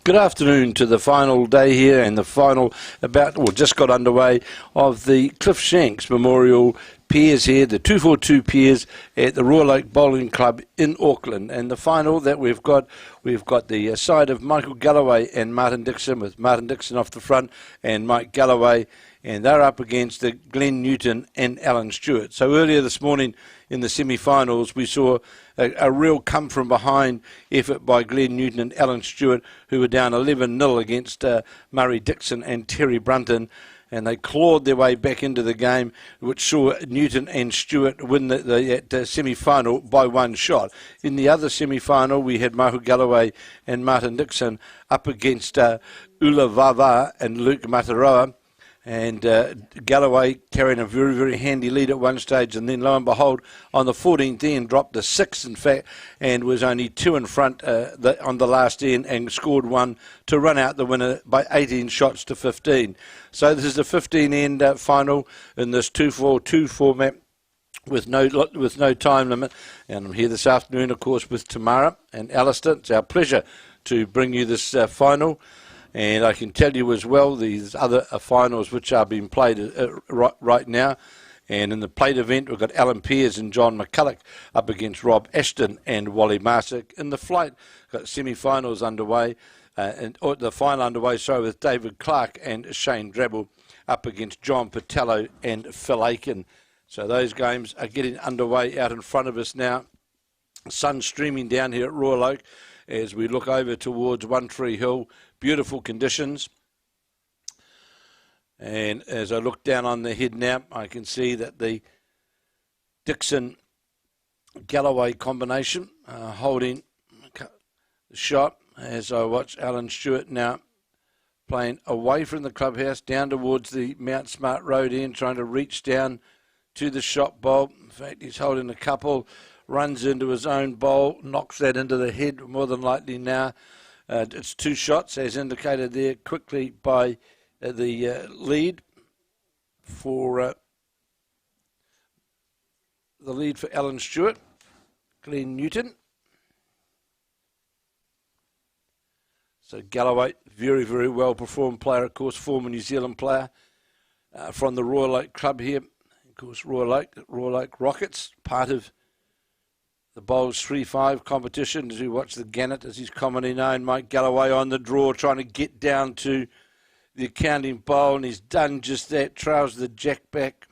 Good afternoon to the final day here and the final just got underway of the Clif Shanks Memorial Piers here, the 242 Piers at the Royal Oak Bowling Club in Auckland. And the final that we've got the side of Michael Galloway and Martin Dixon, with Martin Dixon off the front and Mike Galloway, and they're up against the Glenn Newton and Alan Stewart. So earlier this morning in the semi-finals, we saw a real come-from-behind effort by Glenn Newton and Alan Stewart, who were down 11-0 against Murray Dixon and Terry Brunton, and they clawed their way back into the game, which saw Newton and Stewart win the semi-final by one shot. In the other semi-final, we had Michael Galloway and Martin Dixon up against Ula Vava and Luke Mataroa, and Galloway carrying a very, very handy lead at one stage, and then lo and behold, on the 14th end, dropped to 6 in fact, and was only 2 in front on the last end, and scored one to run out the winner by 18 shots to 15. So this is the 15-end final in this 2-4-2 format, with no time limit. And I'm here this afternoon, of course, with Tamara and Alistair. It's our pleasure to bring you this final. And I can tell you as well, these other finals which are being played right now. And in the plate event, we've got Alan Pears and John McCulloch up against Rob Ashton and Wally Marsick. In the flight, we've got semi-finals underway, or the final underway, with David Clark and Shane Drabble up against John Patello and Phil Aiken. So those games are getting underway out in front of us now. Sun streaming down here at Royal Oak as we look over towards One Tree Hill. Beautiful conditions. And as I look down on the head now, I can see that the Dixon-Galloway combination holding the shot as I watch Alan Stewart now playing away from the clubhouse down towards the Mount Smart Road end, trying to reach down to the shot bowl. In fact, he's holding a couple, runs into his own bowl, knocks that into the head more than likely now. It's 2 shots, as indicated there quickly by the lead for Alan Stewart, Glenn Newton. So Galloway, very, very well performed player, of course, former New Zealand player from the Royal Oak Club here. Of course, Royal Oak Rockets, part of the Bowls 3-5 competition. As we watch the Gannet, as he's commonly known, Mike Galloway on the draw, trying to get down to the accounting bowl, and he's done just that, trails the jack back.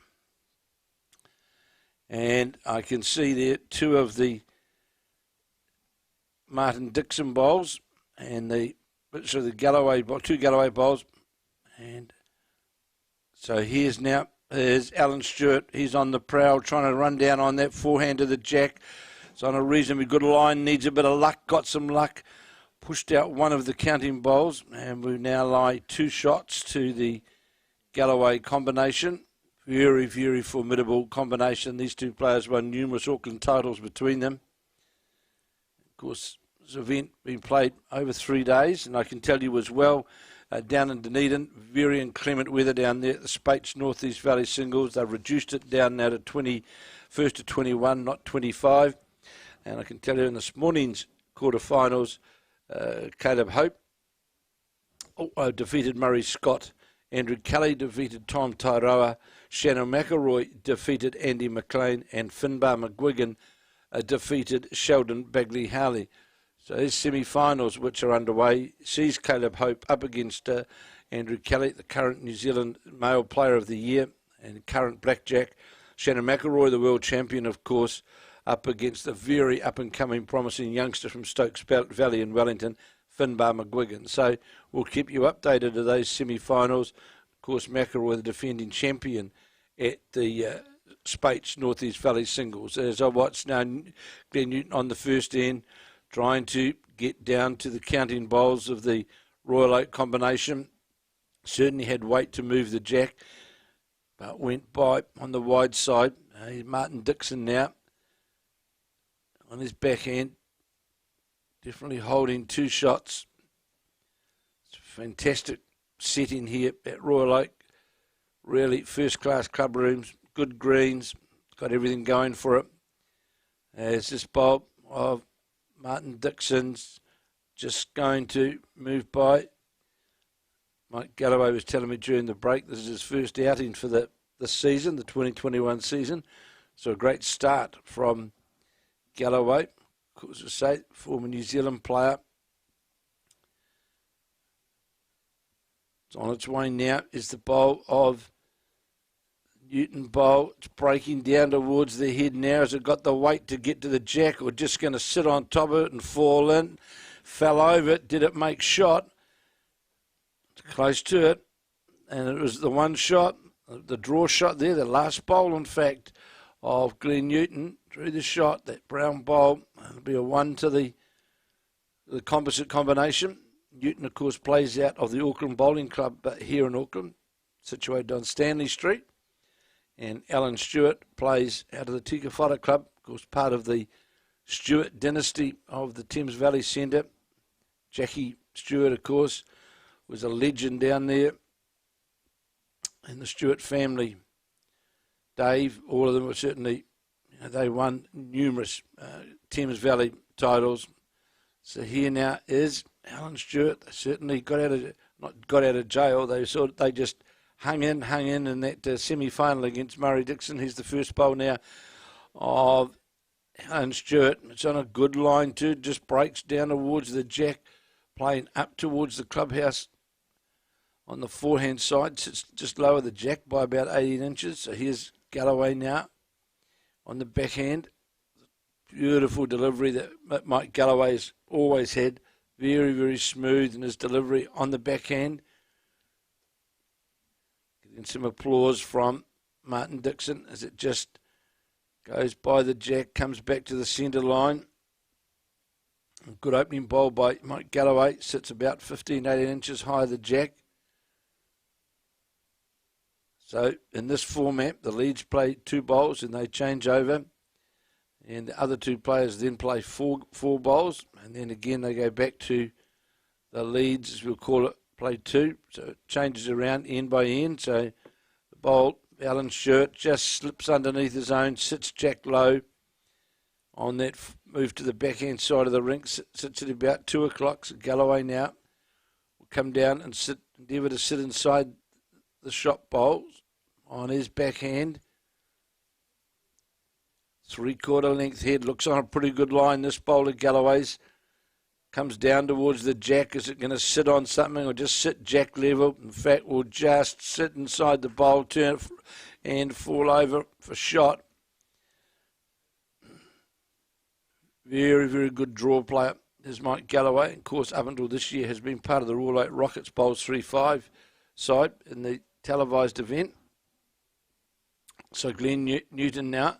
And I can see there 2 of the Martin Dixon bowls, and the 2 Galloway bowls. And so here's Alan Stewart. He's on the prowl, trying to run down on that forehand of the jack. It's on a reasonably good line, needs a bit of luck, got some luck, pushed out one of the counting bowls, and we now lie 2 shots to the Galloway combination. Very, very formidable combination. These 2 players won numerous Auckland titles between them. Of course, this event being played over 3 days, and I can tell you as well, down in Dunedin, very inclement weather down there at the Spates North East Valley Singles. They've reduced it down now to 21st to 21, not 25. And I can tell you in this morning's quarterfinals, Caleb Hope defeated Murray Scott. Andrew Kelly defeated Tom Tairoa. Shannon McElroy defeated Andy McLean. And Finbar McGuigan defeated Sheldon Bagley Harley. So his semi-finals, which are underway, sees Caleb Hope up against Andrew Kelly, the current New Zealand Male Player of the Year and current blackjack. Shannon McElroy, the world champion, of course, up against a very up-and-coming, promising youngster from Stokes Valley in Wellington, Finbar McGuigan. So we'll keep you updated to those semi-finals. Of course, McElroy, the defending champion at the Spates North East Valley Singles. As I watch now, Glenn Newton on the first end, trying to get down to the counting bowls of the Royal Oak combination. Certainly had weight to move the jack, but went by on the wide side. Martin Dixon now on his backhand, definitely holding 2 shots. It's a fantastic setting here at Royal Oak. Really first-class club rooms, good greens, got everything going for it. As this bowl of Martin Dixon's just going to move by. Mike Galloway was telling me during the break this is his first outing for the season, the 2021 season. So a great start from Galloway. Of course, I say, former New Zealand player. It's on its way now. Is the bowl of Newton bowl. It's breaking down towards the head now. Has it got the weight to get to the jack, or just going to sit on top of it and fall in? Fell over it. Did it make shot? It's close to it. And it was the one shot, the draw shot there, the last bowl, in fact, of Glenn Newton. Drew the shot, that brown bowl. It'll be a 1 to the composite combination. Newton, of course, plays out of the Auckland Bowling Club, but here in Auckland, situated on Stanley Street. And Alan Stewart plays out of the Tika Whara Club, of course, part of the Stewart dynasty of the Thames Valley Centre. Jackie Stewart, of course, was a legend down there. And the Stewart family, Dave, all of them were certainly, they won numerous Thames Valley titles. So here now is Alan Stewart. They certainly not got out of jail. They just hung in that semi-final against Murray Dixon. He's the first bowl now of Alan Stewart. It's on a good line too. Just breaks down towards the jack, playing up towards the clubhouse on the forehand side. Sits just lower the jack by about 18 inches. So here's Galloway now on the backhand. Beautiful delivery that Mike Galloway's always had. Very, very smooth in his delivery on the backhand. Getting some applause from Martin Dixon as it just goes by the jack, comes back to the centre line. Good opening bowl by Mike Galloway. Sits about 15, 18 inches higher the jack. So in this format, the leads play 2 bowls and they change over. And the other 2 players then play four bowls. And then again they go back to the leads, as we'll call it, play 2. So it changes around end by end. So the bowl, Alan Stewart, just slips underneath his own, sits jack low on that move to the backhand side of the rink. Sits at about 2 o'clock. So Galloway now will come down and endeavour to sit inside the shot bowls on his backhand. 3/4 length head, looks on a pretty good line. This bowler Galloway's comes down towards the jack. Is it going to sit on something or just sit jack level? In fact, will just sit inside the bowl, turn it and fall over for shot. Very, very good draw player is Mike Galloway. Of course, up until this year has been part of the Royal Oak Rockets Bowls 3-5 side in the televised event. So Glenn Newton now,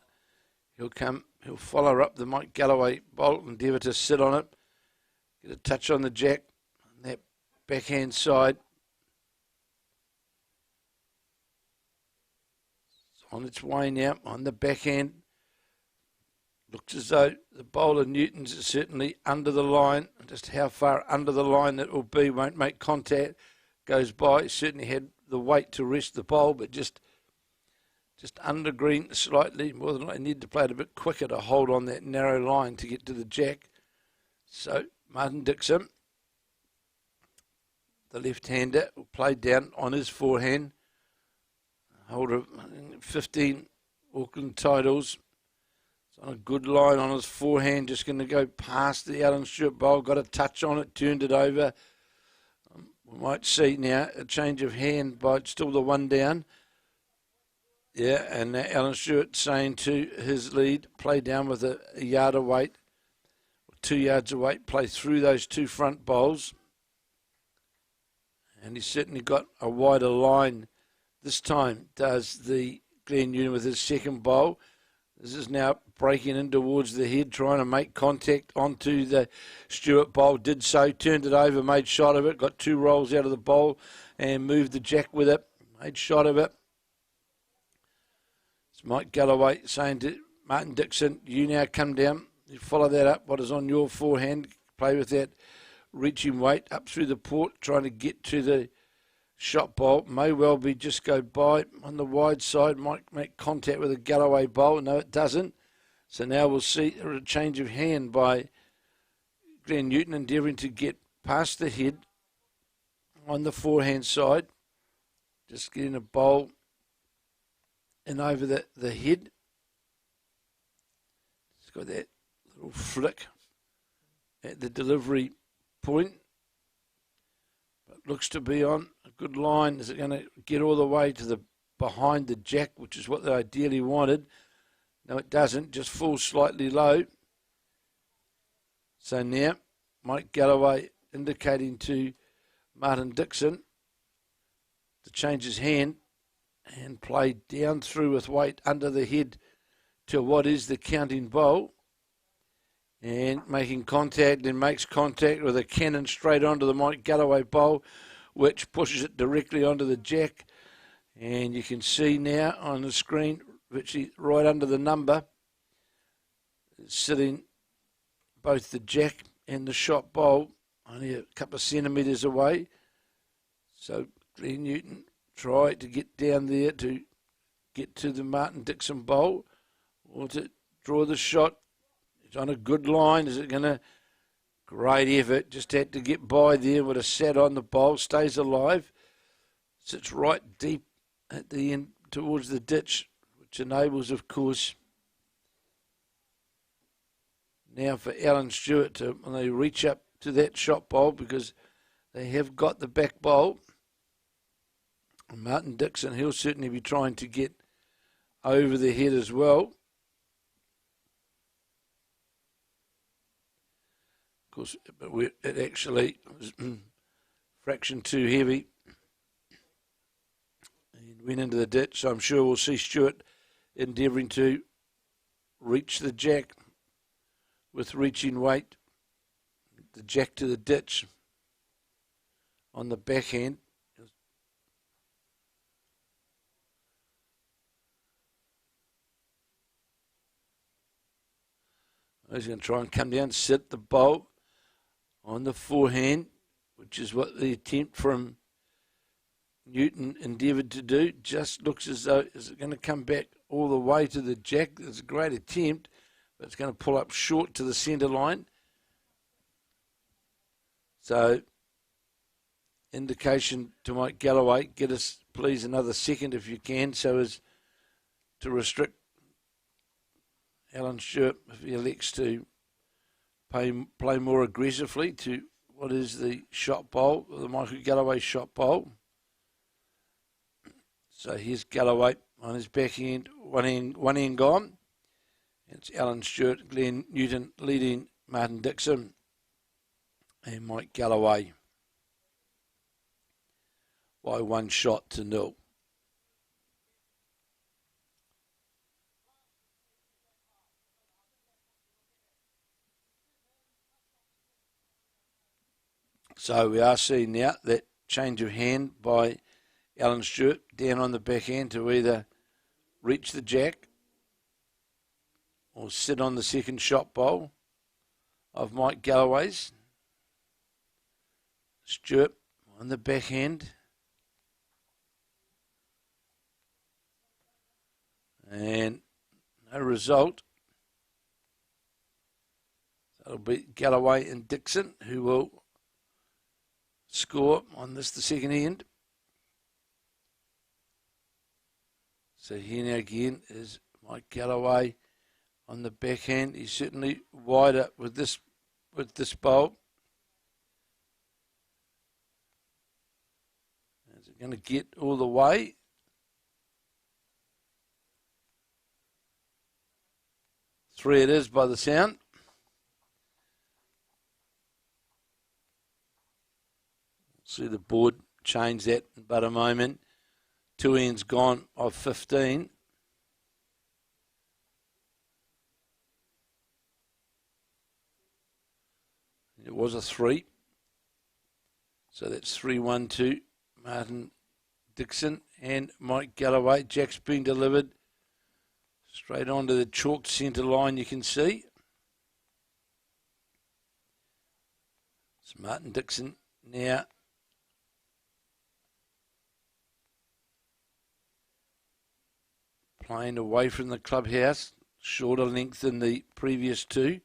he'll follow up the Mike Galloway bowl, endeavour to sit on it, get a touch on the jack on that backhand side. It's on its way now on the backhand. Looks as though the bowler Newton's is certainly under the line. Just how far under the line that will be, won't make contact. Goes by, certainly had the weight to rest the bowl, but just under green slightly. More than likely need to play it a bit quicker to hold on that narrow line to get to the jack. So Martin Dixon, the left-hander, will play down on his forehand. Holder of 15 Auckland titles. It's on a good line on his forehand, just going to go past the Alan Stewart bowl. Got a touch on it, turned it over. We might see now a change of hand, but still the 1 down. Yeah, and Alan Stewart saying to his lead, play down with a yard of weight, or 2 yards of weight, play through those 2 front bowls. And he's certainly got a wider line this time, does the Glenn Newton with his second bowl. This is now breaking in towards the head, trying to make contact onto the Stewart bowl. Did so, turned it over, made shot of it, got 2 rolls out of the bowl and moved the jack with it, made shot of it. It's Mike Galloway saying to Martin Dixon, you now come down, you follow that up, what is on your forehand, play with that reaching weight up through the port, trying to get to the shot bowl. May well be just go by on the wide side, might make contact with a Galloway bowl. No, it doesn't. So now we'll see a change of hand by Glenn Newton endeavouring to get past the head on the forehand side. Just getting a bowl and over the head. It's got that little flick at the delivery point. But looks to be on a good line. Is it going to get all the way to the behind the jack, which is what they ideally wanted? No, it doesn't. Just falls slightly low. So now, Mike Galloway indicating to Martin Dixon to change his hand and play down through with weight under the head to what is the counting bowl. And making contact, and makes contact with a cannon straight onto the Mike Galloway bowl, which pushes it directly onto the jack. And you can see now on the screen, virtually right under the number, sitting both the jack and the shot bowl only a couple of centimetres away. So Glenn Newton tried to get down there to get to the Martin Dixon bowl or to draw the shot. It's on a good line. Is it going to? Great effort. Just had to get by there. Would have sat on the bowl. Stays alive. Sits right deep at the end towards the ditch, which enables, of course, now for Alan Stewart to when they reach up to that shot bowl, because they have got the back bowl. And Martin Dixon, he'll certainly be trying to get over the head as well. Of course, but it actually was fraction too heavy and went into the ditch. So I'm sure we'll see Stewart endeavouring to reach the jack with reaching weight. The jack to the ditch on the backhand. He's going to try and come down, sit the bowl on the forehand, which is what the attempt from Newton endeavoured to do. Just looks as though is it going to come back all the way to the jack. It's a great attempt, but it's going to pull up short to the centre line. So, indication to Mike Galloway, get us please another second if you can, so as to restrict Alan Stewart, if he elects to play more aggressively, to what is the shot bowl, the Michael Galloway shot bowl. So here's Galloway on his backhand, one end gone. It's Alan Stewart, Glenn Newton leading Martin Dixon and Mike Galloway by 1-0. So we are seeing now that change of hand by Alan Stewart down on the backhand to either reach the jack or sit on the second shot bowl of Mike Galloway's. Stewart on the backhand. And no result. That'll be Galloway and Dixon who will score on this, the second end. So here now again is Mike Galloway on the backhand. He's certainly wider with this bowl. Is it going to get all the way? Three it is by the sound. See the board change that in but a moment. Two ends gone of 15. It was a 3. So that's 3-1 to Martin Dixon and Mike Galloway. Jack's been delivered straight onto the chalked centre line, you can see. It's Martin Dixon now playing away from the clubhouse, shorter length than the previous two.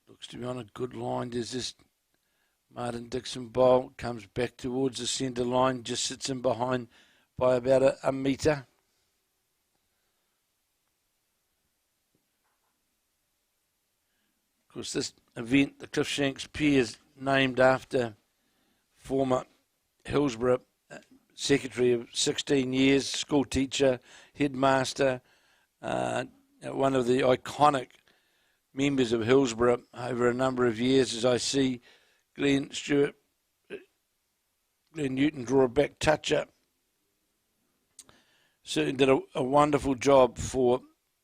Looks to be on a good line. There's this Martin Dixon bowl, comes back towards the centre line, just sits in behind by about a metre. Of course, this event, the Clif Shanks Piers, named after former Hillsborough secretary of 16 years, school teacher, headmaster, one of the iconic members of Hillsborough over a number of years, as I see Glenn Newton draw a back toucher. Certainly did a wonderful job for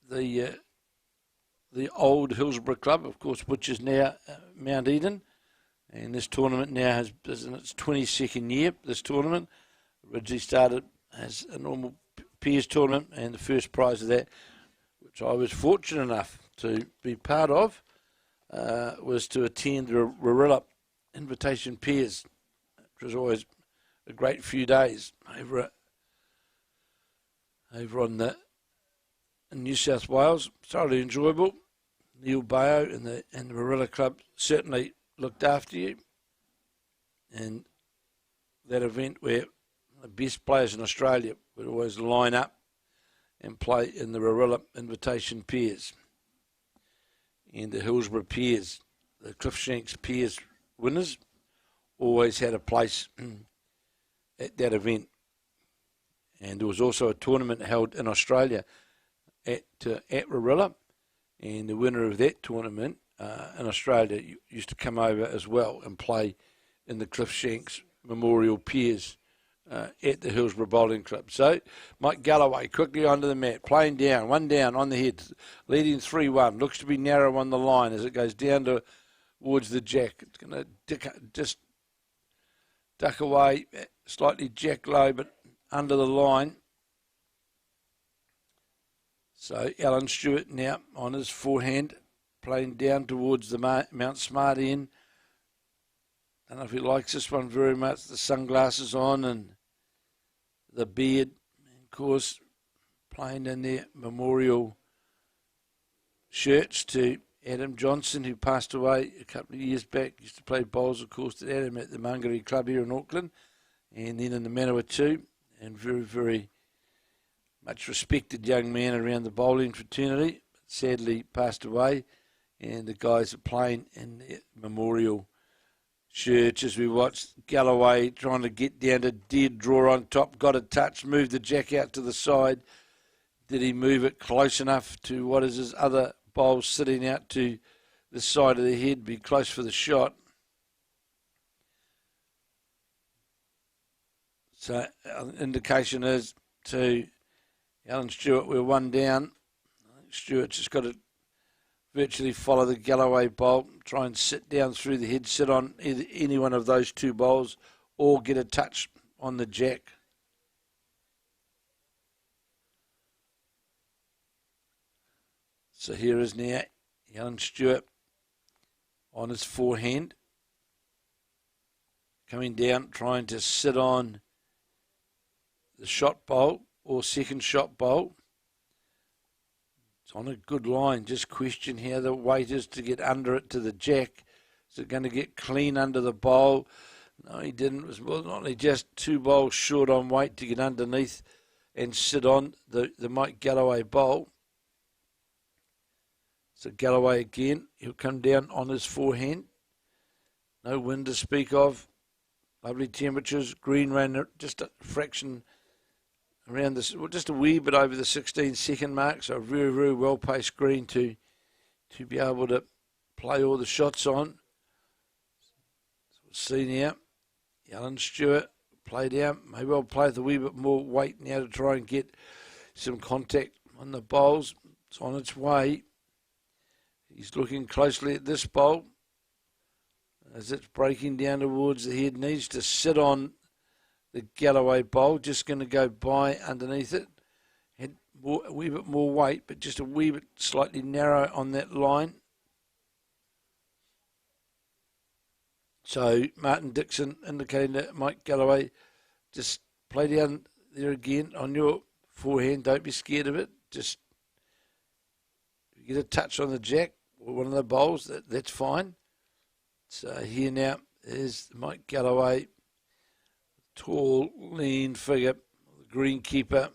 the old Hillsborough club, of course, which is now Mount Eden. And this tournament now is in its 22nd year, this tournament. Originally started as a normal peers tournament, and the first prize of that, which I was fortunate enough to be part of, was to attend the Rorilla Invitation Peers, which was always a great few days over in New South Wales. Thoroughly enjoyable. Neil Bayo and the Rorilla Club certainly looked after you, and that event where the best players in Australia would always line up and play in the Rorilla Invitation Peers. And the Hillsborough Peers, the Clif Shanks Peers winners, always had a place at that event. And there was also a tournament held in Australia at Rorilla, and the winner of that tournament in Australia used to come over as well and play in the Clif Shanks Memorial Peers at the Hillsborough Bowling Club. So Mike Galloway quickly onto the mat, playing down, one down on the head, leading 3-1. Looks to be narrow on the line as it goes down towards the jack. It's going to just duck away, slightly jack low, but under the line. So Alan Stewart now on his forehand, playing down towards the Mount Smart end. I don't know if he likes this one very much. The sunglasses on and the beard, of course, playing in their memorial shirts to Adam Johnson, who passed away a couple of years back. Used to play bowls, of course, at Adam at the Mangere Club here in Auckland, and then in the Manawatu, and very, very much respected young man around the bowling fraternity. Sadly passed away, and the guys are playing in the memorial shirts as we watched Galloway trying to get down to dead draw on top, got a touch, moved the jack out to the side. Did he move it close enough to what is his other bowl sitting out to the side of the head, be close for the shot? So indication is to Alan Stewart, we're one down. Stewart's just got to virtually follow the Galloway bowl, try and sit down through the head, sit on either any one of those two bowls, or get a touch on the jack. So here is now Alan Stewart on his forehand, coming down, trying to sit on the shot bowl or second shot bowl. It's on a good line. Just question how the weight is to get under it to the jack. Is it going to get clean under the bowl? No, he didn't. It was only just two bowls short on weight to get underneath and sit on the Mike Galloway bowl. So Galloway again. He'll come down on his forehand. No wind to speak of. Lovely temperatures. Green rain just a fraction around this, well, just a wee bit over the 16-second mark, so a very, very well-paced green to be able to play all the shots on. So we'll see now, Alan Stewart play down, maybe I'll play with a wee bit more weight now to try and get some contact on the bowls. It's on its way. He's looking closely at this bowl as it's breaking down towards the head. Needs to sit on the Galloway bowl, just going to go by underneath it. Had a wee bit more weight, but just a wee bit slightly narrow on that line. So Martin Dixon indicating that Mike Galloway, just play down there again on your forehand. Don't be scared of it. Just get a touch on the jack, one of the bowls. That's fine. So here now is Mike Galloway, tall, lean figure, the greenkeeper,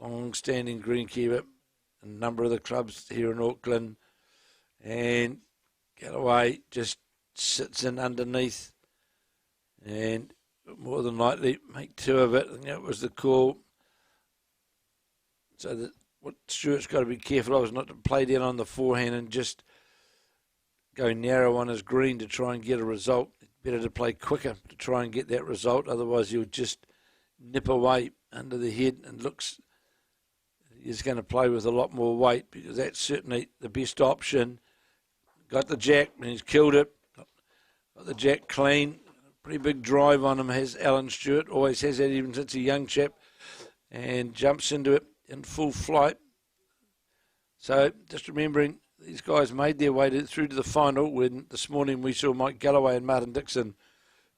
long-standing greenkeeper, a number of the clubs here in Auckland, and Galloway just sits in underneath, and more than likely make two of it. And that was the call. So that what Stewart's got to be careful of is not to play down on the forehand and just go narrow on his green to try and get a result. It's better to play quicker to try and get that result. Otherwise, he'll just nip away under the head and looks he's going to play with a lot more weight, because that's certainly the best option. Got the jack and he's killed it. Got the jack clean. Pretty big drive on him has Alan Stewart. Always has that even since a young chap. And jumps into it in full flight. So just remembering these guys made their way through to the final when this morning we saw Mike Galloway and Martin Dixon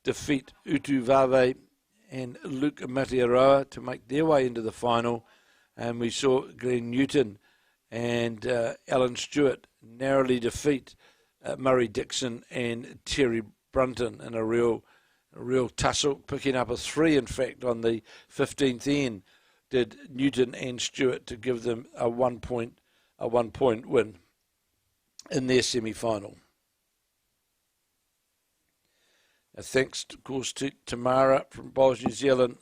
defeat Utu Vave and Luke Matiaroa to make their way into the final. And we saw Glenn Newton and Alan Stewart narrowly defeat Murray Dixon and Terry Brunton in a real tussle, picking up a 3, in fact, on the 15th end, did Newton and Stewart, to give them a 1 point win in their semi-final. Now, thanks, of course, to Tamara from Bowls New Zealand,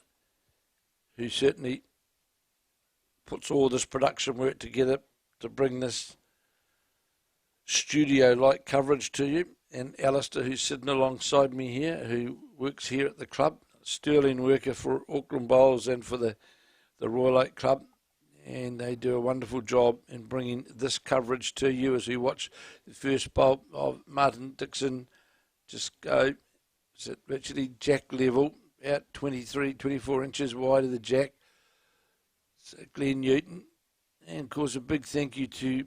who certainly puts all this production work together to bring this studio-like coverage to you. And Alistair, who's sitting alongside me here, who works here at the club, sterling worker for Auckland Bowls and for the Royal Oak Club. And they do a wonderful job in bringing this coverage to you as we watch the first bowl of Martin Dixon just go. It's at virtually jack level, out 23, 24 inches wide of the jack. So Glenn Newton. And, of course, a big thank you to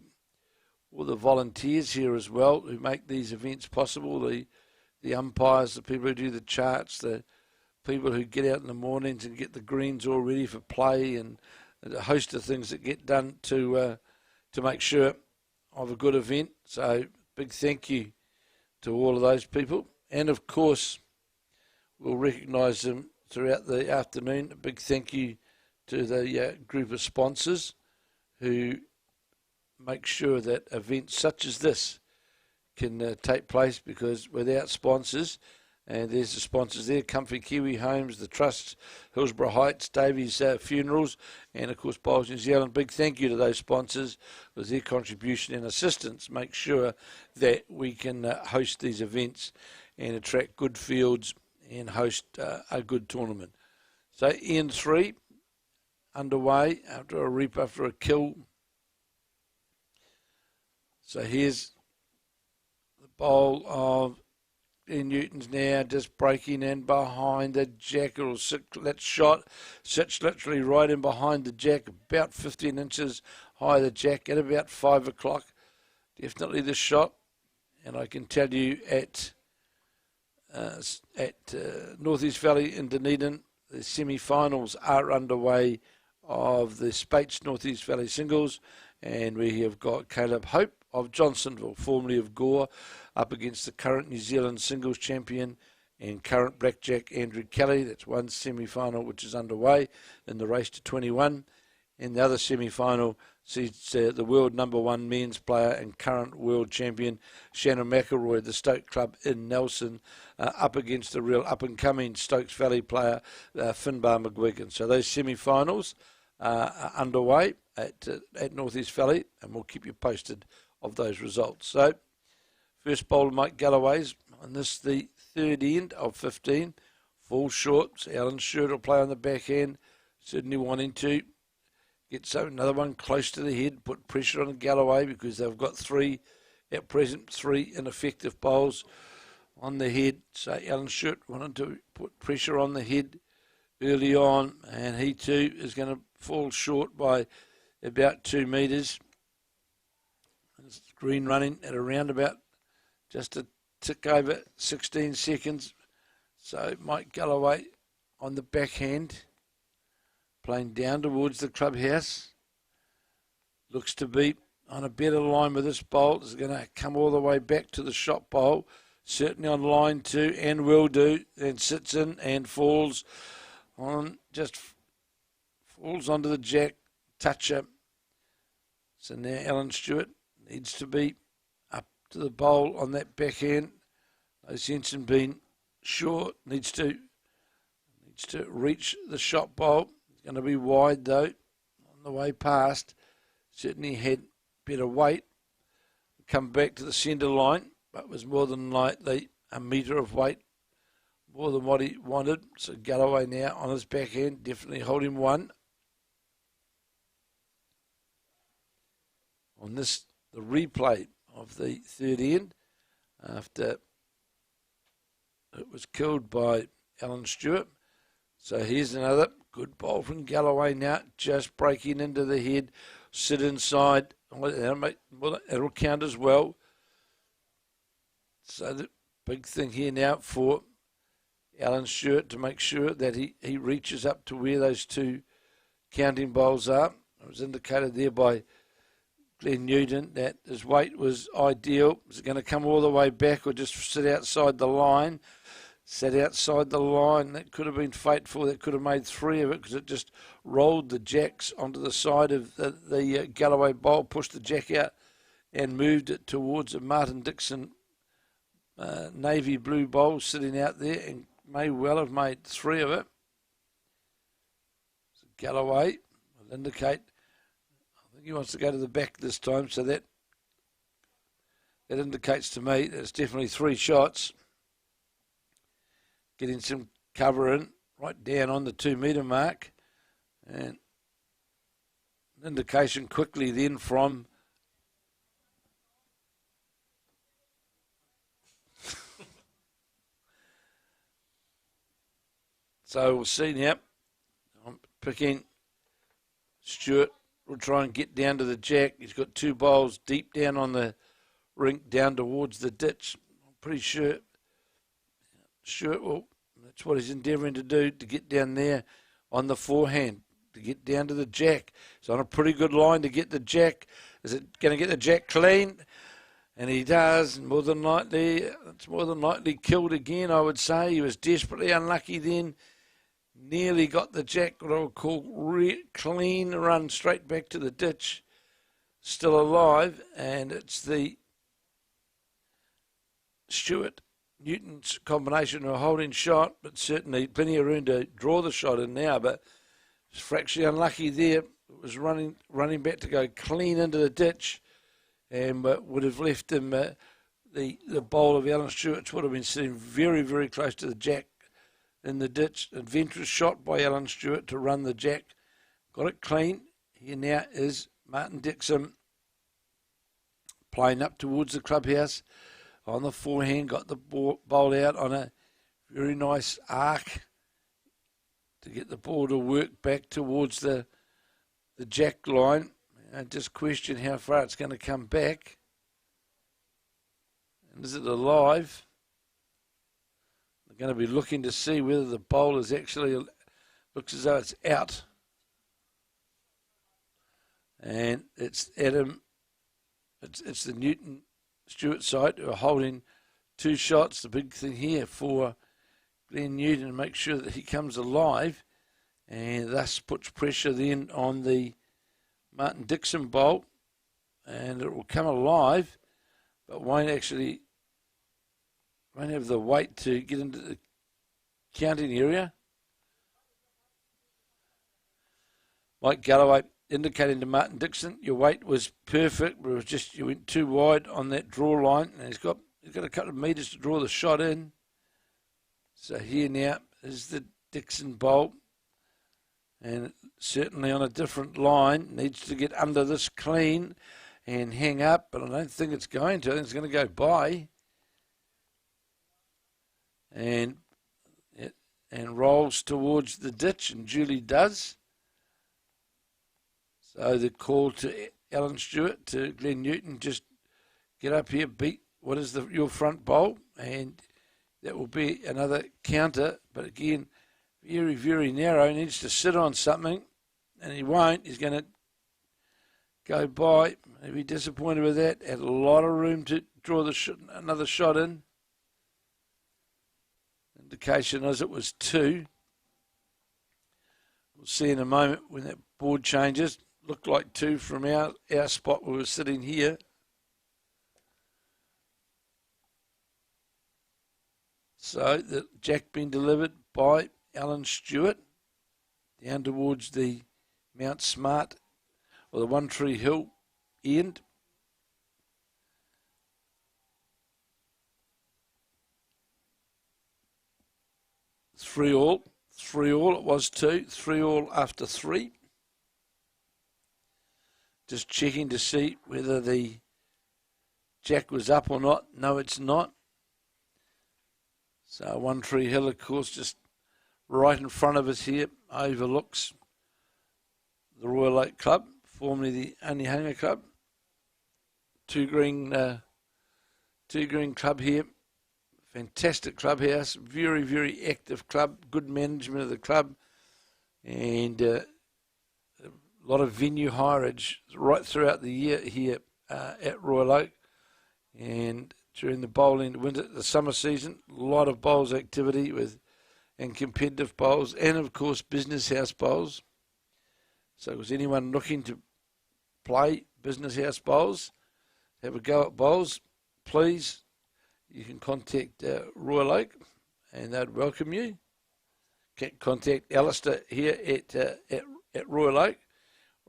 all the volunteers here as well who make these events possible, the umpires, the people who do the charts, the people who get out in the mornings and get the greens all ready for play, and a host of things that get done to make sure of a good event. So big thank you to all of those people. And, of course, we'll recognise them throughout the afternoon. A big thank you to the group of sponsors who make sure that events such as this can take place, because without sponsors, and there's the sponsors there, Comfy Kiwi Homes, the Trusts, Hillsborough Heights, Davies Funerals, and of course Bowls New Zealand. Big thank you to those sponsors, with their contribution and assistance make sure that we can host these events and attract good fields and host a good tournament. So End 3 underway after a reap, after a kill. So here's the bowl of Glenn Newton's now just breaking in behind the jack. That shot sits literally right in behind the jack, about 15 inches high the jack at about 5 o'clock. Definitely the shot. And I can tell you at North East Valley in Dunedin, the semi-finals are underway of the Spates North East Valley singles, and we have got Caleb Hope of Johnsonville, formerly of Gore, up against the current New Zealand singles champion and current blackjack Andrew Kelly. That's one semi-final which is underway in the race to 21. And the other semi-final sees the world #1 men's player and current world champion Shannon McElroy, the Stoke club in Nelson, up against the real up-and-coming Stokes Valley player Finbar McGuigan. So those semi-finals are underway at North East Valley, and we'll keep you posted of those results. So first bowl of Mike Galloway's on this, the third end of 15. Full short. So Alan Stewart will play on the backhand, certainly wanting to get another one close to the head, put pressure on Galloway, because they've got at present three ineffective bowls on the head. So Alan Stewart wanted to put pressure on the head early on, and he too is going to fall short by about 2 metres. Green running at around about just a tick over 16 seconds. So Mike Galloway on the backhand, playing down towards the clubhouse. Looks to be on a better line with this bowl. Is going to come all the way back to the shot bowl. Certainly on line 2 and will do. And sits in and falls on, just falls onto the jack. Toucher. So now Alan Stewart needs to be up to the bowl on that backhand. No sense in being short. Needs to reach the shot bowl. It's going to be wide though on the way past. Certainly had better weight. Come back to the centre line, but was more than likely a metre of weight more than what he wanted. So Galloway now on his backhand, definitely holding one. On this, the replay of the third end, after it was killed by Alan Stewart. So here's another good bowl from Galloway now, just breaking into the head, sit inside. It'll count as well. So the big thing here now for Alan Stewart to make sure that he reaches up to where those two counting bowls are. It was indicated there by Glenn Newton that his weight was ideal. Was it going to come all the way back or just sit outside the line? Sat outside the line. That could have been fateful. That could have made 3 of it because it just rolled the jacks onto the side of the Galloway bowl, pushed the jack out and moved it towards a Martin Dixon navy blue bowl sitting out there and may well have made 3 of it. So Galloway will indicate, I think he wants to go to the back this time, so that indicates to me that it's definitely 3 shots. Getting some cover in, right down on the 2 metre mark. And an indication quickly then from so we'll see now. I'm picking Stewart. Will try and get down to the jack. He's got 2 bowls deep down on the rink, down towards the ditch. I'm pretty sure Stewart will. That's what he's endeavouring to do, to get down there on the forehand, to get down to the jack. He's on a pretty good line to get the jack. Is it going to get the jack clean? And he does. More than likely, it's more than likely killed again, I would say. He was desperately unlucky then. Nearly got the jack, what I would call clean, run straight back to the ditch. Still alive, and it's the Stewart Newton's combination of a holding shot, but certainly plenty of room to draw the shot in now, but it's fractionally unlucky there. It was running back to go clean into the ditch, and would have left him, the bowl of Alan Stewart's would have been sitting very, very close to the jack in the ditch. Adventurous shot by Alan Stewart to run the jack. Got it clean. Here now is Martin Dixon playing up towards the clubhouse. On the forehand, got the bowl out on a very nice arc to get the ball to work back towards the jack line. And just question how far it's going to come back. And is it alive? They're going to be looking to see whether the bowl is actually, looks as though it's out. And it's Adam, it's the Newton Stewart side who are holding 2 shots. The big thing here for Glenn Newton to make sure that he comes alive, and thus puts pressure then on the Martin Dixon bowl, and it will come alive, but won't have the weight to get into the counting area. Mike Galloway indicating to Martin Dixon, your weight was perfect, but it was just you went too wide on that draw line, and he's got a couple of metres to draw the shot in. So here now is the Dixon bowl, and certainly on a different line, needs to get under this clean and hang up, but I don't think it's going to. I think it's going to go by, and rolls towards the ditch, and duly does. So the call to Alan Stewart, to Glenn Newton, just get up here, beat what is your front bowl, and that will be another counter. But again, very, very narrow. He needs to sit on something, and he won't. He's going to go by. Maybe disappointed with that. Had a lot of room to draw another shot in. Indication is it was 2. We'll see in a moment when that board changes. Looked like 2 from our spot where we were sitting here. So the jack being delivered by Alan Stewart down towards the Mount Smart or the One Tree Hill end. Three all it was 2, 3 all after 3. Just checking to see whether the jack was up or not. No, it's not. So One Tree Hill, of course, just right in front of us here, overlooks the Royal Oak Club, formerly the Onehunga Club. Two green club here. Fantastic clubhouse, very, very active club, good management of the club, and a lot of venue hireage right throughout the year here at Royal Oak. And during the summer season, a lot of bowls activity and competitive bowls, and of course business house bowls. So was anyone looking to play business house bowls, have a go at bowls, please, you can contact Royal Oak and they'd welcome you. Contact Alistair here at Royal Oak,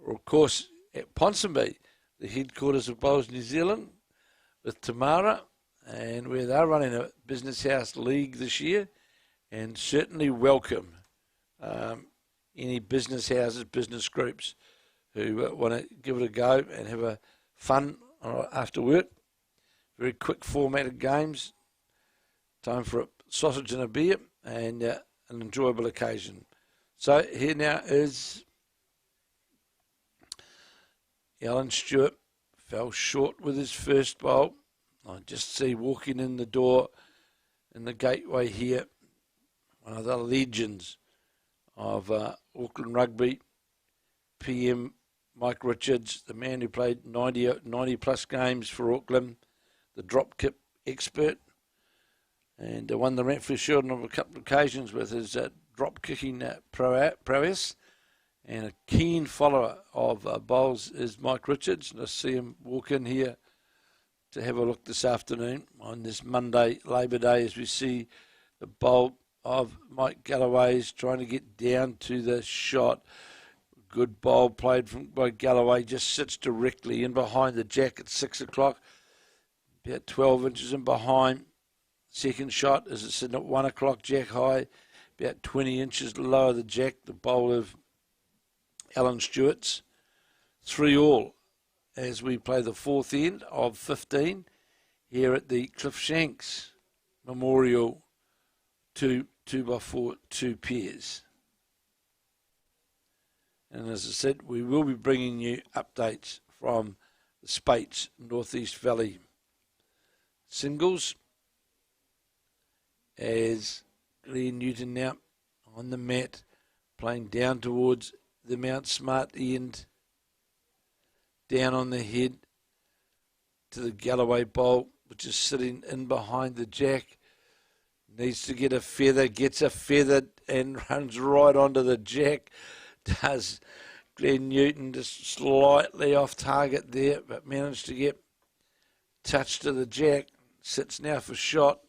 or of course at Ponsonby, the headquarters of Bowls New Zealand, with Tamara, and where they're running a business house league this year, and certainly welcome any business houses, business groups who want to give it a go and have a fun after work. Very quick formatted games. Time for a sausage and a beer and an enjoyable occasion. So here now is Alan Stewart. Fell short with his first bowl. I just see walking in the door in the gateway here, one of the legends of Auckland Rugby, PM Mike Richards, the man who played 90 plus games for Auckland, the drop kick expert, and won the Ranfurly Shield on a couple of occasions with his drop kicking prowess. And a keen follower of bowls is Mike Richards. And I see him walk in here to have a look this afternoon on this Monday, Labour Day, as we see the bowl of Mike Galloway's trying to get down to the shot. Good bowl played by Galloway, just sits directly in behind the jack at 6 o'clock. About 12 inches in behind. Second shot is it's sitting at 1 o'clock, jack high. About 20 inches lower the jack, the bowl of Alan Stewart's. 3 all as we play the fourth end of 15 here at the Clif Shanks Memorial 2x4 2 pairs. And as I said, we will be bringing you updates from the Spates Northeast Valley singles as Glenn Newton now on the mat playing down towards the Mount Smart end, down on the head to the Galloway bowl, which is sitting in behind the jack. Needs to get a feather, gets a feather and runs right onto the jack. Does Glenn Newton, just slightly off target there, but managed to get touch to the jack. Sits now for shot.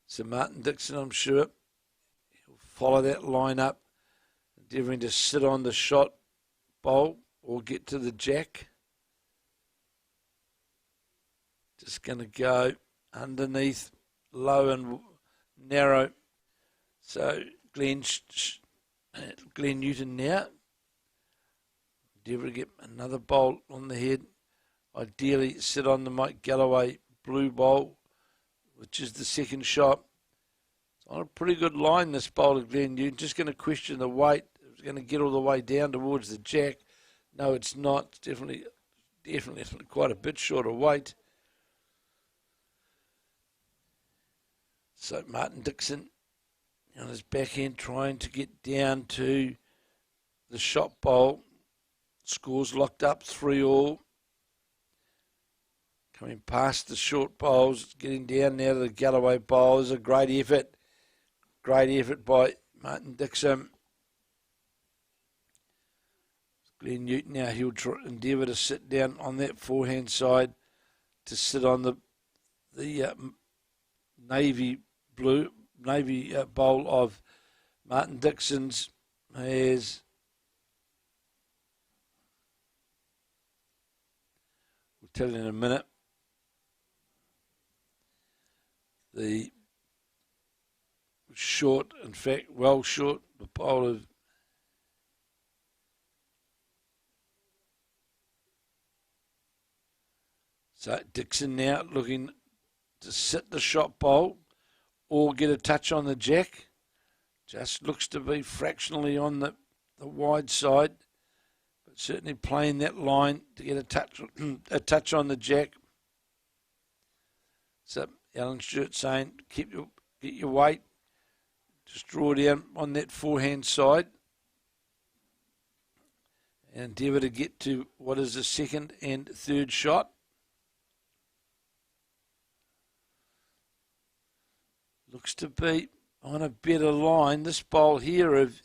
So Martin Dixon, I'm sure, he'll follow that line up, endeavouring to sit on the shot bowl or get to the jack. Just going to go underneath, low and narrow. So Glenn Newton now, endeavour to get another bowl on the head. Ideally sit on the Mike Galloway blue bowl, which is the second shot. It's on a pretty good line, this bowl of Glenn Newton. Just going to question the weight. It's going to get all the way down towards the jack. No, it's not. It's definitely quite a bit short of weight. So Martin Dixon on his backhand trying to get down to the shot bowl. Scores locked up 3-all. Coming past the short bowls, getting down now to the Galloway bowls. A great effort. Great effort by Martin Dixon. Glenn Newton now, he'll endeavour to sit down on that forehand side to sit on the navy bowl of Martin Dixon's. As we'll tell you in a minute. The short, in fact, well short, the bowl of so Dixon now looking to sit the shot bowl or get a touch on the jack. Just looks to be fractionally on the wide side, but certainly playing that line to get a touch on the jack. So Alan Stewart saying, get your weight, just draw down on that forehand side and endeavour to get to what is the second and third shot. Looks to be on a better line. This bowl here of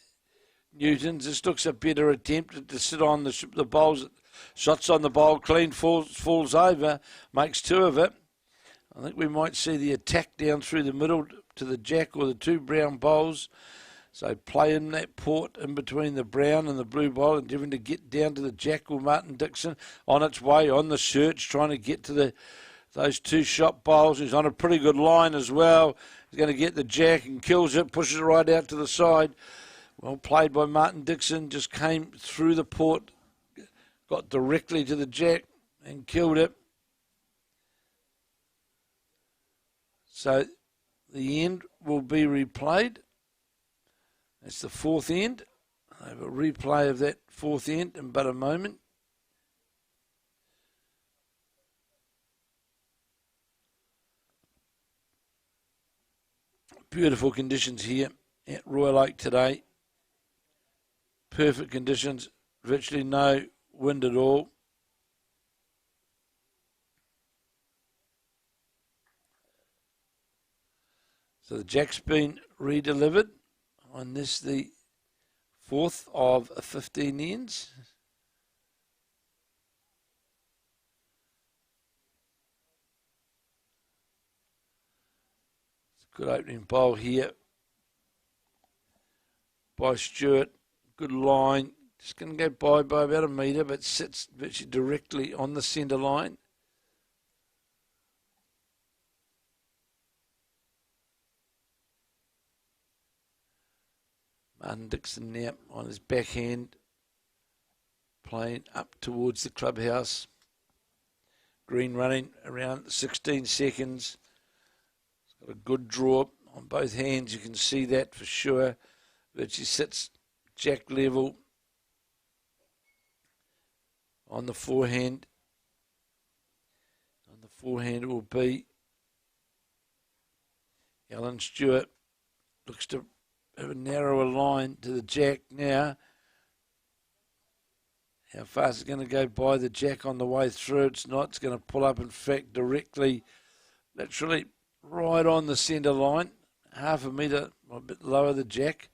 Newton's, this looks a better attempt to sit on the bowls. Shots on the bowl, clean, falls over, makes two of it. I think we might see the attack down through the middle to the jack or the two brown bowls. So playing that port in between the brown and the blue bowl, endeavouring to get down to the jack or Martin Dixon on its way, on the search, trying to get to those two shot bowls. He's on a pretty good line as well. He's going to get the jack and kills it, pushes it right out to the side. Well played by Martin Dixon, just came through the port, got directly to the jack and killed it. So the end will be replayed. That's the fourth end. I have a replay of that fourth end in but a moment. Beautiful conditions here at Royal Oak today. Perfect conditions, virtually no wind at all. So the jack's been redelivered on this, the fourth of 15 ends. It's a good opening bowl here by Stewart. Good line. Just going to go by about a metre, but sits virtually directly on the centre line. Martin Dixon now on his backhand, playing up towards the clubhouse. Green running around 16 seconds. He's got a good draw on both hands, you can see that for sure. Virtually sits jack level on the forehand. On the forehand will be Alan Stewart. Looks to have a narrower line to the jack now. How fast it's going to go by the jack on the way through? It's not. It's going to pull up, in fact, directly, literally right on the centre line. Half a metre, a bit lower the jack.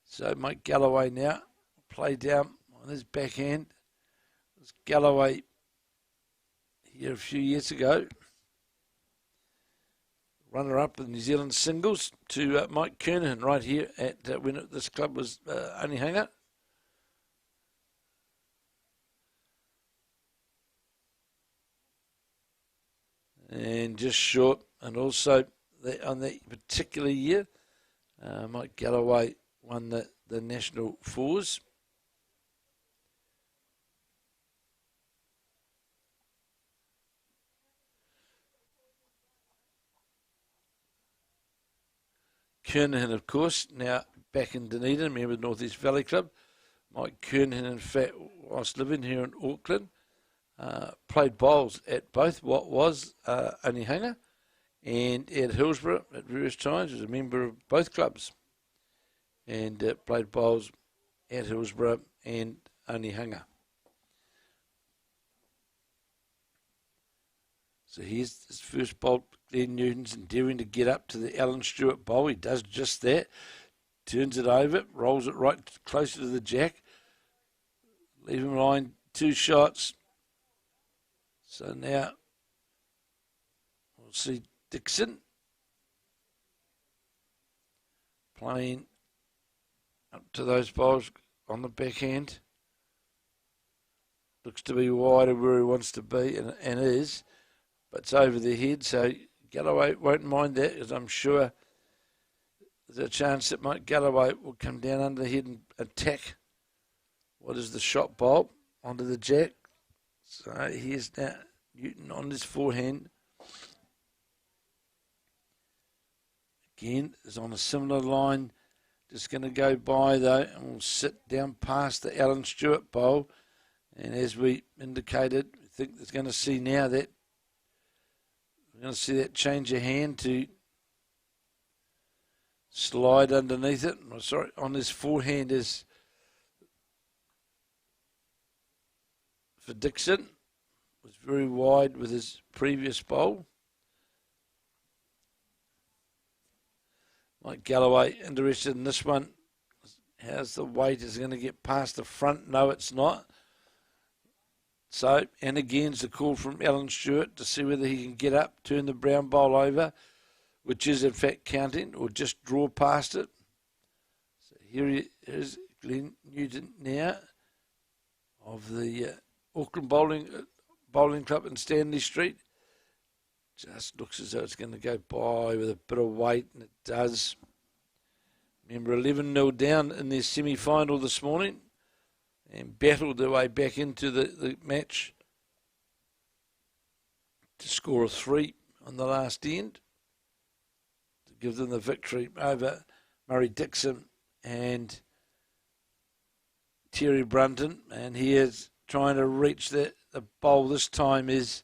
So Mike Galloway now play down on his backhand. It was Galloway here a few years ago. Runner-up in New Zealand singles to Mike Kernahan right here at when this club was only hanger. And just short, and also on that particular year, Mike Galloway won the national fours. Kernahan, of course, now back in Dunedin, member of the North East Valley Club. Mike Kernahan, in fact, whilst living here in Auckland, played bowls at both what was Onehunga and at Hillsborough at various times. Was a member of both clubs and played bowls at Hillsborough and Onehunga. So here's his first bowl. Glenn Newton's endeavouring to get up to the Alan Stewart bowl. He does just that. Turns it over, rolls it right closer to the jack. Leave him line 2 shots. So now we'll see Dixon playing up to those bowls on the backhand. Looks to be wider where he wants to be, and is. But it's over the head, so Galloway won't mind that, because I'm sure there's a chance that Mike Galloway will come down under the head and attack what is the shot bowl onto the jack. So here's now Newton on his forehand. Again, is on a similar line. Just going to go by, though, and we'll sit down past the Alan Stewart bowl. And as we indicated, I think there's going to see now that we're going to see that change of hand to slide underneath it. Oh, sorry, on his forehand is for Dixon. Was very wide with his previous bowl. Mike Galloway interested in this one. How's the weight? Is going to get past the front? No, it's not. So, and again, it's a call from Alan Stewart to see whether he can get up, turn the brown bowl over, which is in fact counting, or just draw past it. So here he is, Glenn Newton now of the Auckland Bowling Club in Stanley Street. Just looks as though it's going to go by with a bit of weight, and it does. Remember, 11-0 down in their semi-final this morning, and battled their way back into the match to score a 3 on the last end to give them the victory over Murray Dixon and Terry Brunton. And he is trying to reach the bowl this time. Is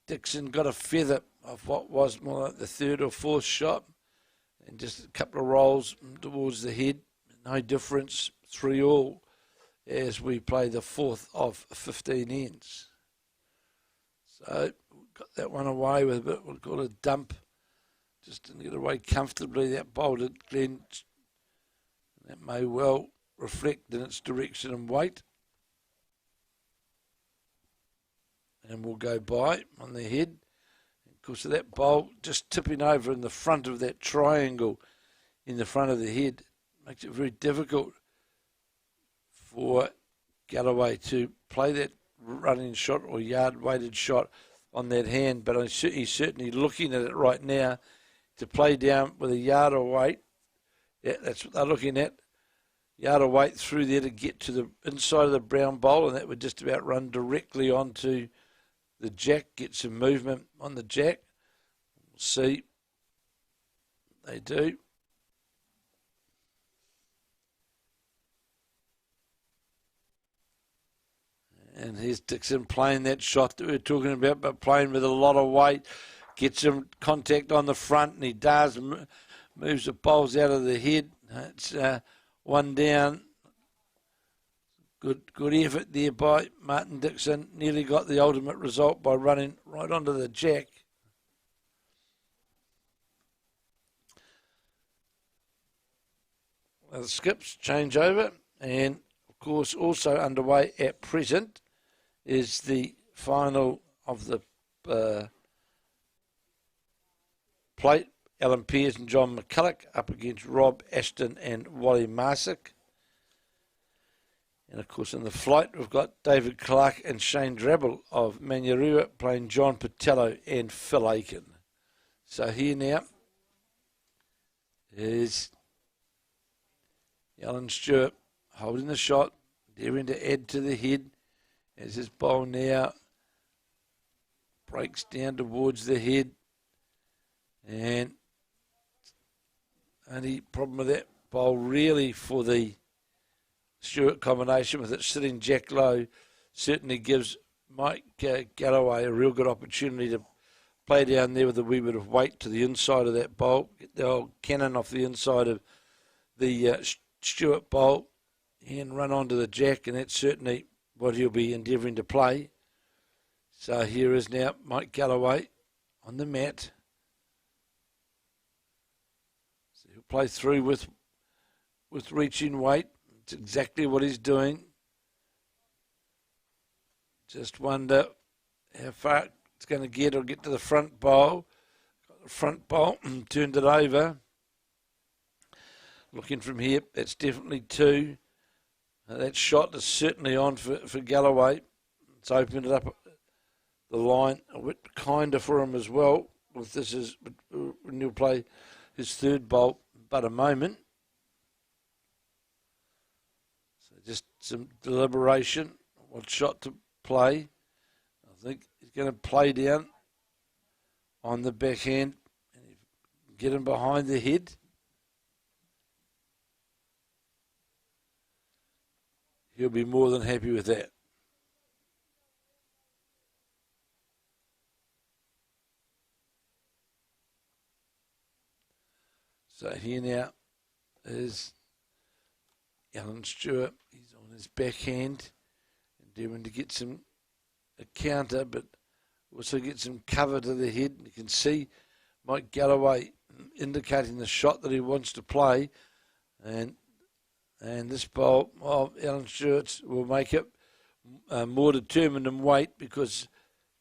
Dixon got a feather of what was more like the 3rd or 4th shot, and just a couple of rolls towards the head. No difference, 3-all, as we play the 4th of 15 ends. So got that one away with a bit, we'll call it a dump. Just didn't get away comfortably. That bowl did Glenn. That may well reflect in its direction and weight. And we'll go by on the head. Of course, that bowl just tipping over in the front of that triangle in the front of the head makes it very difficult for Galloway to play that running shot or yard-weighted shot on that hand. But he's certainly looking at it right now to play down with a yard of weight. Yeah, that's what they're looking at. Yard of weight through there to get to the inside of the brown bowl, and that would just about run directly onto the jack, get some movement on the jack. We'll see. They do. And here's Dixon playing that shot that we were talking about, but playing with a lot of weight. Gets him contact on the front, and he does. Moves the bowls out of the head. It's one down. Good effort there by Martin Dixon. Nearly got the ultimate result by running right onto the jack. The skips change over, and of course also underway at present is the final of the plate. Alan Pearce and John McCulloch up against Rob Ashton and Wally Marsick. And of course in the flight we've got David Clark and Shane Drabble of Manurewa playing John Patello and Phil Aiken. So here now is Alan Stewart holding the shot, daring to add to the head as his bowl now breaks down towards the head. And only problem with that bowl really for the Stewart combination with it sitting jack low certainly gives Mike Galloway a real good opportunity to play down there with a wee bit of weight to the inside of that bowl, get the old cannon off the inside of the Stewart bowl and run onto the jack, and that's certainly what he'll be endeavouring to play. So here is now Mike Galloway on the mat. So he'll play through with reaching weight. It's exactly what he's doing. Just wonder how far it's going to get. Or get to the front bowl. Got the front bowl, turned it over. Looking from here, that's definitely 2. That shot is certainly on for Galloway. It's opened it up the line a bit kinder for him as well. With this is when he'll play his third bowl, but a moment. So just some deliberation. What shot to play? I think he's going to play down on the backhand and get him behind the head. He'll be more than happy with that. So here now is Alan Stewart. He's on his backhand, endeavouring to get a counter, but also get some cover to the head. You can see Mike Galloway indicating the shot that he wants to play, and this bowl of Alan Stewart's will make it more determined in weight, because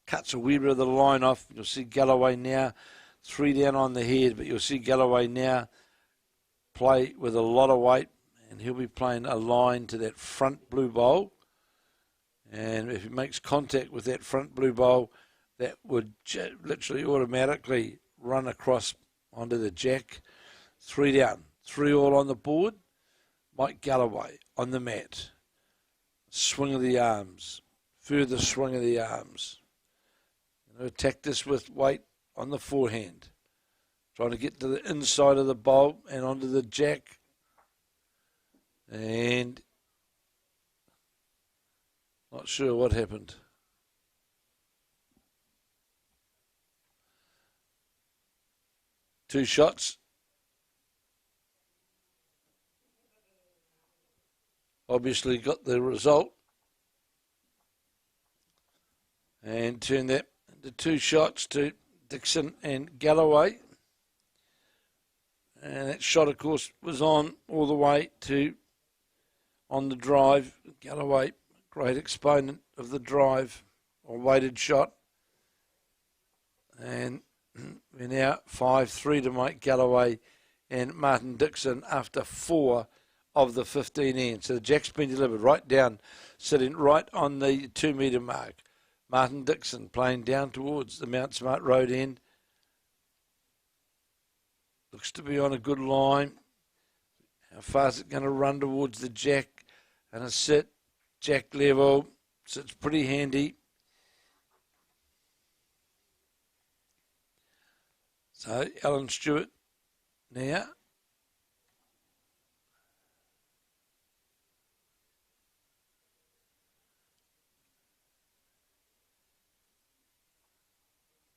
cuts a wee bit of the line off. You'll see Galloway now 3 down on the head, but you'll see Galloway now play with a lot of weight, and he'll be playing a line to that front blue bowl. And if he makes contact with that front blue bowl, that would literally automatically run across onto the jack. 3 down, 3 all on the board. Mike Galloway on the mat. Swing of the arms. Further swing of the arms. Attack this with weight on the forehand. Trying to get to the inside of the bowl and onto the jack. And not sure what happened. Two shots. Obviously got the result. And turned that into 2 shots to Dixon and Galloway. And that shot, of course, was on all the way to on the drive. Galloway, great exponent of the drive or weighted shot. And we're now 5-3 to Mike Galloway and Martin Dixon after 4 of the 15 ends. So the jack's been delivered right down, sitting right on the 2 metre mark. Martin Dixon playing down towards the Mount Smart Road end. Looks to be on a good line. How far is it going to run towards the jack? And a sit, jack level, sits pretty handy. So Alan Stewart now.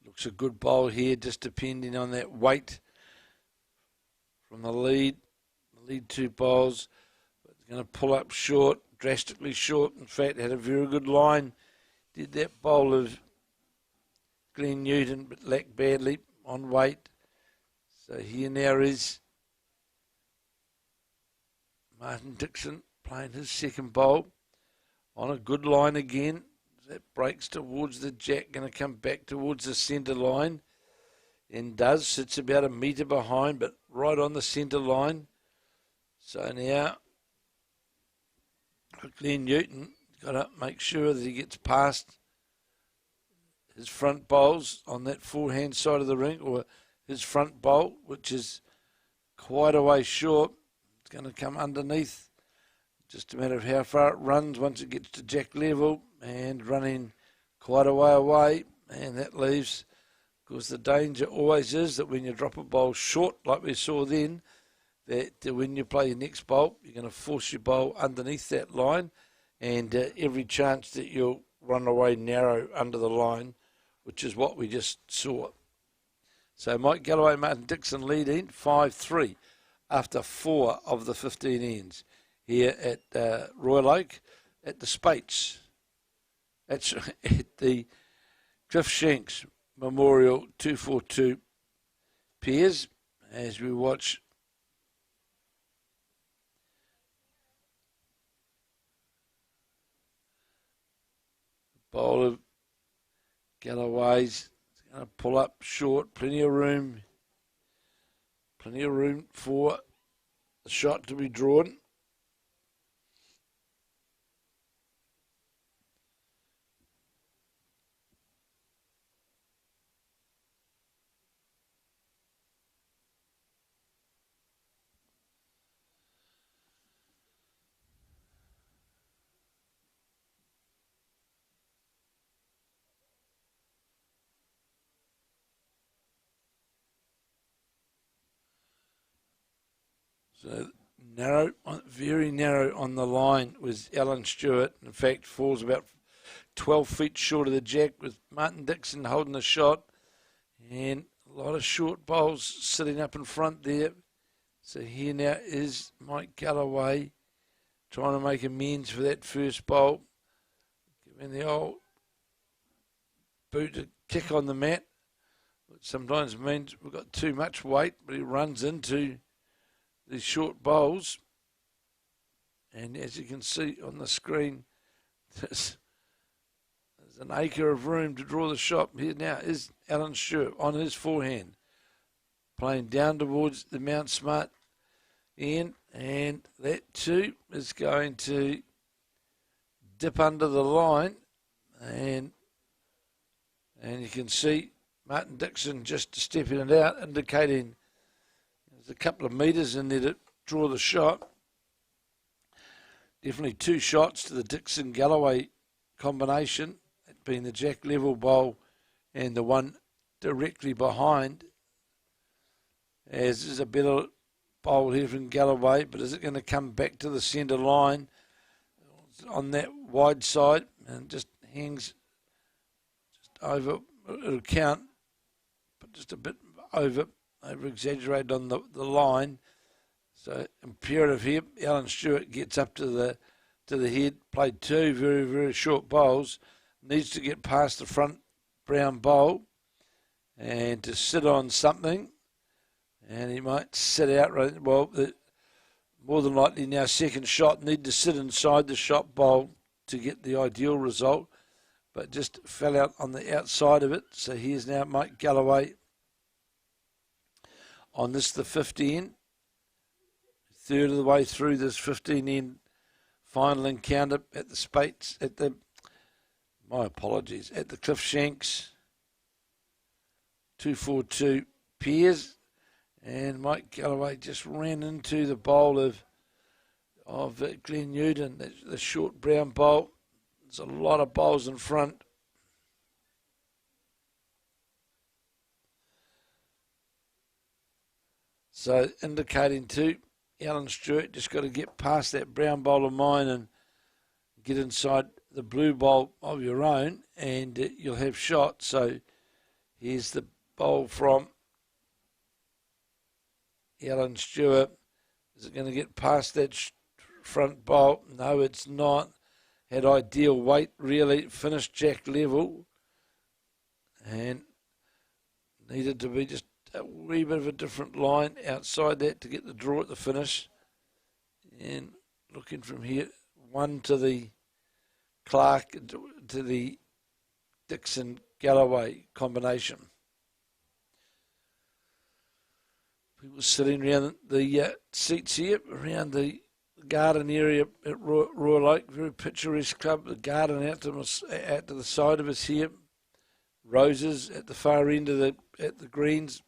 Looks a good bowl here, just depending on that weight from the lead 2 bowls. But it's going to pull up short, drastically short. In fact, had a very good line. Did that bowl of Glenn Newton, but lacked badly on weight. So here now is Martin Dixon playing his second bowl on a good line again. That breaks towards the jack, going to come back towards the centre line, and does. Sits about 1 metre behind, but right on the centre line. So now Glenn Newton got to make sure that he gets past his front bowls on that forehand side of the ring, or his front bowl, which is quite a way short. It's going to come underneath. Just a matter of how far it runs once it gets to jack level, and running quite a way away, and that leaves, of course, the danger always is that when you drop a bowl short, like we saw then, that when you play your next bowl, you're going to force your bowl underneath that line, and every chance that you'll run away narrow under the line, which is what we just saw. So Mike Galloway, Martin Dixon leading 5-3 after 4 of the 15 ends here at Royal Oak at the Spates. That's at the Clif Shanks Memorial 242 pairs as we watch bowl of Galloway's going to pull up short, plenty of room for the shot to be drawn. So narrow, very narrow on the line was Alan Stewart. In fact, falls about 12 feet short of the jack with Martin Dixon holding the shot. And a lot of short bowls sitting up in front there. So here now is Mike Galloway trying to make amends for that first bowl. Giving the old boot a kick on the mat, which sometimes means we've got too much weight, but he runs into these short bowls. And as you can see on the screen, there's an acre of room to draw the shot. Here now is Alan Stewart on his forehand, playing down towards the Mount Smart end, and that too is going to dip under the line, and you can see Martin Dixon just stepping it out, indicating there's a couple of metres in there to draw the shot. Definitely 2 shots to the Dixon-Galloway combination, that being the jack level bowl and the one directly behind, as is a better bowl here from Galloway, but is it going to come back to the centre line on that wide side and just hangs just over, it'll count, but just a bit over exaggerated on the line. So imperative here, Alan Stewart gets up to the head, played 2 very, very short bowls, needs to get past the front brown bowl and to sit on something, and he might sit out, well, more than likely now second shot, need to sit inside the shot bowl to get the ideal result, but just fell out on the outside of it. So here's now Mike Galloway on this, the 15, third of the way through this 15-end final encounter at the Spates, at the Clif Shanks 242 pairs, and Mike Galloway just ran into the bowl of Glenn Newton, the short brown bowl. There's a lot of bowls in front. So indicating to Alan Stewart, just got to get past that brown bowl of mine and get inside the blue bowl of your own, and you'll have shot. So here's the bowl from Alan Stewart. Is it going to get past that front bowl? No, it's not. Had ideal weight, really. Finished jack level, and needed to be just a wee bit of a different line outside that to get the draw at the finish. And looking from here, 1 to the Clark, to the Dixon-Galloway combination. People sitting around the seats here, around the garden area at Royal Oak, very picturesque club. The garden out to the side of us here. Roses at the far end of the greens.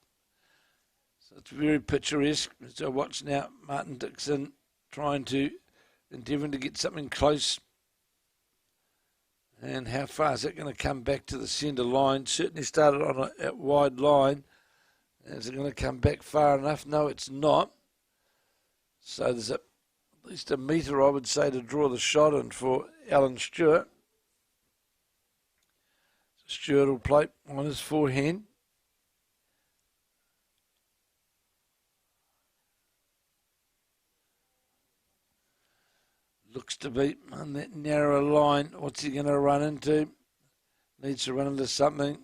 So it's very picturesque. So watch now Martin Dixon endeavouring to get something close. And how far is it going to come back to the centre line? Certainly started on a wide line. Is it going to come back far enough? No, it's not. So there's at least a metre, I would say, to draw the shot in for Alan Stewart. So Stewart will play on his forehand. Looks to be on that narrower line. What's he going to run into? Needs to run into something.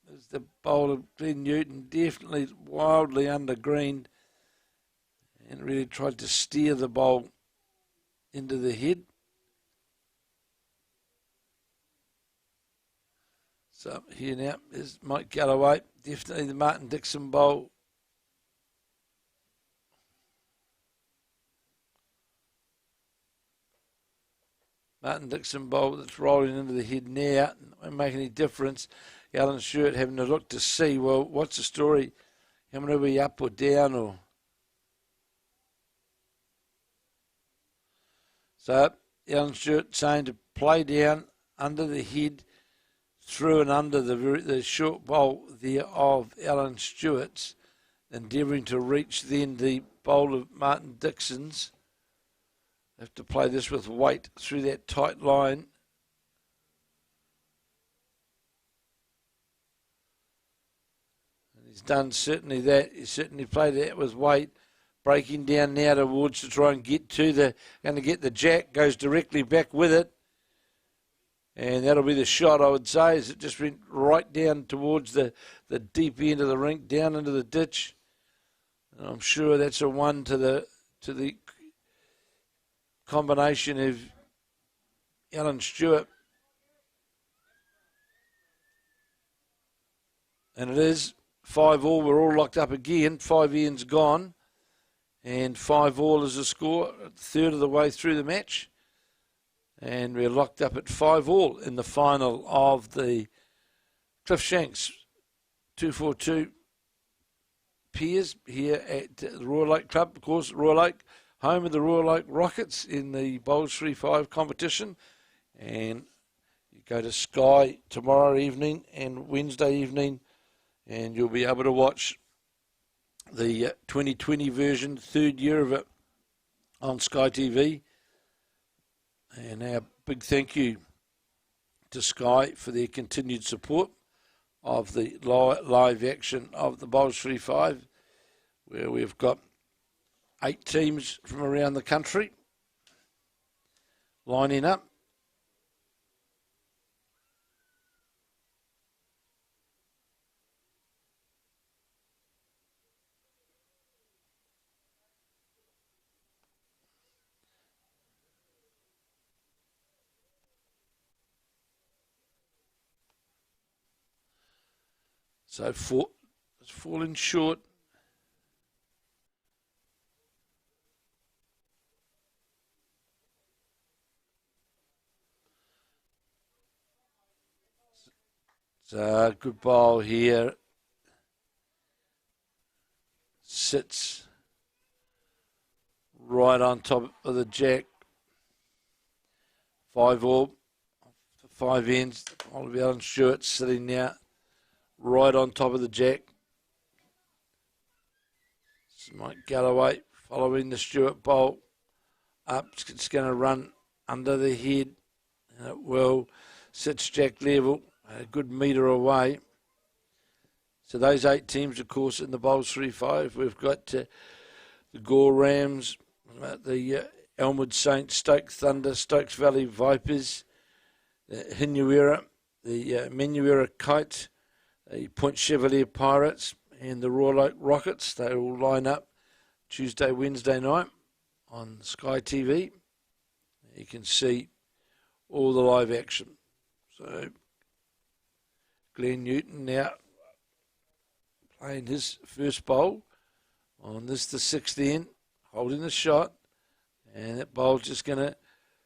There's the bowler, Glenn Newton, definitely wildly under green, and really tried to steer the bowl into the head. So here now is Mike Galloway, definitely the Martin Dixon bowl. Martin Dixon bowl that's rolling into the head now. Won't make any difference. Alan Stewart having a look to see, well, what's the story? How many are we up or down? Or so Alan Stewart saying to play down under the head, through and under the short bowl there of Alan Stewart's, endeavouring to reach then the bowl of Martin Dixon's. Have to play this with weight through that tight line. And he's done certainly that. He's certainly played that with weight. Breaking down now towards to try and get to the, going to get the jack, goes directly back with it. And that'll be the shot, I would say, as it just went right down towards the deep end of the rink, down into the ditch. And I'm sure that's a one to the combination of Alan Stewart. And it is 5-all. We're all locked up again. 5 ends gone. And 5-all is the score, a third of the way through the match. And we're locked up at 5-all in the final of the Clif Shanks 242 Piers here at the Royal Lake Club. Of course, Royal Lake, home of the Royal Lake Rockets in the Bowls 3-5 competition. And you go to Sky tomorrow evening and Wednesday evening, and you'll be able to watch the 2020 version, third year of it, on Sky TV. And our big thank you to Sky for their continued support of the live action of the Bowls 3-5, where we've got 8 teams from around the country lining up. So it's falling short. So good ball here. Sits right on top of the jack. 5-all. 5 ends. Oliver Alan Stewart sitting now right on top of the jack. Mike Galloway following the Stewart bowl up. It's going to run under the head, and it will. Sits jack level, a good metre away. So those 8 teams, of course, in the Bowls 3-5. We've got the Gore Rams, the Elmwood Saints, Stoke Thunder, Stokes Valley Vipers, the Hinuera, the Menuera Kite, the Point Chevalier Pirates, and the Royal Oak Rockets. They all line up Tuesday, Wednesday night on Sky TV. You can see all the live action. So Glenn Newton now playing his first bowl on this, the 6th end, holding the shot, and that bowl's just going to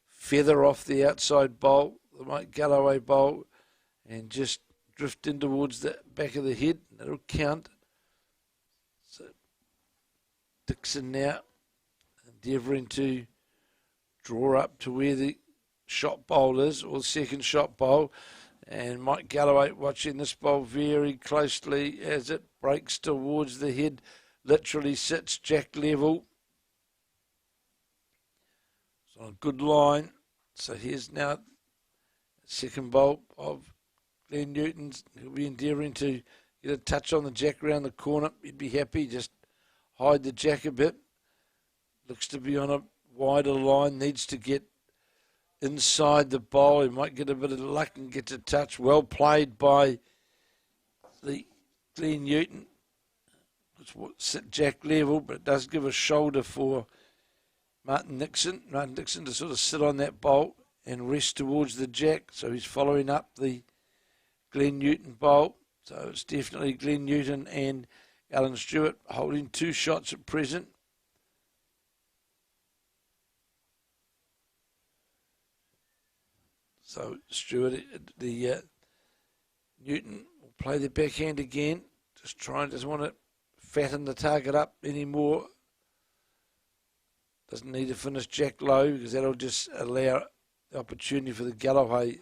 feather off the outside bowl, the Mike Galloway bowl, and just drift in towards the back of the head. That'll count. So Dixon now endeavouring to draw up to where the shot bowl is, or the second shot bowl. And Mike Galloway watching this bowl very closely as it breaks towards the head, literally sits jack level. It's on a good line. So here's now second bowl of Glenn Newton's. He'll be endeavouring to get a touch on the jack around the corner. He'd be happy, just hide the jack a bit. Looks to be on a wider line, needs to get inside the bowl. He might get a bit of luck and get to touch. Well played by the Glenn Newton. Sit jack level, but it does give a shoulder for Martin Dixon. Martin Dixon to sort of sit on that bowl and rest towards the jack. So he's following up the Glenn Newton bowl. So it's definitely Glenn Newton and Alan Stewart holding 2 shots at present. So Stewart, Newton will play the backhand again. Doesn't want to fatten the target up anymore. Doesn't need to finish jack low because that'll just allow the opportunity for the Galloway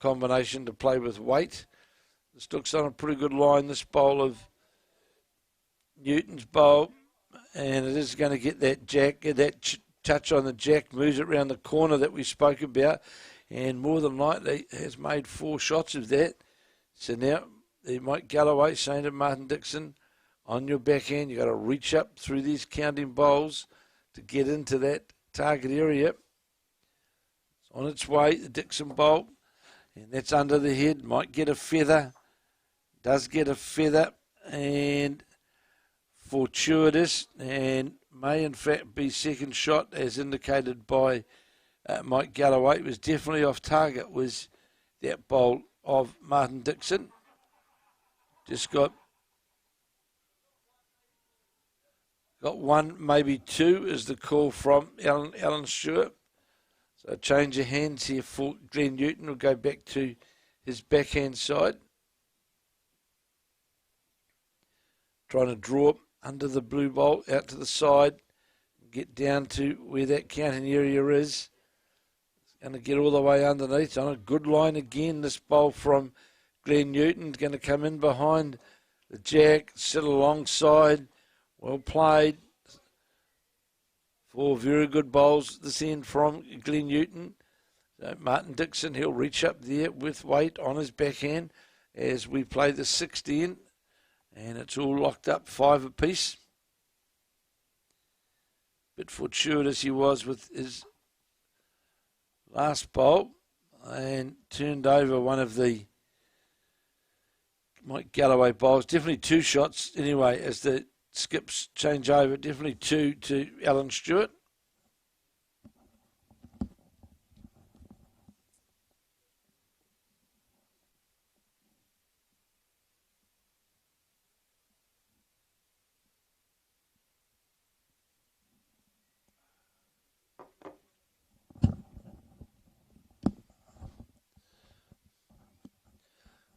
combination to play with weight. This looks on a pretty good line, this bowl of Newton's bowl, and it is going to get that jack, that touch on the jack, moves it around the corner that we spoke about, and more than likely has made 4 shots of that. So now Mike Galloway saying to Martin Dixon, on your backhand, you've got to reach up through these counting bowls to get into that target area. It's on its way, the Dixon bowl, and that's under the head. Might get a feather, does get a feather, and fortuitous, and may in fact be second shot as indicated by Mike Galloway. It was definitely off target, was that bowl of Martin Dixon. Just got 1, maybe 2 is the call from Alan Stewart. So change of hands here for Glenn Newton. Will go back to his backhand side. Trying to draw under the blue bowl, out to the side, get down to where that counting area is. Going to get all the way underneath. On a good line again, this bowl from Glenn Newton. Going to come in behind the jack, sit alongside. Well played. 4 very good bowls this end from Glenn Newton. So Martin Dixon, he'll reach up there with weight on his backhand as we play the 16. And it's all locked up 5 apiece. Bit fortuitous he was with his last bowl and turned over one of the Mike Galloway bowls. Definitely 2 shots anyway as the skips change over. Definitely 2 to Alan Stewart.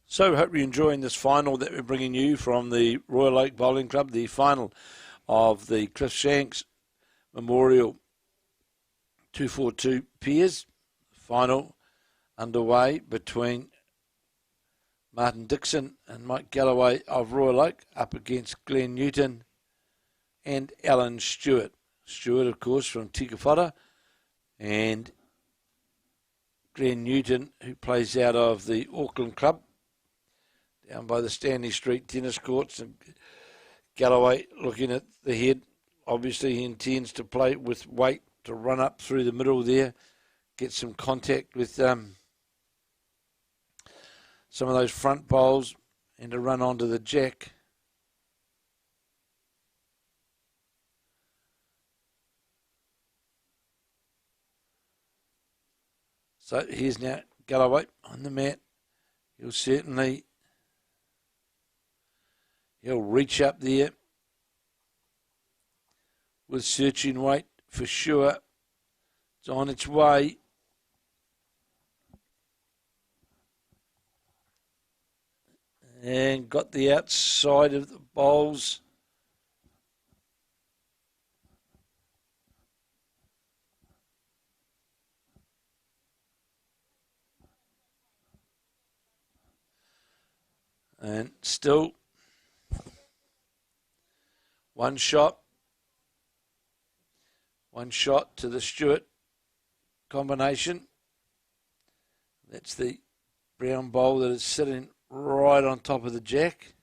So hope you're enjoying this final that we're bringing you from the Royal Oak Bowling Club, the final of the Clif Shanks Memorial 242 Peers. Final underway between Martin Dixon and Mike Galloway of Royal Oak up against Glenn Newton and Alan Stewart. Stewart, of course, from Tikawhara, and Glenn Newton, who plays out of the Auckland Club, down by the Stanley Street tennis courts. And Galloway looking at the head. Obviously he intends to play with weight to run up through the middle there, get some contact with some of those front bowls and to run onto the jack. So here's now Galloway on the mat. He'll reach up there with searching weight for sure. It's on its way. And got the outside of the bowls. And still one shot to the Stewart combination. That's the brown bowl that is sitting right on top of the jack.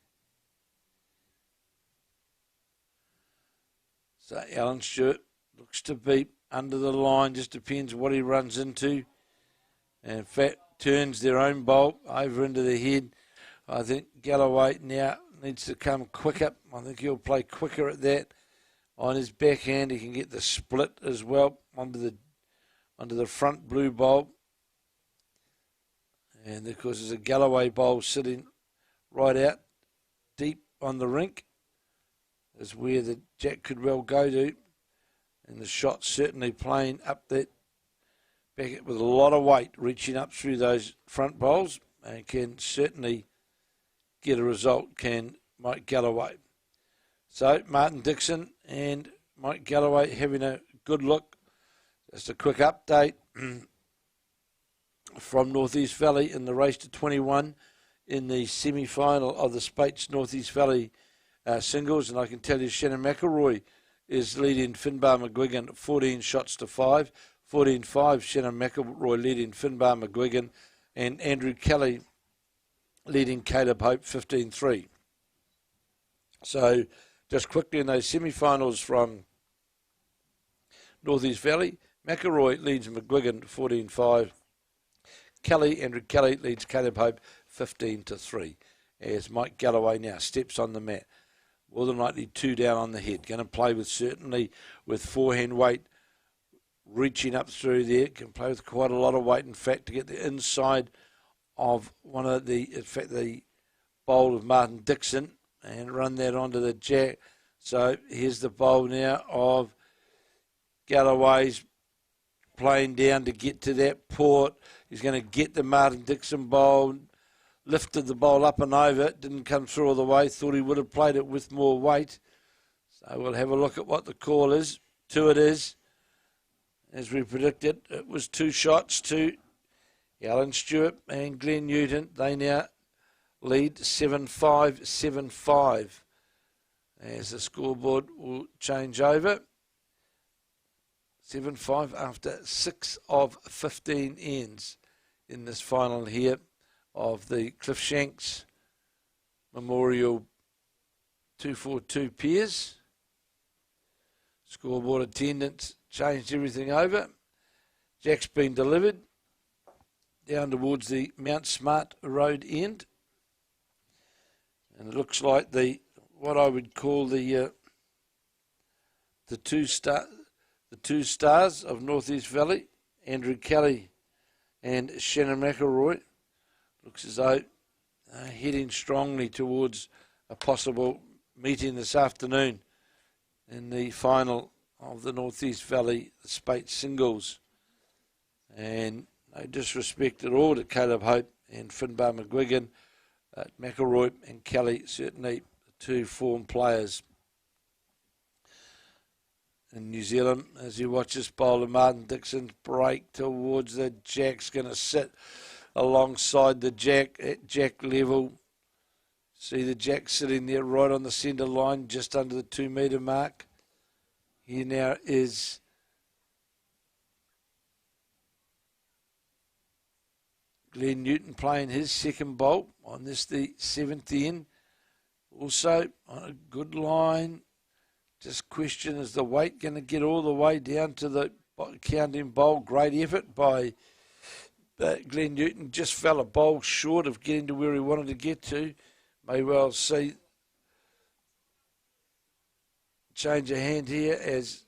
So Alan Stewart looks to be under the line, just depends what he runs into. And in fact, turns their own bolt over into the head. I think Galloway now needs to come quicker. I think he'll play quicker at that. On his backhand, he can get the split as well onto the front blue bowl. And of course, there's a Galloway bowl sitting right out deep on the rink. Is where the jack could well go to. And the shot certainly playing up that back with a lot of weight, reaching up through those front bowls, and can certainly get a result, can Mike Galloway. So Martin Dixon and Mike Galloway having a good look. Just a quick update from Northeast Valley in the race to 21 in the semi-final of the Spates Northeast Valley singles, and I can tell you Shannon McElroy is leading Finbar McGuigan 14 shots to 5. 14-5, Shannon McElroy leading Finbar McGuigan, and Andrew Kelly leading Caleb Hope 15-3. So just quickly in those semi-finals from Northeast Valley, McElroy leads McGuigan 14-5. Andrew Kelly leads Caleb Hope 15-3. As Mike Galloway now steps on the mat. More than likely 2 down on the head. Going to play with certainly with forehand weight reaching up through there. Can play with quite a lot of weight, in fact, to get the inside of the bowl of Martin Dixon and run that onto the jack. So here's the bowl now of Galloway's playing down to get to that port. He's going to get the Martin Dixon bowl. Lifted the bowl up and over. It didn't come through all the way. Thought he would have played it with more weight. So we'll have a look at what the call is. 2 it is. As we predicted, it was 2 shots to Alan Stewart and Glenn Newton. They now lead 7-5, 7-5. As the scoreboard will change over. 7-5 after 6 of 15 ends in this final here of the Clif Shanks Memorial 242 Piers. Scoreboard attendance changed everything over. Jack's been delivered down towards the Mount Smart Road end. And it looks like what I would call the two stars of Northeast Valley, Andrew Kelly and Shannon McElroy. Looks as though heading strongly towards a possible meeting this afternoon in the final of the Northeast Valley Spates singles. And no disrespect at all to Caleb Hope and Finbar McGuigan, McElroy and Kelly, certainly the 2 form players in New Zealand. As you watch this bowler, Martin Dixon's break towards the jack's going to sit alongside the jack at jack level. See the jack sitting there right on the centre line, just under the 2 metre mark. Here now is Glenn Newton playing his second bowl on this, the 7th end. Also on a good line. Just question, is the weight going to get all the way down to the counting bowl? Great effort by Glenn Newton. Just fell a bowl short of getting to where he wanted to get to. May well see change of hand here, as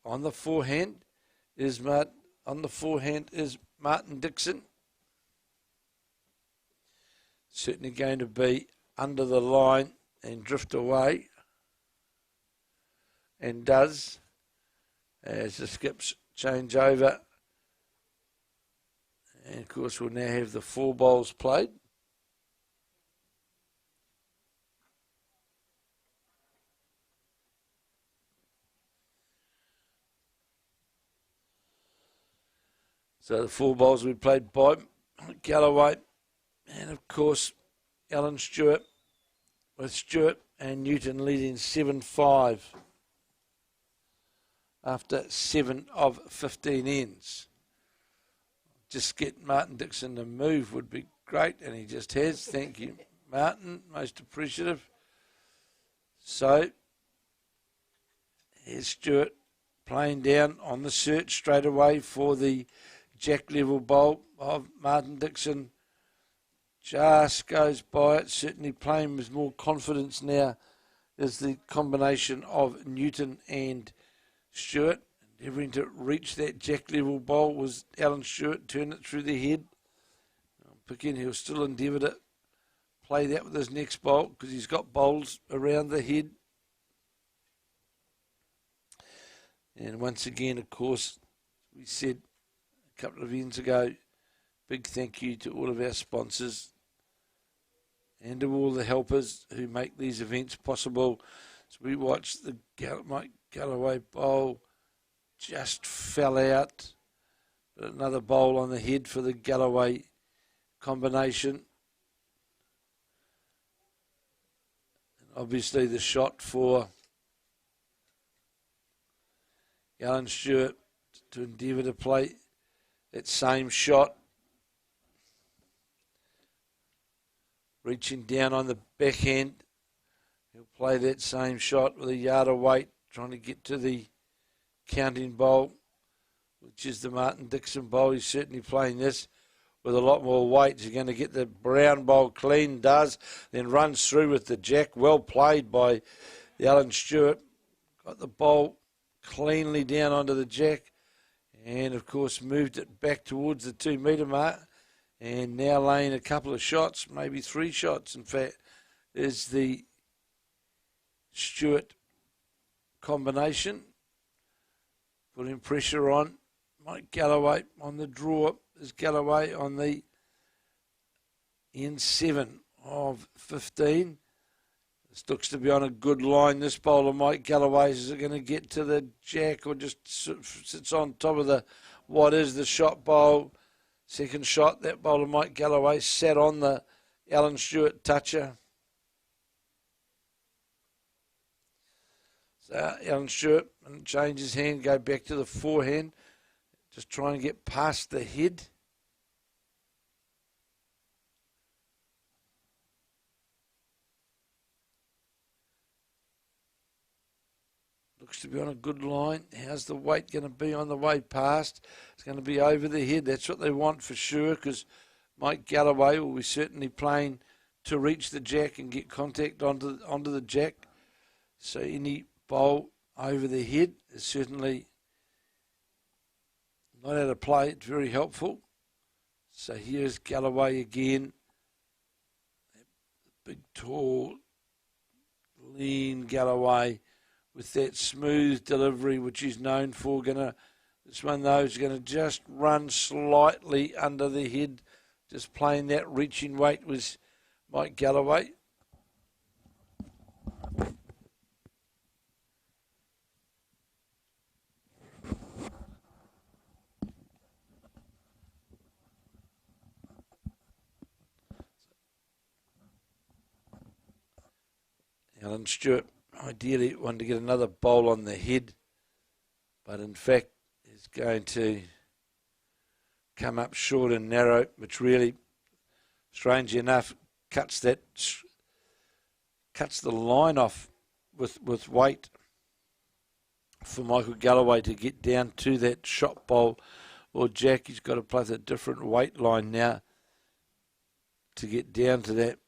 on the forehand is Martin Dixon. Certainly going to be under the line and drift away, and does, as the skips change over. And of course we'll now have the 4 bowls played. So the 4 bowls we played by Galloway, and of course Alan Stewart, with Stewart and Newton leading 7-5 after 7 of 15 ends. Just get Martin Dixon to move would be great, and he just has. Thank you, Martin, most appreciative. So here's Stewart playing down on the search straight away for the jack level bowl of Martin Dixon. Just goes by it, certainly playing with more confidence now is the combination of Newton and Stewart. Endeavouring to reach that jack level bowl was Alan Stewart, turn it through the head. Again, he'll still endeavour to play that with his next bowl because he's got bowls around the head. And once again, of course, we said a couple of ends ago, big thank you to all of our sponsors and to all the helpers who make these events possible. So we watched the Mike Galloway bowl, just fell out. But another bowl on the head for the Galloway combination. And obviously the shot for Alan Stewart to endeavour to play that same shot. Reaching down on the backhand. He'll play that same shot with a yard of weight, trying to get to the counting bowl, which is the Martin Dixon bowl. He's certainly playing this with a lot more weight. He's going to get the brown bowl clean, does, then runs through with the jack. Well played by the Alan Stewart. Got the bowl cleanly down onto the jack and, of course, moved it back towards the 2 metre mark and now laying a couple of shots, maybe 3 shots, in fact, is the Stewart combination. Putting pressure on Mike Galloway on the draw. Is Galloway on the N7 of 15. This looks to be on a good line. This bowler, Mike Galloway, is it going to get to the jack or just sits on top of the what is the shot bowl? Second shot, that bowler, Mike Galloway, sat on the Alan Stewart toucher. So Alan Stewart and change his hand, go back to the forehand. Just trying to get past the head. Looks to be on a good line. How's the weight going to be on the way past? It's going to be over the head. That's what they want for sure, because Mike Galloway will be certainly playing to reach the jack and get contact onto the jack. So any bowl over the head is certainly not out of play. It's very helpful. So here's Galloway again. Big, tall, lean Galloway with that smooth delivery which he's known for. This one though is going to just run slightly under the head. Just playing that reaching weight was Mike Galloway. Alan Stewart ideally wanted to get another bowl on the head, but in fact is going to come up short and narrow, which really, strangely enough, cuts the line off with weight for Michael Galloway to get down to that shot bowl or jack. He's got to play with a different weight line now to get down to that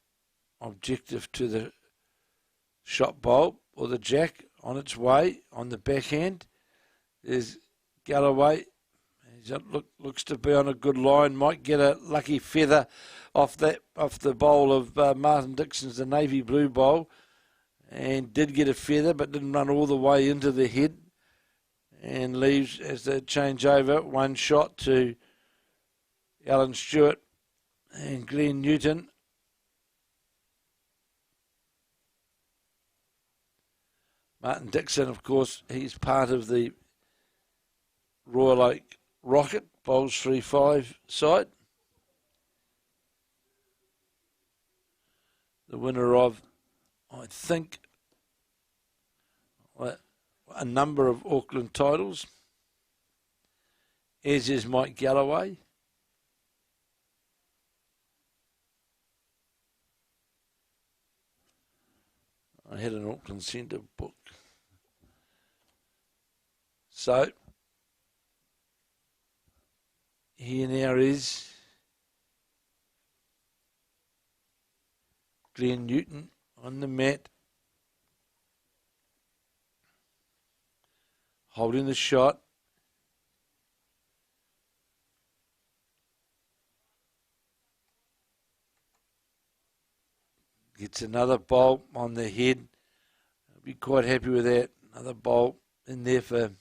objective to the shot bowl or the jack on its way on the backhand. There's Galloway. He looks to be on a good line. Might get a lucky feather off the bowl of Martin Dixon's, the navy blue bowl, and did get a feather but didn't run all the way into the head and leaves as they change over 1 shot to Alan Stewart and Glenn Newton. Martin Dixon, of course, he's part of the Royal Oak Rocket, bowls 3-5 side. The winner of, I think, a number of Auckland titles, as is Mike Galloway. I had an Auckland Centre book. So here now is Glenn Newton on the mat, holding the shot. Gets another bowl on the head. I'll be quite happy with that. Another bowl in there for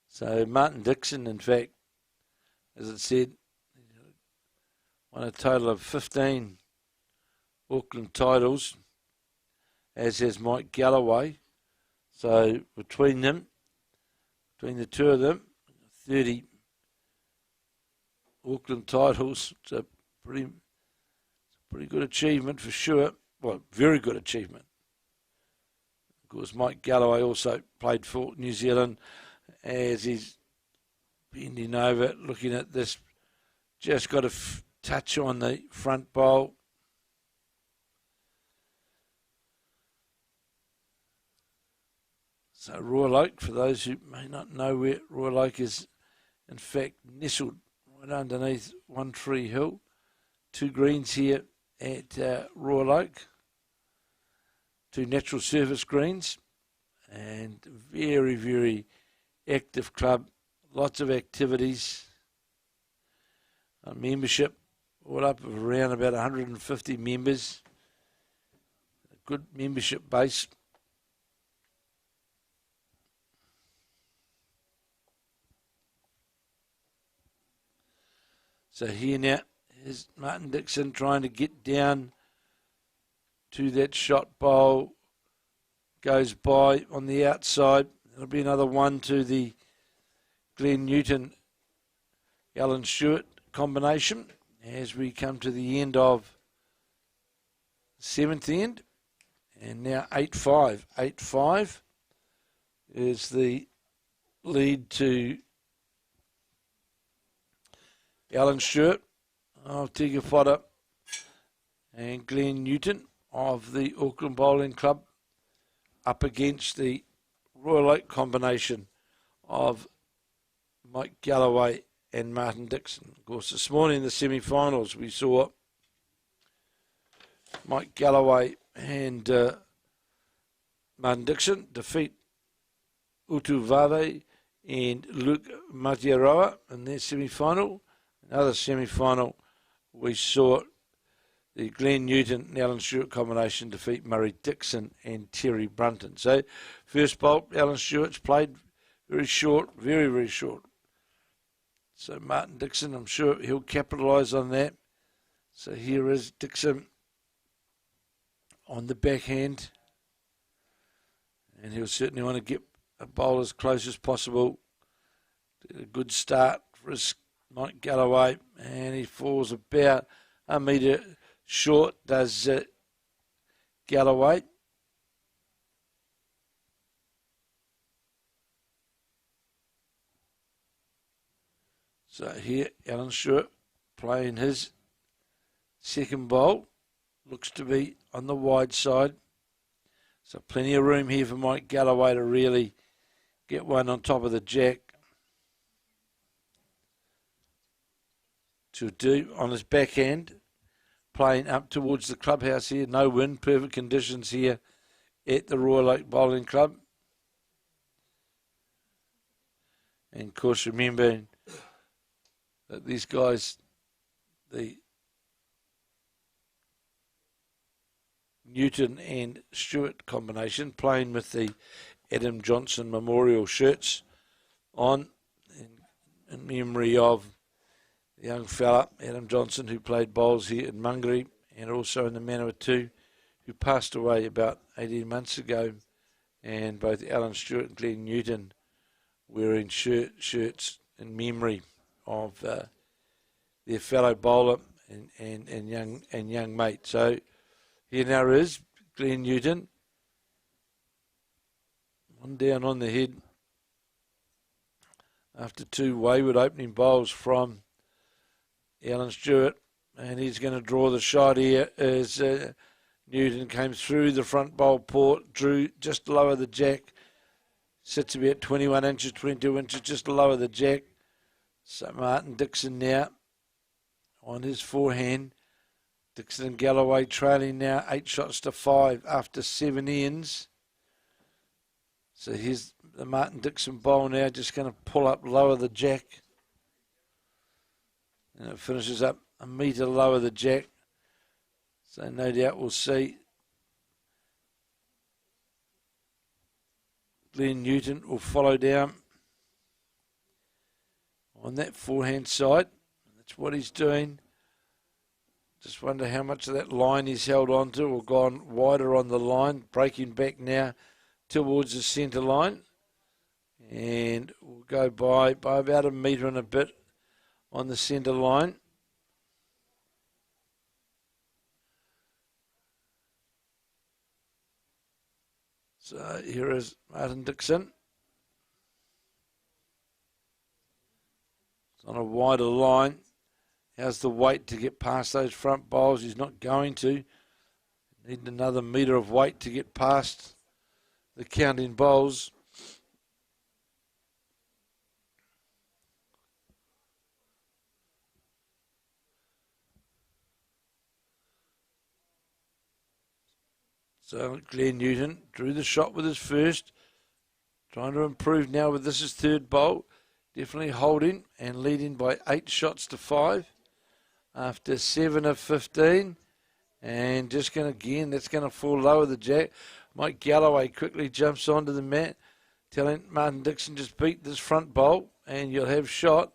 so Martin Dixon, in fact, as it said, won a total of 15 Auckland titles, as has Mike Galloway. So between them, between the two of them, 30 Auckland titles. It's a pretty good achievement for sure. Well, very good achievement. Of course, Mike Galloway also played for New Zealand, as he's bending over, looking at this. Just got a touch on the front bowl. So Royal Oak, for those who may not know where Royal Oak is, in fact, nestled right underneath One Tree Hill. 2 greens here at Royal Oak. 2 natural surface greens. And very, very active club. Lots of activities. Membership all up of around about 150 members. A good membership base. So here now is Martin Dixon trying to get down to that shot bowl. Goes by on the outside. There'll be another one to the Glenn Newton, Alan Stewart combination as we come to the end of 7th end. And now 8-5. 8-5 is the lead to Alan Stewart of Tigafota and Glenn Newton of the Auckland Bowling Club up against the Royal Oak combination of Mike Galloway and Martin Dixon. Of course, this morning in the semi-finals we saw Mike Galloway and Martin Dixon defeat Utu Vave and Luke Matiaroa in their semi-final. Another semi-final, we saw the Glenn Newton and Alan Stewart combination defeat Murray Dixon and Terry Brunton. So, first bowl, Alan Stewart's played very short, very, very short. So, Martin Dixon, I'm sure he'll capitalise on that. So, here is Dixon on the backhand. And he'll certainly want to get a bowl as close as possible. Did a good start for his Mike Galloway, and he falls about a metre short, does Galloway. So here, Alan Stewart playing his second bowl. Looks to be on the wide side. So plenty of room here for Mike Galloway to really get one on top of the jack. To do on his backhand, playing up towards the clubhouse here. No wind, perfect conditions here at the Royal Oak Bowling Club. And of course, remember that these guys, the Newton and Stewart combination, playing with the Adam Johnson Memorial shirts on in memory of the young fella, Adam Johnson, who played bowls here in Mangere and also in the Manawatu, who passed away about 18 months ago. And both Alan Stewart and Glenn Newton wearing shirts in memory of their fellow bowler and young mate. So here now is Glenn Newton. One down on the head after 2 wayward opening bowls from Alan Stewart, and he's going to draw the shot here as Newton came through the front bowl port, drew just lower the jack. Sits about 21 inches, 22 inches, just lower the jack. So Martin Dixon now on his forehand. Dixon and Galloway trailing now 8 shots to 5 after 7 ends. So here's the Martin Dixon bowl now, just going to pull up, lower the jack. And it finishes up a metre lower the jack. So no doubt we'll see Glenn Newton will follow down on that forehand side. That's what he's doing. Just wonder how much of that line he's held on to or gone wider on the line. Breaking back now towards the centre line. And we'll go by about a metre and a bit on the centre line. So here is Martin Dixon. It's on a wider line. How's the weight to get past those front bowls? He's not going to. Need another metre of weight to get past the counting bowls. So Glenn Newton drew the shot with his first. Trying to improve now with this his third bowl. Definitely holding and leading by 8 shots to 5 after 7 of 15. And just going to, again, that's going to fall lower the jack. Mike Galloway quickly jumps onto the mat, telling Martin Dixon just beat this front bowl and you'll have shot.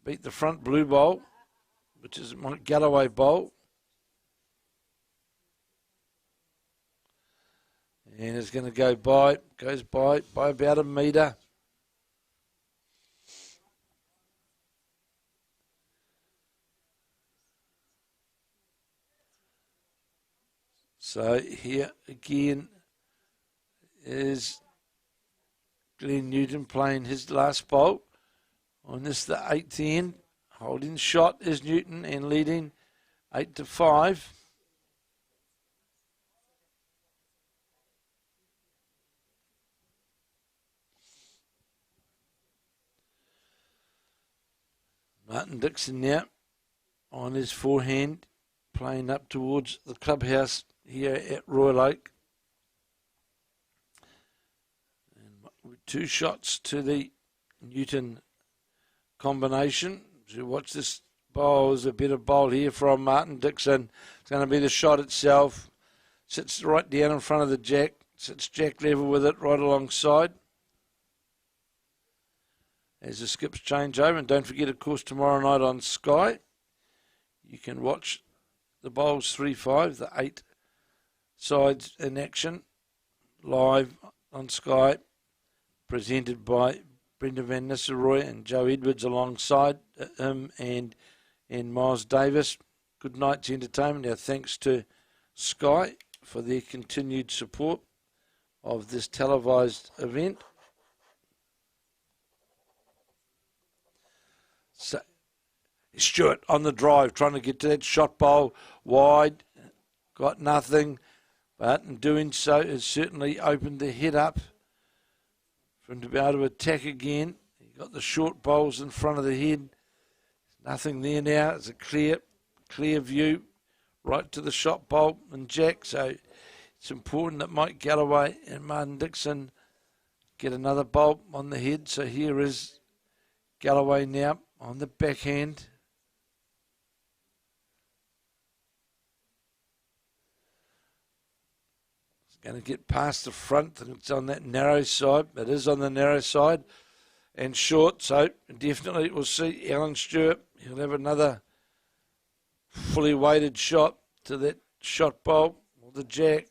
Beat the front blue bowl, which is Mike Galloway bowl. And it's going to go by, goes by about a metre. So here again is Glenn Newton playing his last bowl. On this, the 8th end. Holding shot is Newton and leading 8 to 5. Martin Dixon now on his forehand, playing up towards the clubhouse here at Royal Oak. And 2 shots to the Newton combination. So watch this bowl. Is a bit of bowl here from Martin Dixon. It's going to be the shot itself. Sits right down in front of the jack. Sits jack level with it right alongside. As the skips change over, and don't forget, of course, tomorrow night on Sky, you can watch the bowls 3-5, the 8 sides in action, live on Sky, presented by Brendan Van Nistelrooy and Joe Edwards alongside him and Miles Davis. Good night's entertainment. Our thanks to Sky for their continued support of this televised event. So, Stewart on the drive, trying to get to that shot bowl wide, got nothing, but in doing so has certainly opened the head up for him to be able to attack again. He got the short bowls in front of the head. Nothing there now. It's a clear view right to the shot bowl and jack. So it's important that Mike Galloway and Martin Dixon get another bowl on the head. So here is Galloway now on the backhand. It's going to get past the front. It's on that narrow side. It is on the narrow side and short. So definitely we'll see Alan Stewart. He'll have another fully weighted shot to that shot bowl or the jack.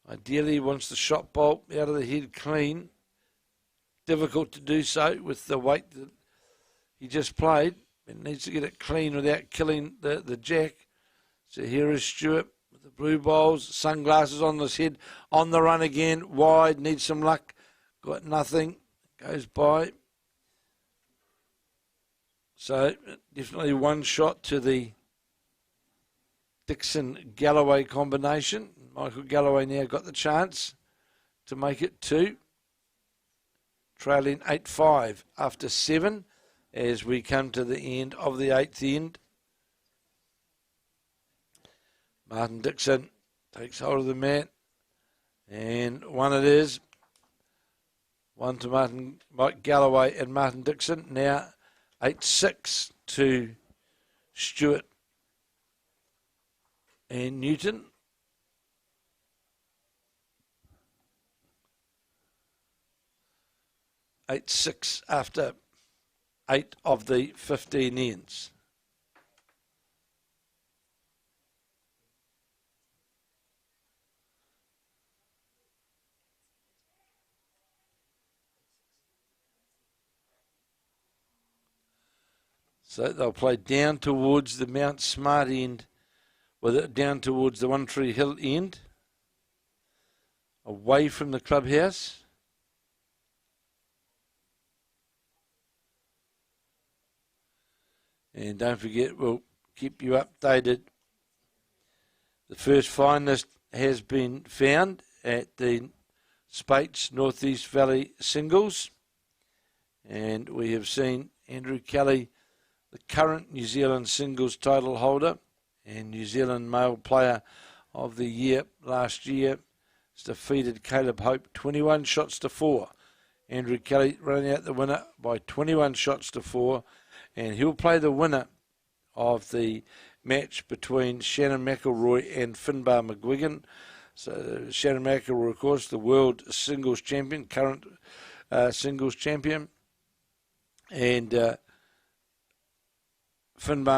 Ideally he wants the shot bowl out of the head clean. Difficult to do so with the weight that he just played. It needs to get it clean without killing the jack. So here is Stewart with the blue bowls, sunglasses on his head, on the run again, wide, needs some luck, got nothing, goes by. So definitely one shot to the Dixon-Galloway combination. Michael Galloway now got the chance to make it 2. Trailing 8-5 after 7 as we come to the end of the 8th end. Martin Dixon takes hold of the mat, and one it is. One to Mike Galloway and Martin Dixon. Now 8-6 to Stewart and Newton. Eight six after 8 of the 15 ends. So they'll play down towards the Mount Smart end, down towards the One Tree Hill end, away from the clubhouse. And don't forget, we'll keep you updated. The first finalist has been found at the Speight's Northeast Valley Singles. And we have seen Andrew Kelly, the current New Zealand Singles title holder and New Zealand Male Player of the Year last year, has defeated Caleb Hope 21 shots to 4. Andrew Kelly running out the winner by 21 shots to 4. And he'll play the winner of the match between Shannon McElroy and Finbar McGuigan. So Shannon McElroy, of course, the world singles champion, current singles champion. And Finbar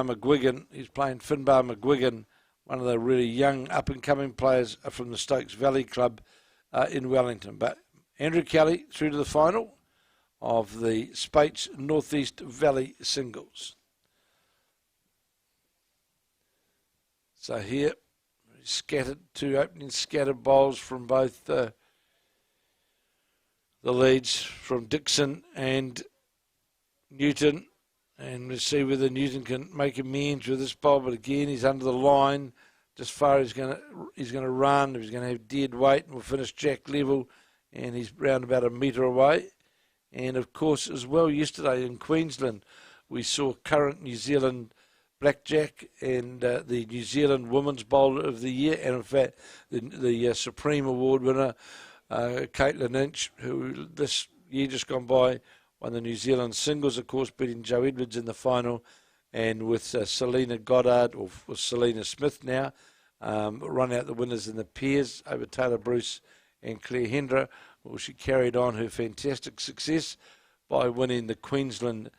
McGuigan, he's playing Finbar McGuigan, one of the really young up-and-coming players from the Stokes Valley Club in Wellington. But Andrew Kelly through to the final of the Speight's Northeast Valley Singles. So here, two opening scattered bowls from both the leads from Dixon and Newton. And we'll see whether Newton can make amends with this bowl. But again, he's under the line. Just far he's going to run. He's going to have dead weight, and we'll finish jack level. And he's round about a metre away. And, of course, as well, yesterday in Queensland, we saw current New Zealand blackjack and the New Zealand Women's Bowler of the Year, and, in fact, the Supreme Award winner, Caitlin Inch, who this year just gone by won the New Zealand Singles, of course, beating Joe Edwards in the final, and with Selena Goddard, or with Selena Smith now, run out the winners in the pairs over Taylor Bruce and Claire Hendra. Well, she carried on her fantastic success by winning the Queensland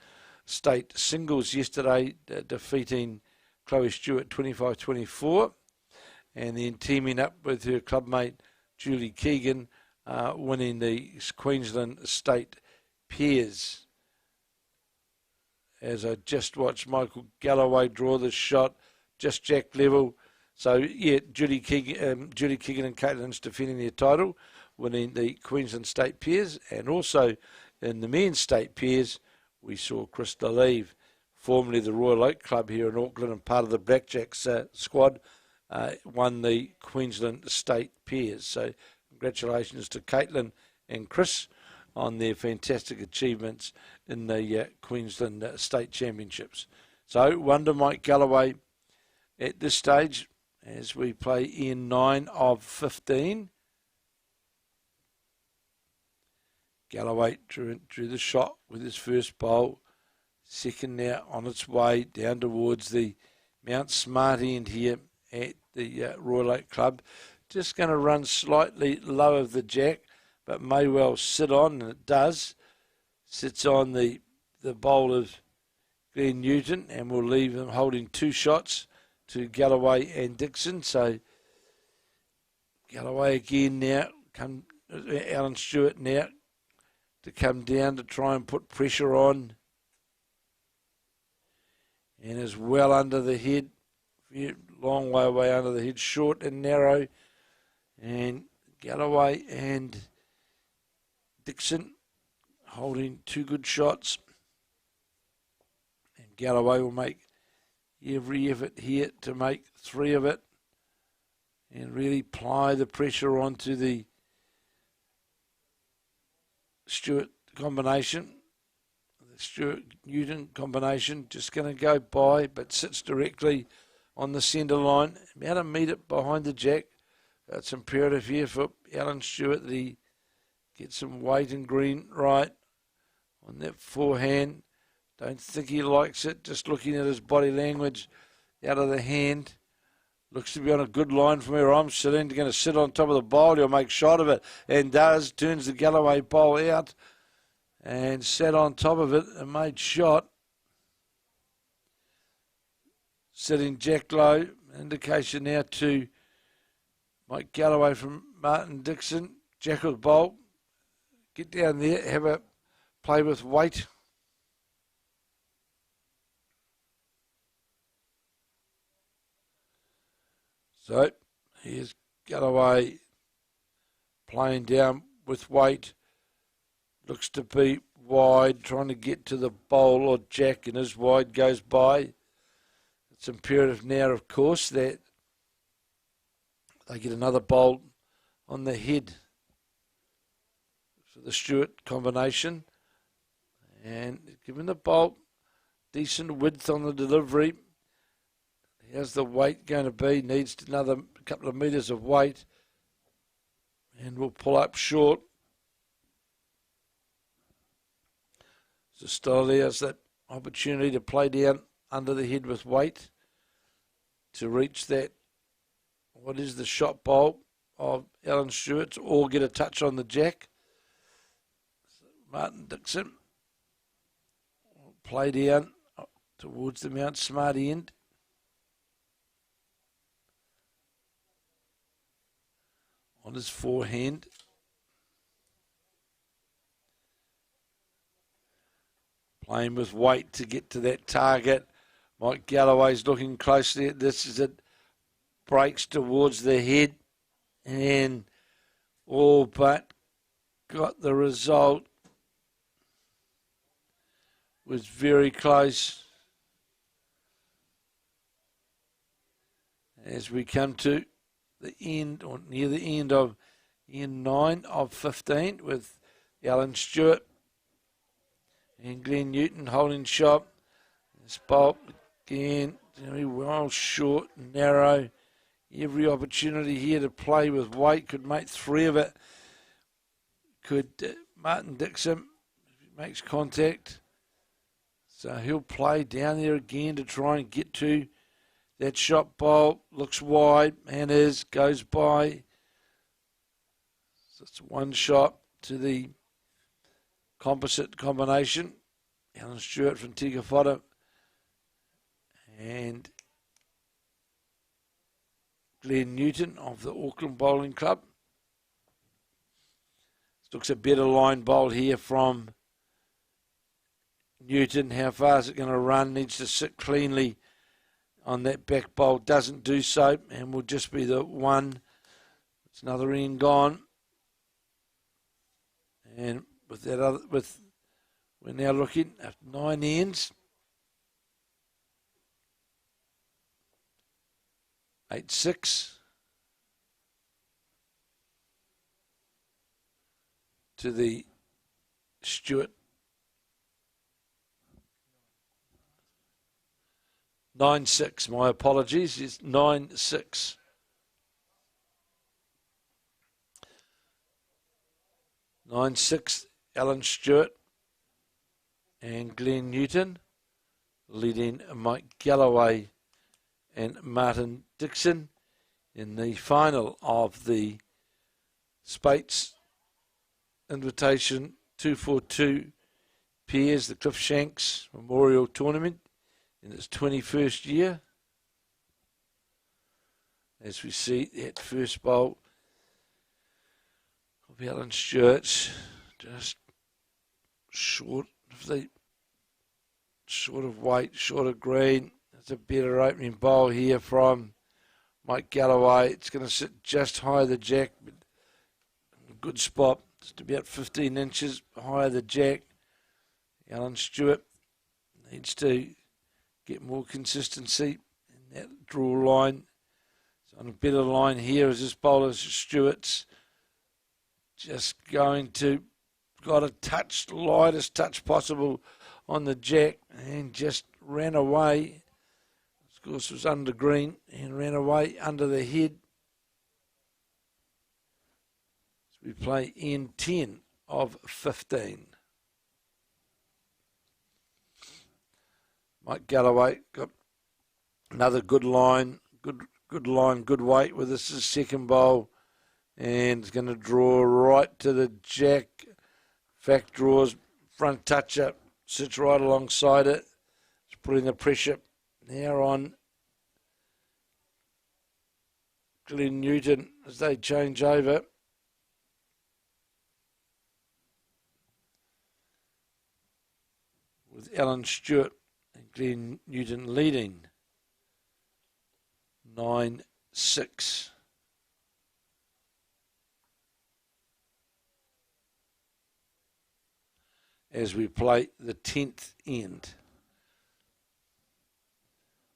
State Singles yesterday, defeating Chloe Stewart 25-24, and then teaming up with her clubmate Julie Keegan, winning the Queensland State Pairs. As I just watched Michael Galloway draw this shot, just jack level. So, yeah, Julie Keegan and Caitlin defending their title, winning the Queensland State Pairs. And also in the men's state pairs, we saw Chris Lalive, formerly the Royal Oak Club here in Auckland and part of the Blackjacks squad, won the Queensland State Pairs. So congratulations to Caitlin and Chris on their fantastic achievements in the Queensland State Championships. So, wonder Mike Galloway at this stage as we play in 9 of 15. Galloway drew the shot with his first bowl. Second now on its way down towards the Mount Smart end here at the Royal Oak Club. Just going to run slightly low of the jack, but may well sit on, and it does. Sits on the bowl of Glenn Newton, and will leave him holding 2 shots to Galloway and Dixon. So Galloway again now, Alan Stewart now to come down to try and put pressure on, and is well under the head, long way away under the head, short and narrow, and Galloway and Dixon holding 2 good shots, and Galloway will make every effort here to make 3 of it and really apply the pressure onto the Stewart combination. The Stewart-Newton combination just going to go by, but sits directly on the centre line. About a metre behind the jack. It's imperative here for Alan Stewart that he gets some weight and green right on that forehand. Don't think he likes it, just looking at his body language out of the hand. Looks to be on a good line from where I'm sitting. Going to sit on top of the bowl. He'll make shot of it, and does. Turns the Galloway bowl out and sat on top of it and made shot. Sitting jack low. Indication now to Mike Galloway from Martin Dixon. Jack with bowl. Get down there. Have a play with weight. So here's Galloway playing down with weight. Looks to be wide, trying to get to the bowl or jack, and his wide goes by. It's imperative now, of course, that they get another bowl on the head for the Stewart combination. And given the bowl, decent width on the delivery. How's the weight going to be? Needs another couple of metres of weight. And we'll pull up short. So still there's that opportunity to play down under the head with weight to reach that, what is the shot bowl of Alan Stewart, or get a touch on the jack. So Martin Dixon will play down towards the Mount Smart end. On his forehand. Playing with weight to get to that target. Mike Galloway's looking closely at this as it breaks towards the head and all but got the result. Was very close. As we come to the end, or near the end of end 9 of 15, with Alan Stewart and Glenn Newton holding shop. This bolt again, very well short, narrow. Every opportunity here to play with weight. Could make 3 of it. Could Martin Dixon, if he makes contact. So he'll play down there again to try and get to that shot bowl. Looks wide and goes by. So it's one shot to the composite combination. Alan Stewart from Tikafota and Glenn Newton of the Auckland Bowling Club. This looks a better line bowl here from Newton. How far is it going to run? Needs to sit cleanly on that back bowl. Doesn't do so, and will just be the one. It's another end gone. And with that other, we're now looking at 9 ends. 8-6 to the Stewart. 9-6, my apologies, it's 9-6. Alan Stewart and Glenn Newton, leading Mike Galloway and Martin Dixon in the final of the Spates Invitation 242 Pairs, the Clif Shanks Memorial Tournament in its 21st year. As we see that first bowl of Alan Stewart's just short of weight, short of green. It's a better opening bowl here from Mike Galloway. It's going to sit just higher the jack, but in a good spot, just about 15 inches higher the jack. Alan Stewart needs to get more consistency in that draw line. So on a better line here is this bowler Stewart's just going to got a touch, the lightest touch possible on the jack, and just ran away. Of course, it was under green and ran away under the head. So we play in 10 of 15. Mike Galloway got another good line, good line, good weight with this is second bowl, and it's going to draw right to the jack. Fact draws front toucher, sits right alongside it. It's putting the pressure now on Glenn Newton as they change over. With Alan Stewart and Glenn Newton leading 9-6. As we play the 10th end.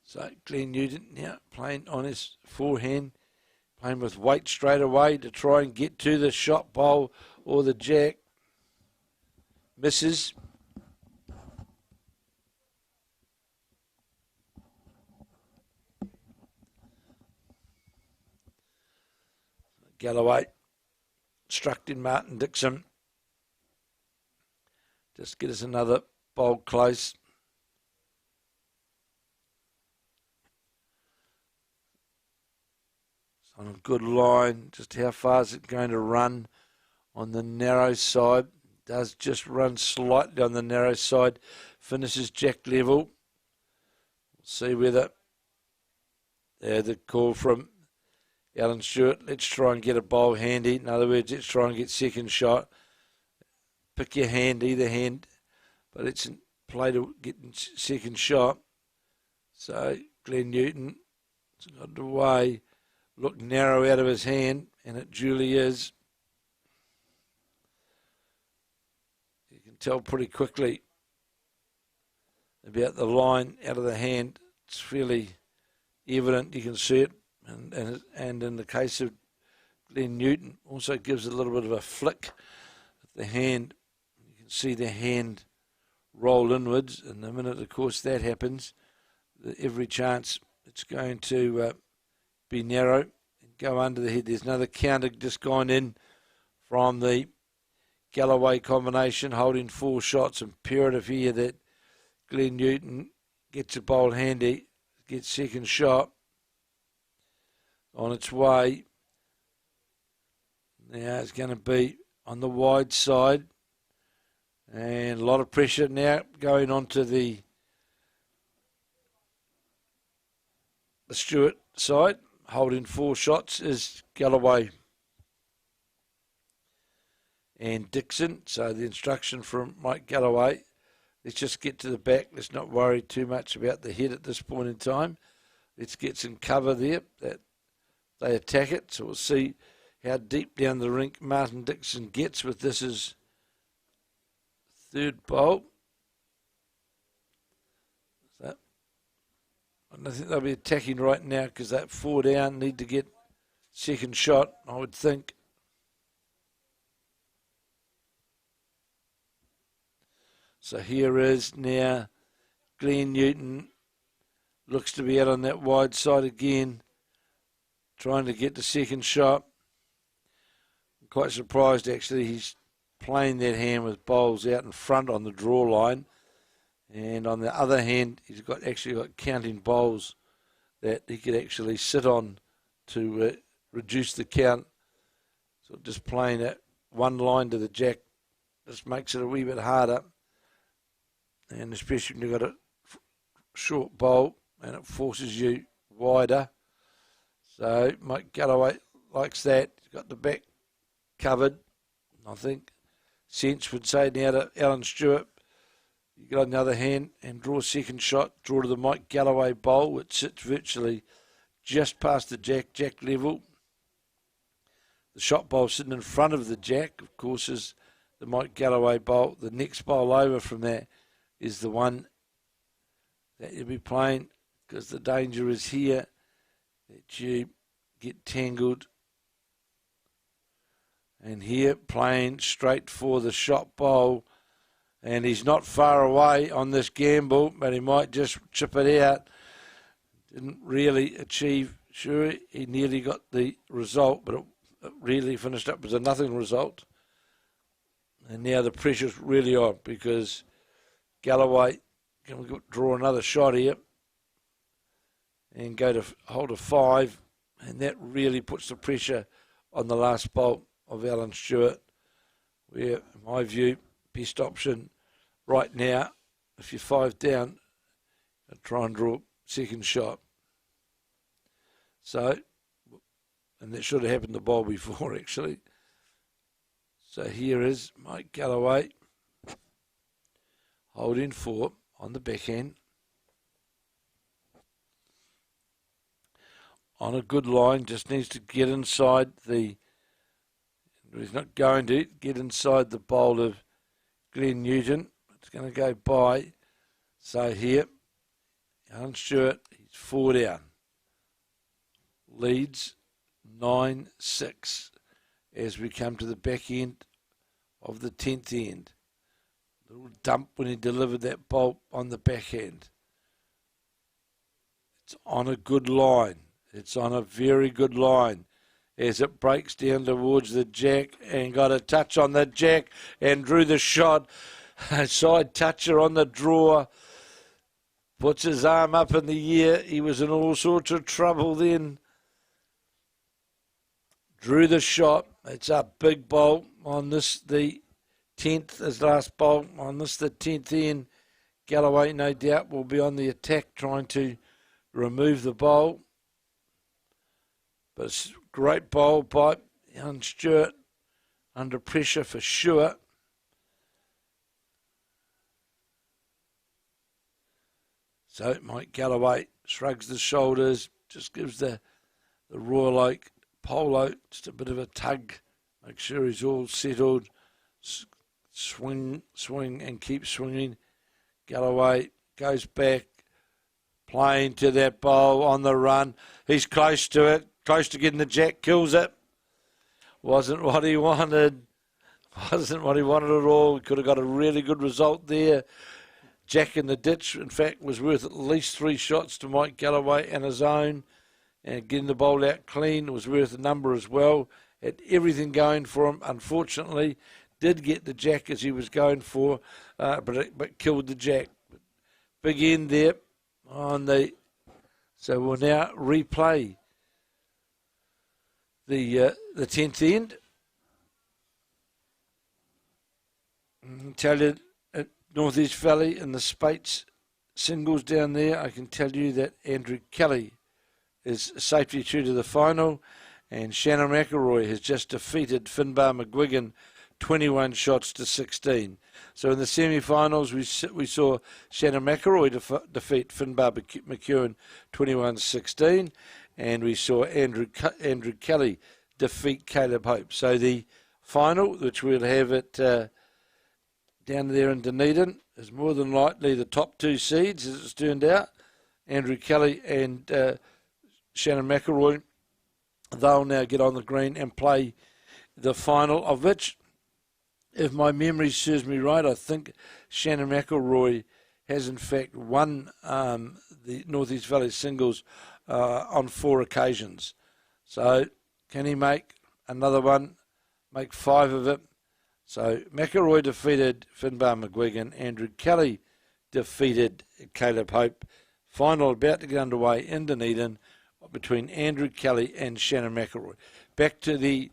So Glenn Newton now playing on his forehand, playing with weight straight away to try and get to the shot bowl or the jack. Misses. Galloway struck in Martin Dixon. Just get us another bowl close. It's on a good line. Just how far is it going to run on the narrow side? Does just run slightly on the narrow side. Finishes jack level. We'll see whether the call from Alan Stewart. Let's try and get a bowl handy. In other words, let's try and get second shot. Pick your hand, either hand, but it's in play to get second shot. So Glenn Newton has got away, looked narrow out of his hand, and it duly is. You can tell pretty quickly about the line out of the hand. It's fairly evident. You can see it, and in the case of Glenn Newton, also gives a little bit of a flick of the hand. See the hand roll inwards, and the minute, of course, that happens, every chance it's going to be narrow and go under the head. There's another counter just gone in from the Galloway combination, holding 4 shots. Imperative here that Glenn Newton gets a bowl handy, gets second shot on its way. Now it's going to be on the wide side. And a lot of pressure now going on to the Stewart side. Holding 4 shots is Galloway and Dixon. So the instruction from Mike Galloway, let's just get to the back. Let's not worry too much about the head at this point in time. Let's get some cover there that they attack it. So we'll see how deep down the rink Martin Dixon gets with this is third bowl. So I don't think they'll be attacking right now because that 4 down need to get second shot, I would think. So here is now Glenn Newton. Looks to be out on that wide side again, trying to get the second shot. I'm quite surprised actually he's playing that hand with bowls out in front on the draw line, and on the other hand he's actually got counting bowls that he could actually sit on to reduce the count. So just playing that one line to the jack just makes it a wee bit harder, and especially when you've got a short bowl and it forces you wider. So Mike Galloway likes that. He's got the back covered, I think. Sense would say now to Alan Stewart, you got another hand and draw second shot, draw to the Mike Galloway bowl, which sits virtually just past the jack level. The shot bowl sitting in front of the jack, of course, is the Mike Galloway bowl. The next bowl over from that is the one that you'll be playing, because the danger is here that you get tangled. And here, playing straight for the shot bowl. And he's not far away on this gamble, but he might just chip it out. Didn't really achieve, sure, he nearly got the result, but it really finished up as a nothing result. And now the pressure's really on, because Galloway can draw another shot here and go to hold a 5, and that really puts the pressure on the last bolt of Alan Stewart, where, in my view, best option right now, if you're 5 down, try and draw second shot. So, and that should have happened to bowl before, actually. So here is Mike Galloway holding 4 on the backhand. On a good line, just needs to get inside the, he's not going to, get inside the bowl of Glenn Newton. It's going to go by. So here, Alan Stewart, he's 4 down. Leads 9-6 as we come to the back end of the 10th end. Little dump when he delivered that bolt on the backhand. It's on a good line. It's on a very good line as it breaks down towards the jack, and got a touch on the jack and drew the shot. A side toucher on the draw. Puts his arm up in the air. He was in all sorts of trouble then. Drew the shot. It's a big bowl on this, the 10th, his last bowl on this, the 10th end. Galloway, no doubt, will be on the attack trying to remove the bowl. But it's a great bowl by Alan Stewart, under pressure for sure. So Mike Galloway shrugs the shoulders, just gives the Royal Oak polo just a bit of a tug, make sure he's all settled. Swing, and keep swinging. Galloway goes back, playing to that bowl on the run. He's close to it, close to getting the jack, kills it. Wasn't what he wanted. Wasn't what he wanted at all. He could have got a really good result there. Jack in the ditch, in fact, was worth at least 3 shots to Mike Galloway and his own. And getting the bowl out clean was worth a number as well. Had everything going for him. Unfortunately, did get the jack as he was going for, but killed the jack. Big end there on the. So we'll now replay the 10th end. Tell you at North East Valley in the Spates singles down there, I can tell you that Andrew Kelly is safely through to the final, and Shannon McElroy has just defeated Finbar McGuigan 21 shots to 16. So in the semi-finals, we saw Shannon McElroy defeat Finbar McEwen 21-16, and we saw Andrew Kelly defeat Caleb Hope. So the final, which we'll have it down there in Dunedin, is more than likely the top 2 seeds, as it's turned out. Andrew Kelly and Shannon McElroy, they'll now get on the green and play the final, of which, if my memory serves me right, I think Shannon McElroy has in fact won the North East Valley singles on 4 occasions. So can he make another one, make 5 of it? So McElroy defeated Finbar McGuigan, Andrew Kelly defeated Caleb Hope. Final about to get underway in Dunedin between Andrew Kelly and Shannon McElroy. Back to the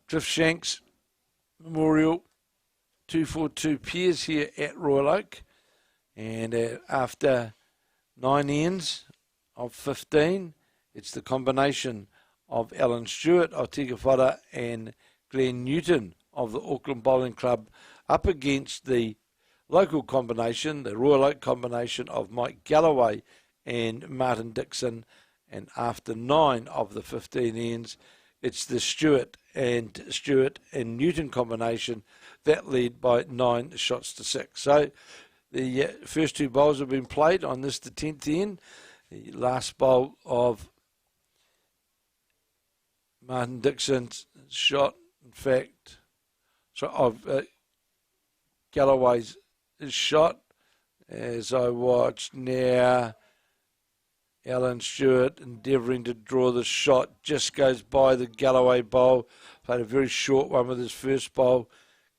Clif Shanks Memorial 242 Piers here at Royal Oak, and after 9 ends of 15, it's the combination of Alan Stewart of Te Whara and Glenn Newton of the Auckland Bowling Club up against the local combination, the Royal Oak combination of Mike Galloway and Martin Dixon, and after 9 of the 15 ends, it's the Stewart and Newton combination that lead by 9 shots to 6. So The first two bowls have been played on this, the 10th end. The last bowl of Martin Dixon's shot, in fact, of Galloway's shot. As I watch now, Alan Stewart endeavouring to draw the shot, just goes by the Galloway bowl. Played a very short one with his first bowl.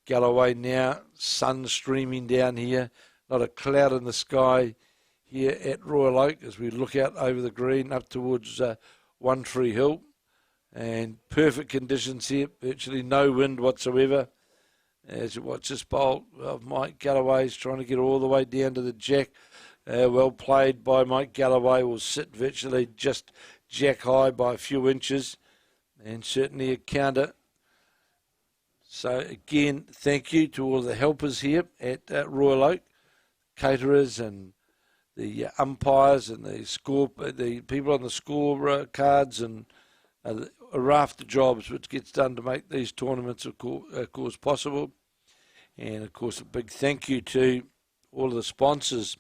Galloway now, sun streaming down here, not a cloud in the sky here at Royal Oak as we look out over the green up towards One Tree Hill. And perfect conditions here, virtually no wind whatsoever. As you watch this bowl of Mike Galloway's trying to get all the way down to the jack. Well played by Mike Galloway, will sit virtually just jack high by a few inches, and certainly a counter. So again, thank you to all the helpers here at Royal Oak, caterers and the umpires and the people on the score cards and a raft of jobs which gets done to make these tournaments of course possible. And of course a big thank you to all of the sponsors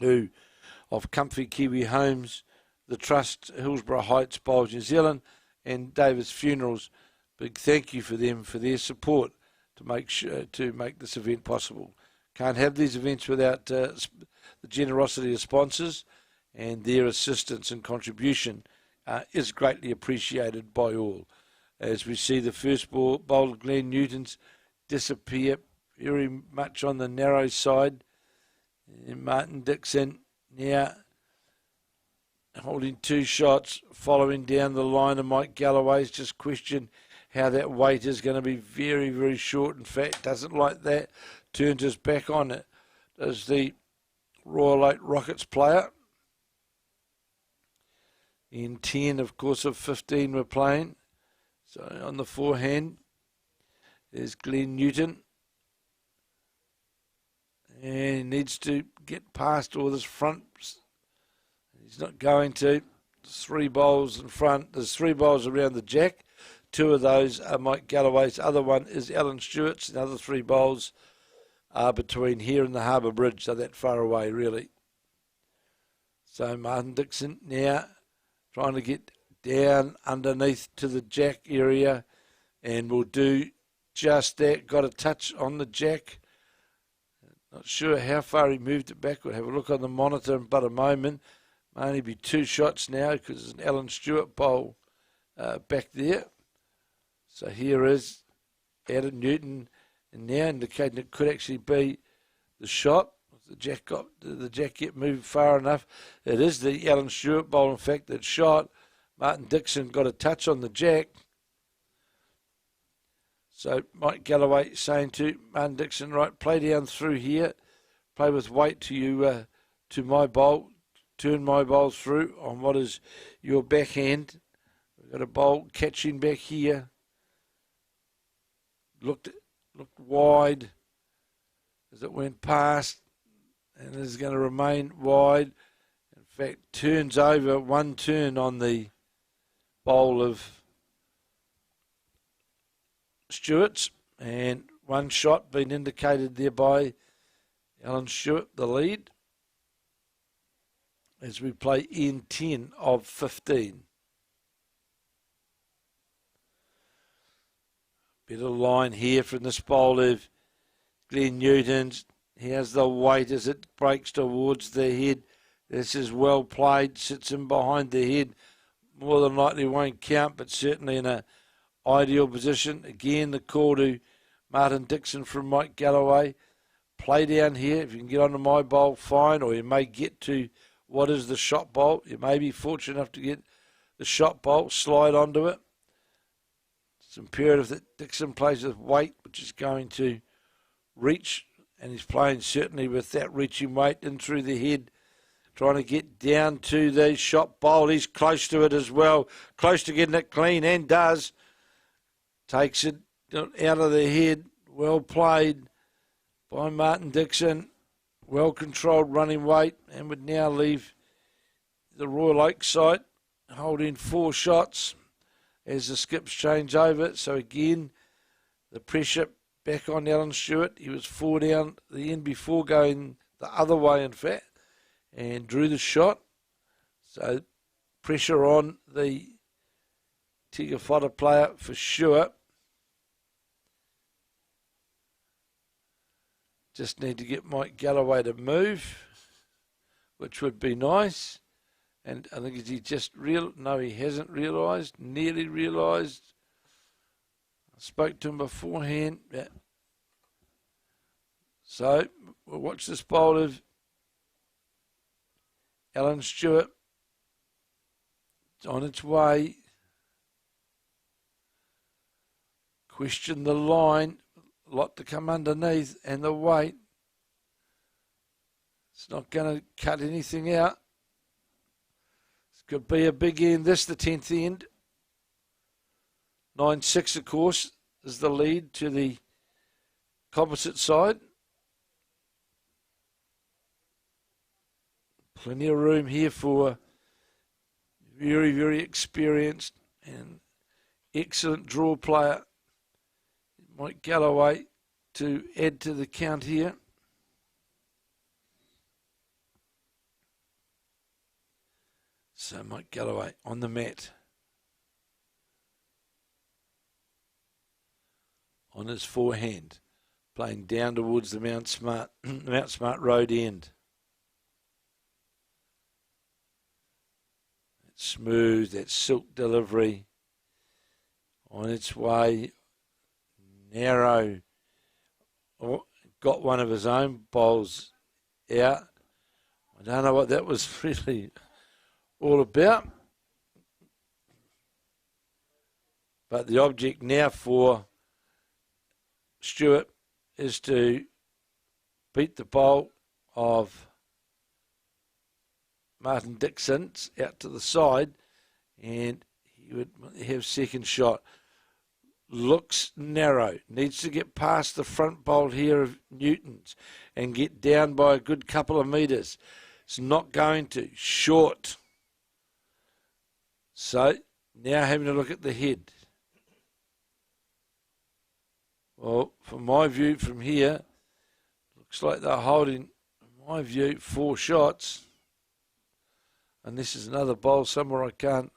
of Comfy Kiwi Homes, the Trust, Hillsborough Heights, Bowls New Zealand and Davis Funerals. Big thank you for them for their support to make this event possible. Can't have these events without the generosity of sponsors, and their assistance and contribution is greatly appreciated by all. As we see the first bowl of Glenn Newton's disappear very much on the narrow side. And Martin Dixon now holding two shots, following down the line of Mike Galloway's. Just question how that weight is going to be very, very short. In fact, doesn't like that. Turns his back on it. Does the Royal Oak Rockets player. In 10, of course, of 15 we're playing. So on the forehand, there's Glenn Newton. And he needs to get past all this front. He's not going to. There's 3 bowls in front. There's 3 bowls around the jack. 2 of those are Mike Galloway's. The other one is Alan Stewart's. The other 3 bowls are between here and the Harbour Bridge. So that far away, really. So Martin Dixon now trying to get down underneath to the jack area, and will do just that. Got a touch on the jack. Not sure how far he moved it back. We'll have a look on the monitor in but a moment. May only be 2 shots now because there's an Alan Stewart bowl back there. So here is Adam Newton, and now indicating it could actually be the shot. The jack get moved far enough. It is the Alan Stewart bowl, in fact, that shot. Martin Dixon got a touch on the jack. So Mike Galloway saying to Martin Dixon, right, play down through here. Play with weight to my bowl. Turn my bowl through on what is your backhand. We've got a bowl catching back here. Looked wide as it went past, and is going to remain wide. In fact, turns over one turn on the bowl of Stewart's, and 1 shot being indicated there by Alan Stewart, the lead, as we play in 10 of 15. Bit of line here from this bowl of Glenn Newton's. He has the weight as it breaks towards the head. This is well played, sits in behind the head. More than likely won't count, but certainly in an ideal position. Again, the call to Martin Dixon from Mike Galloway. Play down here. If you can get onto my bowl, fine, or you may get to what is the shot bowl. You may be fortunate enough to get the shot bowl, slide onto it. It's imperative that Dixon plays with weight, which is going to reach, and he's playing certainly with that reaching weight in through the head, trying to get down to the shot bowl. He's close to it as well, close to getting it clean, and does. Takes it out of the head. Well played by Martin Dixon. Well controlled running weight, and would now leave the Royal Oak side holding 4 shots as the skips change over. So again, the pressure back on Alan Stewart. He was 4 down the end before, going the other way in fact, and drew the shot. So pressure on the Tiga Fodder player for sure. Just need to get Mike Galloway to move, which would be nice. And I think he just no, he hasn't realised, nearly realised. I spoke to him beforehand. Yeah. So we'll watch this bowl of Alan Stewart. It's on its way. Question the line. A lot to come underneath, and the weight. It's not going to cut anything out. This could be a big end. This, the 10th end. 9-6, of course, is the lead to the composite side. Plenty of room here for very, very experienced and excellent draw player Mike Galloway to add to the count here. So Mike Galloway on the mat. On his forehand, playing down towards the Mount Smart Road end. That's smooth, that silk delivery. On its way. Narrow, got one of his own bowls out. I don't know what that was really all about. But the object now for Stewart is to beat the bowl of Martin Dixon's out to the side, and he would have second shot. Looks narrow, needs to get past the front bowl here of Newton's and get down by a good couple of metres. It's not going to. Short. So now having a look at the head. Well, from my view from here, looks like they're holding, in my view, 4 shots. And this is another bowl somewhere I can't.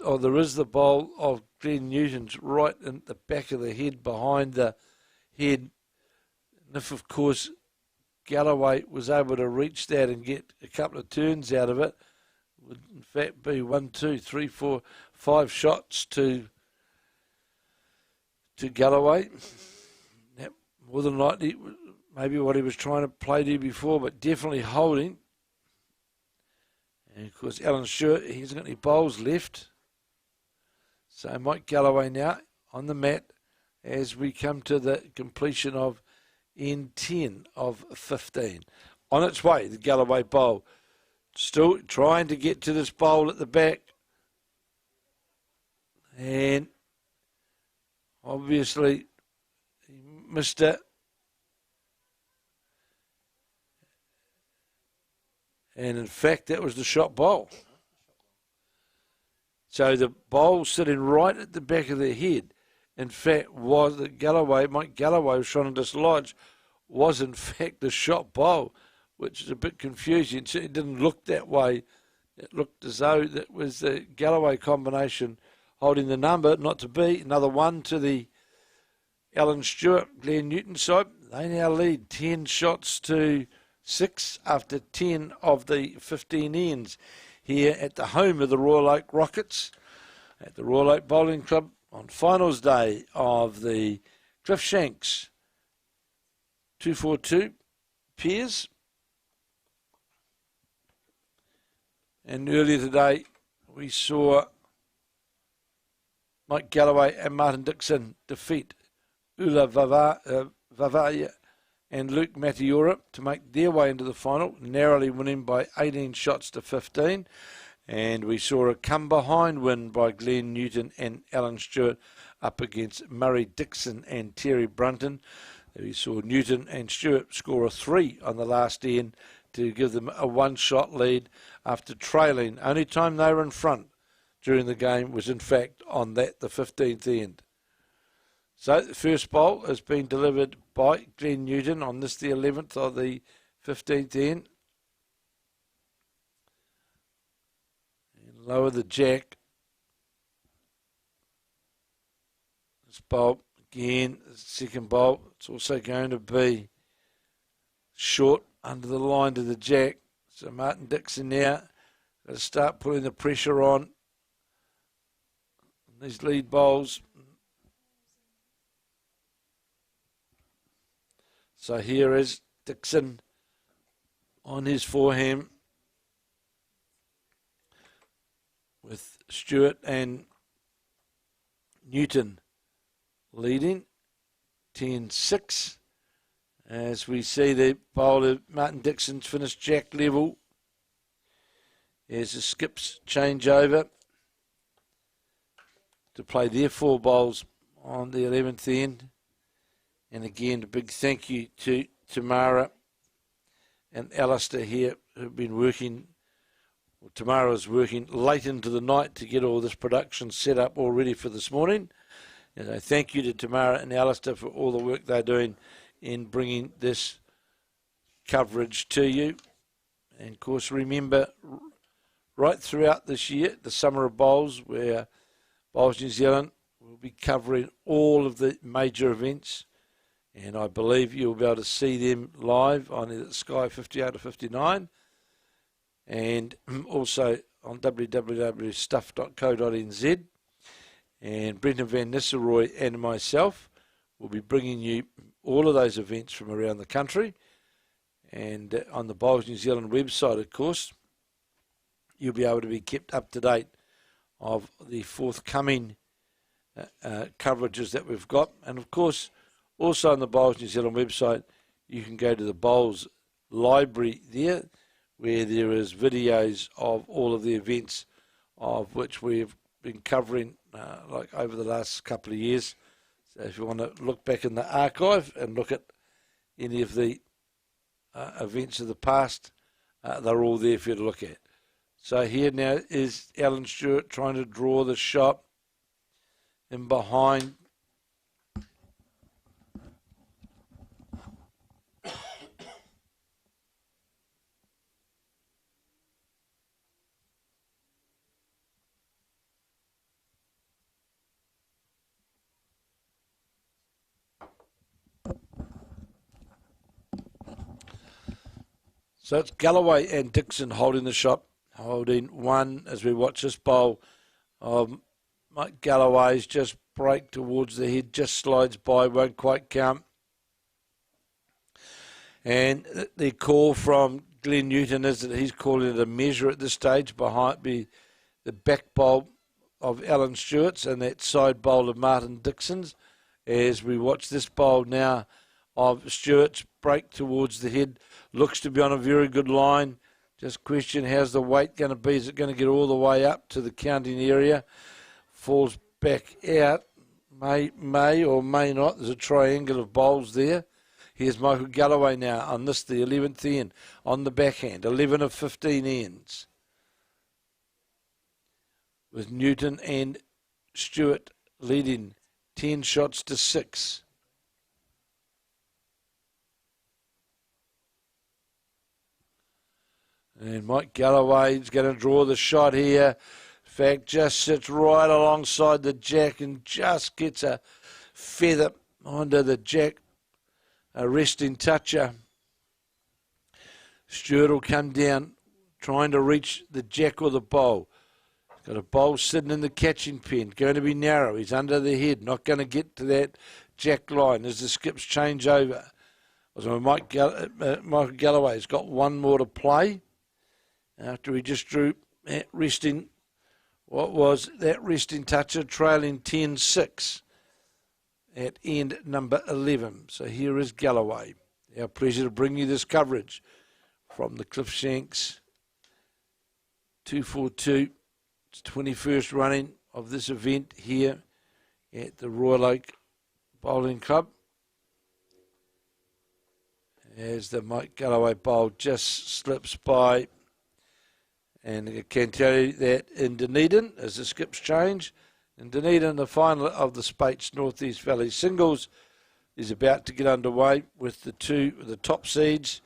Oh, there is the bowl of Glenn Newton's right in the back of the head, behind the head. And if, of course, Galloway was able to reach that and get a couple of turns out of it, it would in fact be 1, 2, 3, 4, 5 shots to Galloway. That more than likely maybe what he was trying to play to before, but definitely holding. And of course, Alan Stewart, he hasn't got any bowls left. So Mike Galloway now on the mat as we come to the completion of N10 of 15. On its way, the Galloway bowl. Still trying to get to this bowl at the back. And obviously he missed it. And in fact, that was the shot bowl. So the bowl sitting right at the back of the head, in fact, was the Galloway, Mike Galloway was trying to dislodge, was in fact the shot bowl, which is a bit confusing. It didn't look that way. It looked as though that was the Galloway combination holding the number, not to be. Another one to the Alan Stewart, Glenn Newton side. They now lead 10 shots to 6 after 10 of the 15 ends here at the home of the Royal Oak Rockets at the Royal Oak Bowling Club on finals day of the Clif Shanks 242 pairs. And earlier today we saw Mike Galloway and Martin Dixon defeat Ula Vavaya and Luke Matiura to make their way into the final, narrowly winning by 18 shots to 15. And we saw a come-behind win by Glenn Newton and Alan Stewart up against Murray Dixon and Terry Brunton. We saw Newton and Stewart score a 3 on the last end to give them a 1-shot lead after trailing. Only time they were in front during the game was, in fact, on that, the 15th end. So the first bowl has been delivered by Glenn Newton on this, the 11th of the 15th end. And lower the jack. This bowl, again, the second bowl, it's also going to be short under the line to the jack. So Martin Dixon now got to start putting the pressure on these lead bowls. So here is Dixon on his forehand with Stewart and Newton leading 10-6. As we see the bowler Martin Dixon's finished jack level. As the skips change over to play their 4 bowls on the 11th end. And again, a big thank you to Tamara and Alistair here who've been working. Well, Tamara was working late into the night to get all this production set up all ready for this morning. And so thank you to Tamara and Alistair for all the work they're doing in bringing this coverage to you. And of course, remember, right throughout this year, the Summer of Bowls, where Bowls New Zealand will be covering all of the major events. And I believe you'll be able to see them live on either Sky 58 or 59. And also on www.stuff.co.nz. And Brendan Van Nistelrooy and myself will be bringing you all of those events from around the country. And on the Bowls New Zealand website, of course, you'll be able to be kept up to date of the forthcoming coverages that we've got. And of course, also on the Bowls New Zealand website, you can go to the Bowls library there, where there is videos of all of the events of which we've been covering like over the last couple of years. So if you want to look back in the archive and look at any of the events of the past, they're all there for you to look at. So here now is Alan Stewart trying to draw the shot in behind. So it's Galloway and Dixon holding the shot, holding one as we watch this bowl. Mike Galloway's just break towards the head, just slides by, won't quite count. And the call from Glenn Newton is that he's calling it a measure at this stage behind the back bowl of Alan Stewart's and that side bowl of Martin Dixon's. As we watch this bowl now of Stewart's break towards the head, looks to be on a very good line. Just question, how's the weight going to be? Is it going to get all the way up to the counting area? Falls back out, may or may not. There's a triangle of bowls there. Here's Michael Galloway now on this, the 11th end, on the backhand, 11 of 15 ends. With Newton and Stewart leading 10 shots to 6. And Mike Galloway's going to draw the shot here. In fact, just sits right alongside the jack and just gets a feather onto the jack. A resting toucher. Stewart will come down trying to reach the jack or the bowl. He's got a bowl sitting in the catching pen. Going to be narrow. He's under the head. Not going to get to that jack line as the skips change over. So Michael Galloway's got one more to play. After he just drew that resting, what was that resting toucher, trailing 10-6 at end number 11. So here is Galloway. Our pleasure to bring you this coverage from the Clif Shanks 242. It's 21st running of this event here at the Royal Oak Bowling Club. As the Mike Galloway bowl just slips by. And I can tell you that in Dunedin, as the skips change, In Dunedin, the final of the Speight's North East Valley Singles is about to get underway with the top seeds,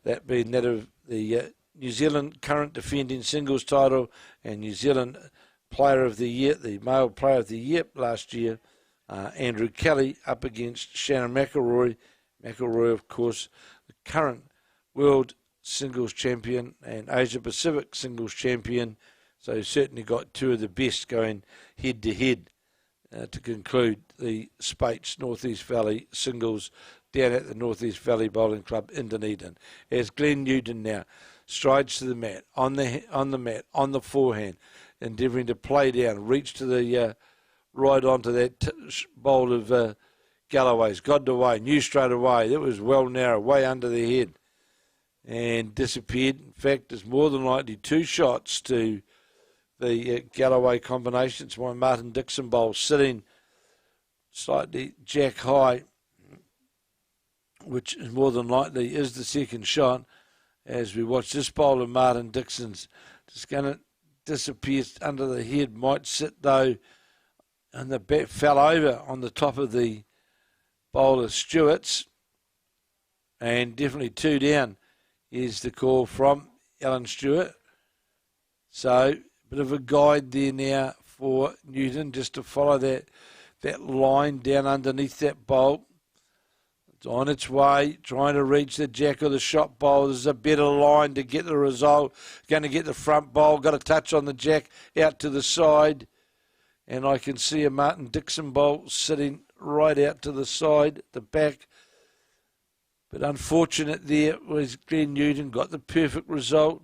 that being that of the New Zealand current defending singles title and New Zealand Player of the Year, the male Player of the Year last year, Andrew Kelly up against Shannon McElroy. McElroy, of course, the current world singles champion and Asia Pacific singles champion. So certainly got two of the best going head to head to conclude the Speight's North East Valley Singles down at the North East Valley Bowling Club in Dunedin. As Glenn Newton now strides to the mat, on the mat, on the forehand, endeavouring to play down, reach to the right onto that bowl of Galloway's. Got away, knew straight away. That was well narrow, way under the head, and disappeared. In fact, there's more than likely two shots to the Galloway combination. It's my Martin Dixon bowl sitting slightly jack high, which is more than likely is the second shot. As we watch this bowl of Martin Dixon's, just going to disappear under the head. Might sit though, and the bat fell over on the top of the bowler Stewart's, and definitely two down is the call from Alan Stewart. So bit of a guide there now for Newton, just to follow that line down underneath that bowl. It's on its way, trying to reach the jack of the shot bowl. There's a better line to get the result. Going to get the front bowl, got a touch on the jack out to the side. And I can see a Martin Dixon bowl sitting right out to the side, the back. But unfortunate there was Glenn Newton, got the perfect result.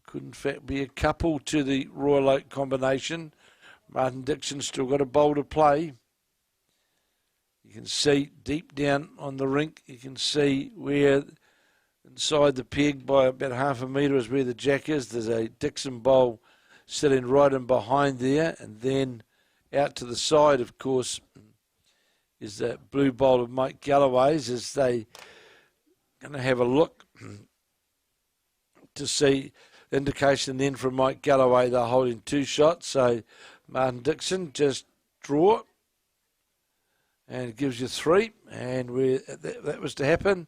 Could in fact be a couple to the Royal Oak combination. Martin Dixon still got a bowl to play. You can see deep down on the rink, you can see where inside the peg by about half a metre is where the jack is. There's a Dixon bowl sitting right in behind there, and then out to the side, of course, is that blue bowl of Mike Galloway's, as they going to have a look to see. Indication then from Mike Galloway they're holding two shots. So Martin Dixon just draw, and it gives you three. And that was to happen.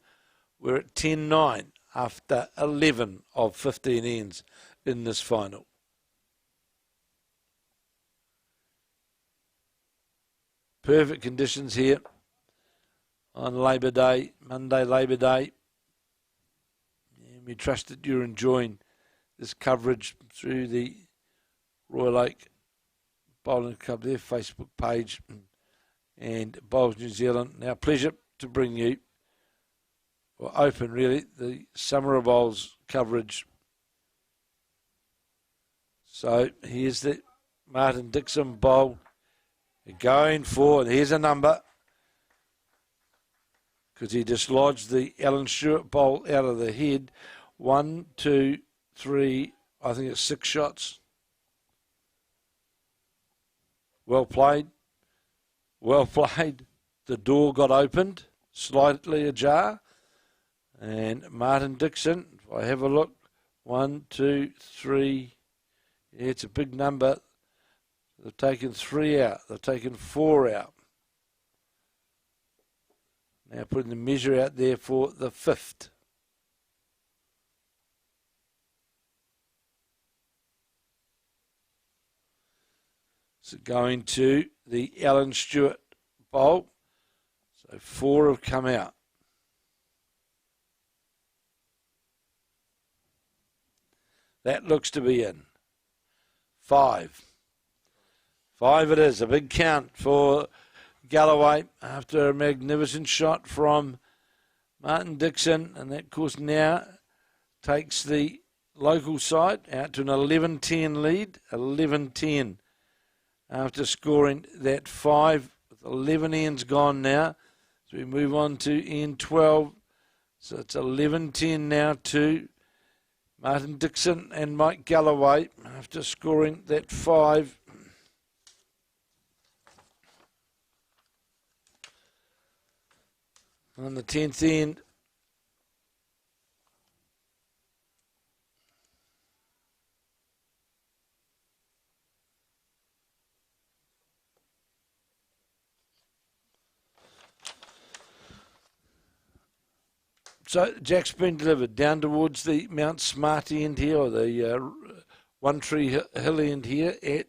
We're at 10-9 after 11 of 15 ends in this final. Perfect conditions here on Labour Day, Monday Labour Day. And we trust that you're enjoying this coverage through the Royal Oak Bowling Club, their Facebook page, and Bowls New Zealand. Now, pleasure to bring you, or open really, the Summer of Bowls coverage. So here's the Martin Dixon bowl going for, and here's a number, because he dislodged the Alan Stewart bowl out of the head. 1, 2, 3, I think it's 6 shots. Well played. Well played. The door got opened, slightly ajar. And Martin Dixon, if I have a look, 1, 2, 3. Yeah, it's a big number. They've taken 3 out. They've taken 4 out. Now putting the measure out there for the 5th. So going to the Alan Stewart bowl. So 4 have come out. That looks to be in. 5. 5 it is. A big count for Galloway after a magnificent shot from Martin Dixon. And that, of course, now takes the local side out to an 11-10 lead. 11-10. After scoring that 5, with 11 ends gone now. So we move on to end 12. So it's 11-10 now to Martin Dixon and Mike Galloway after scoring that 5. On the 10th end. So Jack's been delivered down towards the Mount Smart end here, or the One Tree Hill end here at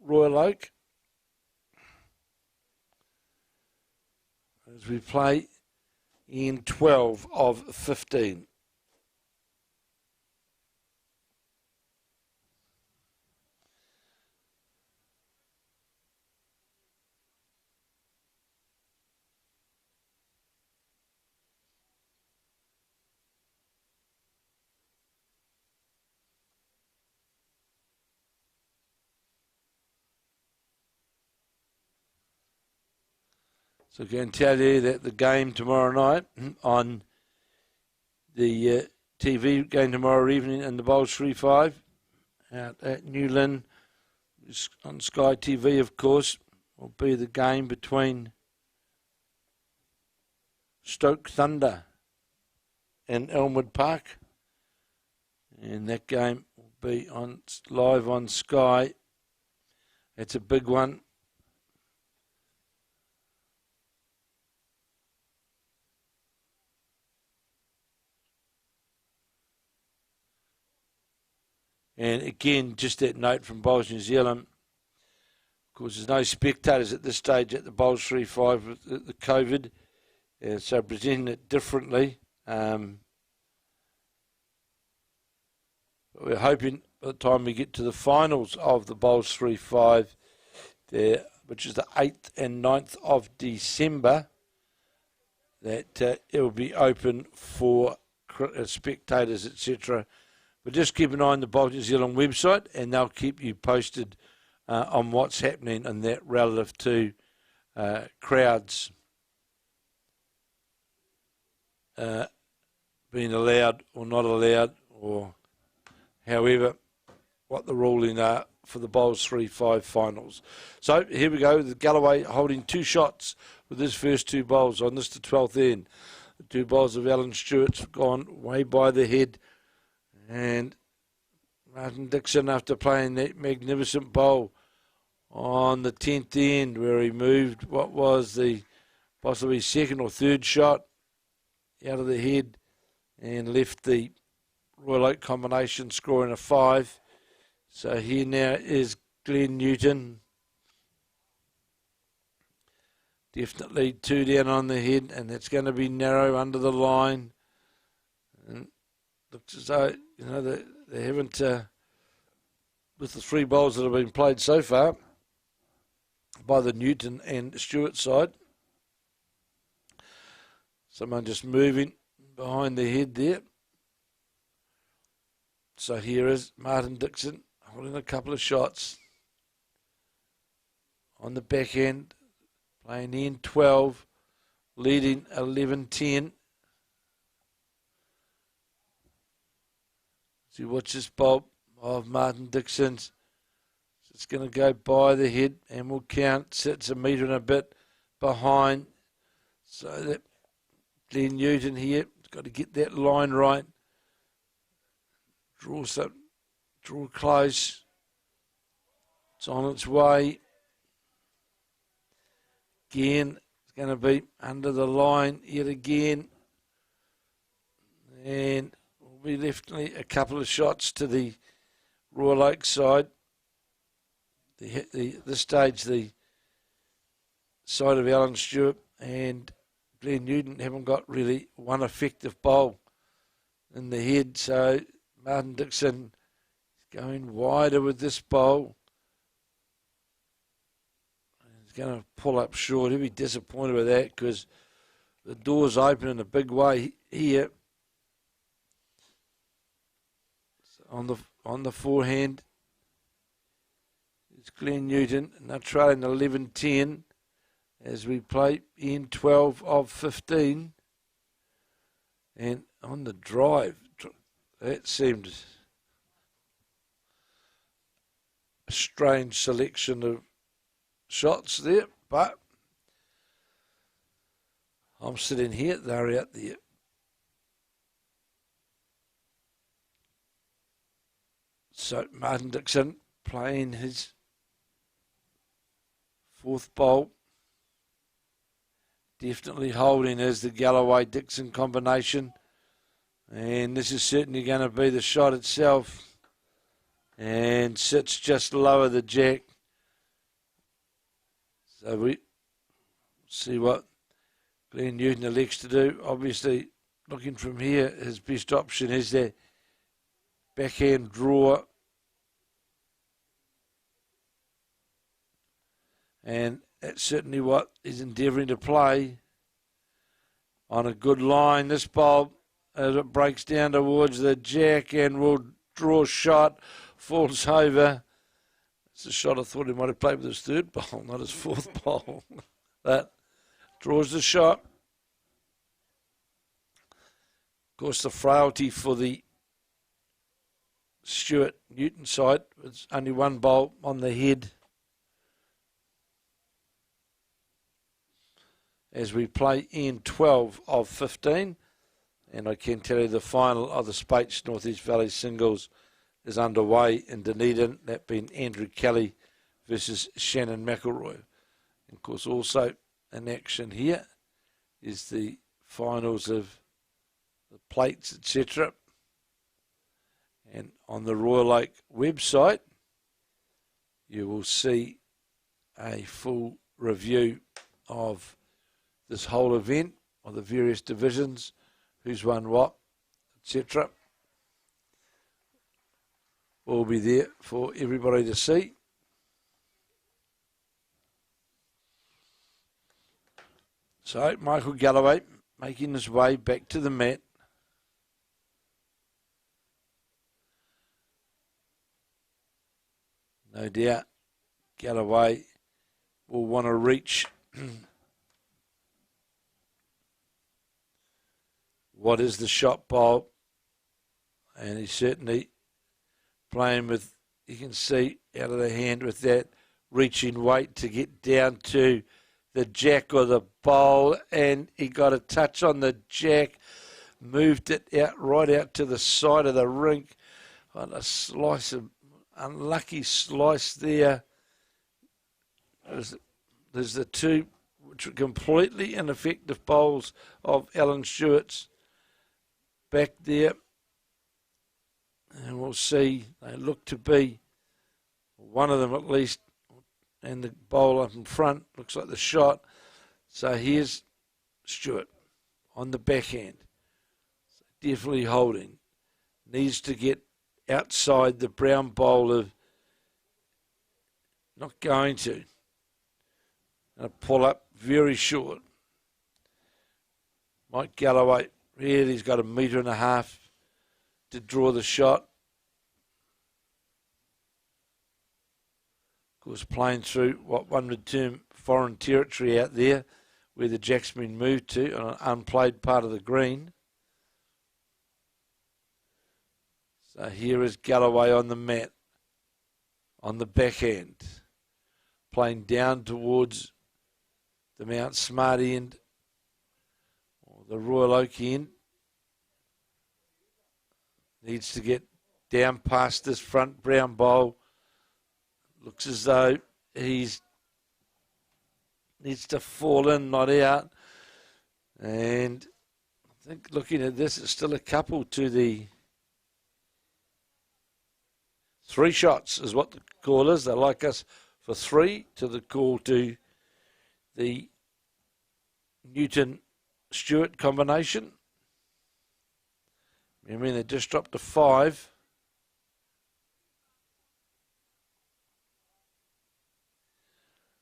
Royal Oak. As we play in 12 of 15. So I can tell you that the game tomorrow night on the TV game tomorrow evening in the Bowls 3-5 out at Newlyn on Sky TV, of course, will be the game between Stoke Thunder and Elmwood Park. And that game will be on live on Sky. It's a big one. And again, just that note from Bowls New Zealand. Of course, there's no spectators at this stage at the Bowls 3-5 with the COVID. And so presenting it differently. But we're hoping by the time we get to the finals of the Bowls 3-5, there, which is the 8th and 9th of December, that it will be open for spectators, etc. But just keep an eye on the Bowls New Zealand website, and they'll keep you posted on what's happening in that relative to crowds being allowed or not allowed, or however, what the ruling are for the Bowls 3-5 finals. So here we go, the Galloway holding 2 shots with his first 2 bowls on this, the 12th end. The 2 bowls of Alan Stewart's gone way by the head. And Martin Dixon, after playing that magnificent bowl on the 10th end, where he moved what was the possibly second or third shot out of the head and left the Royal Oak combination scoring a 5. So here now is Glenn Newton. Definitely 2 down on the head, and that's going to be narrow under the line. And looks as though, you know, they haven't, with the 3 bowls that have been played so far by the Newton and Stewart side. Someone just moving behind the head there. So here is Martin Dixon holding a couple of shots on the back end, playing in 12, leading 11-10. So you watch this bowl of Martin Dixon's. It's going to go by the head and will count. Sits a metre and a bit behind. So that Glenn Newton here has got to get that line right. Draw close. It's on its way. Again, it's going to be under the line yet again. And will be left a couple of shots to the Royal Oak side. This stage, the side of Alan Stewart and Glenn Newton haven't got really one effective bowl in the head. So Martin Dixon is going wider with this bowl. He's going to pull up short. He'll be disappointed with that because the door's open in a big way here. On the forehand is Glenn Newton, and they're trailing 11-10 as we play in 12 of 15. And on the drive, that seemed a strange selection of shots there, but I'm sitting here, they're out there. So Martin Dixon playing his 4th bowl. Definitely holding as the Galloway-Dixon combination And this is certainly going to be the shot itself. And sits just lower the jack. So we see what Glenn Newton elects to do. Obviously, looking from here, his best option is that backhand draw. And that's certainly what he's endeavouring to play. On a good line, this bowl, as it breaks down towards the jack and will draw shot, falls over. It's a shot I thought he might have played with his third bowl, not his fourth bowl. But draws the shot. Of course, the frailty for the Stuart Newton side, it's only one bowl on the head. As we play in 12 of 15. And I can tell you the final of the Spates North East Valley singles is underway in Dunedin. That being Andrew Kelly versus Shannon McElroy. And of course, also in action here is the finals of the plates, etc. And on the Royal Oak website, you will see a full review of this whole event, of the various divisions, who's won what, etc. Will be there for everybody to see. So Michael Galloway making his way back to the mat. No doubt Galloway will want to reach what is the shot bowl, and he's certainly playing with, you can see out of the hand with that reaching weight to get down to the jack or the bowl, and he got a touch on the jack, moved it out right out to the side of the rink on a slice of unlucky slice there. There's the two which were completely ineffective bowls of Alan Stewart's back there, and we'll see, they look to be one of them at least, and the bowl up in front looks like the shot. So here's Stewart on the backhand, so definitely holding, needs to get outside the brown bowl of, not going to, pull up very short. Mike Galloway really has got 1.5 meters to draw the shot. Of course, playing through what one would term foreign territory out there, where the jack's been moved to on an unplayed part of the green. So here is Galloway on the mat, on the backhand, playing down towards the Mount Smart end, or the Royal Oak end. Needs to get down past this front brown bowl. Looks as though he's needs to fall in, not out. And I think looking at this, it's still a couple to the 3 shots is what the call is. They like us for 3 to the call to the Newton-Stewart combination. I mean, they just dropped to 5.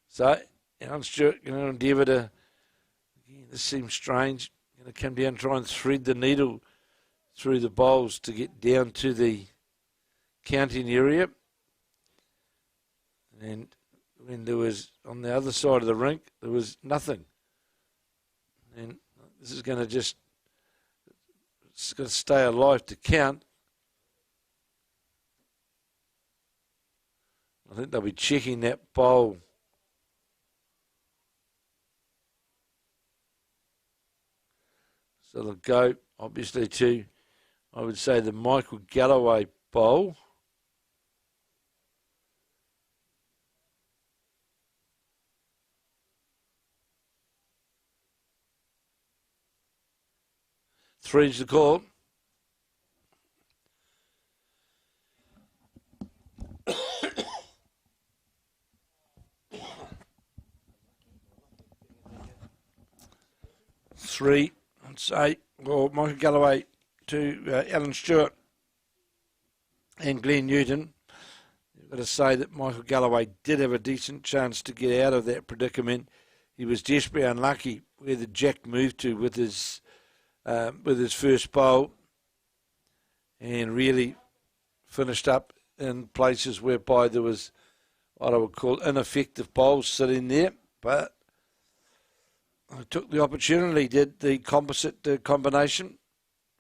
So, Alan Stewart going to endeavour to, again, this seems strange, going to come down and try and thread the needle through the bowls to get down to the counting area. And when there was, on the other side of the rink, there was nothing. And this is going to just, it's going to stay alive to count. I think they'll be checking that bowl. So they'll go, obviously, to, I would say, the Michael Galloway bowl. Three's the call. 3, I'd say, well, Michael Galloway to Alan Stewart and Glenn Newton. You've got to say that Michael Galloway did have a decent chance to get out of that predicament. He was desperately unlucky where the jack moved to with his first bowl, and really finished up in places whereby there was what I would call ineffective bowls sitting there. But I took the opportunity, did the composite combination.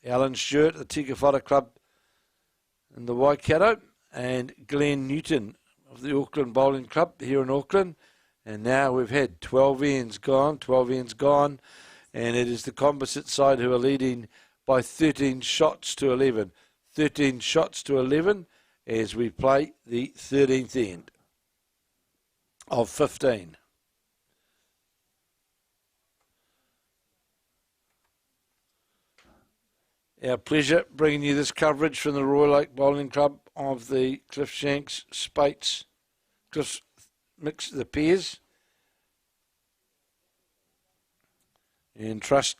Alan Stewart, the Tikawhara Club in the Waikato, and Glenn Newton of the Auckland Bowling Club here in Auckland. And now we've had 12 ends gone, and it is the composite side who are leading by 13 shots to 11. 13 shots to 11 as we play the 13th end of 15. Our pleasure bringing you this coverage from the Royal Oak Bowling Club of the Clif Shanks, Spates, Cliff Mix the pairs. And trust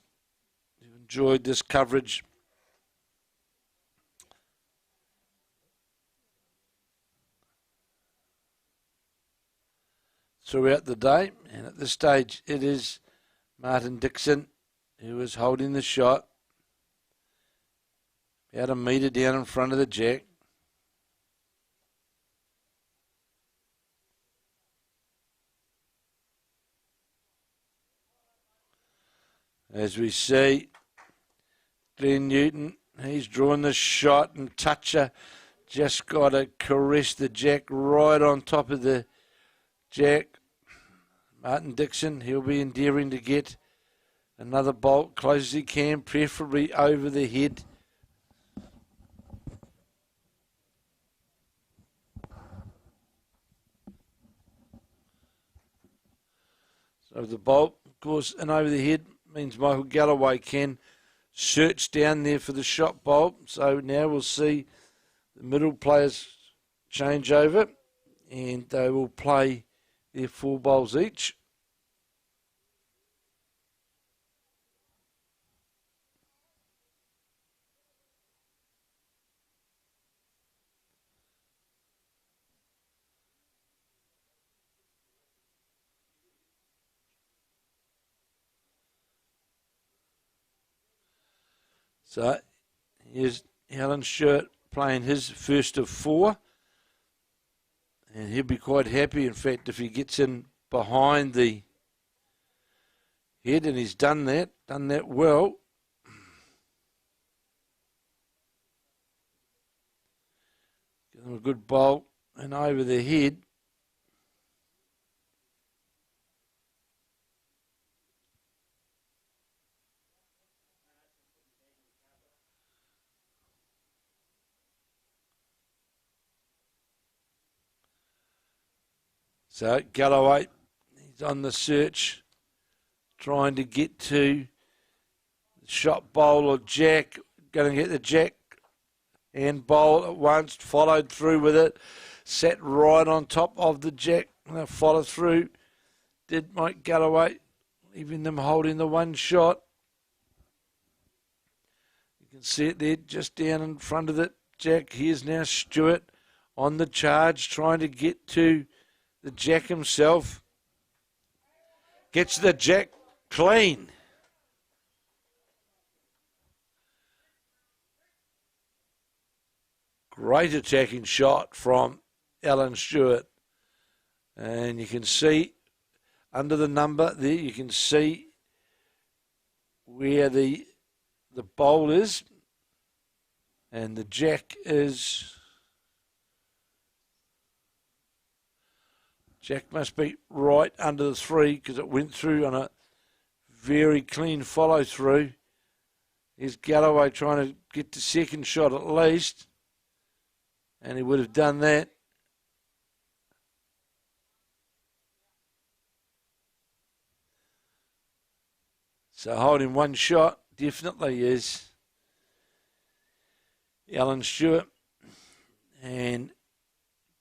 you've enjoyed this coverage. Throughout the day, and at this stage it is Martin Dixon who is holding the shot, about a metre down in front of the jack. As we see, Glenn Newton, he's drawn the shot, and Toucher just got to caress the jack right on top of the jack. Martin Dixon, he'll be endeavouring to get another bolt close as he can, preferably over the head. So the bolt, of course, and over the head means Michael Galloway can search down there for the shot bolt. So now we'll see the middle players change over, and they will play their 4 bowls each. So here's Alan Stewart playing his first of 4. And he'll be quite happy, in fact, if he gets in behind the head, and he's done that well. Give him a good bolt and over the head. So Galloway, he's on the search, trying to get to the shot bowl or jack, going to get the jack and bowl at once, followed through with it, sat right on top of the jack, followed through, did Mike Galloway, leaving them holding the one shot. You can see it there just down in front of the jack. Here's now Stewart on the charge, trying to get to the jack himself. Gets the jack clean. Great attacking shot from Alan Stewart. And you can see under the number there, you can see where the bowl is. And the jack is... Jack must be right under the 3 because it went through on a very clean follow through. Here's Galloway trying to get the second shot at least. And he would have done that. So holding one shot definitely is Alan Stewart. And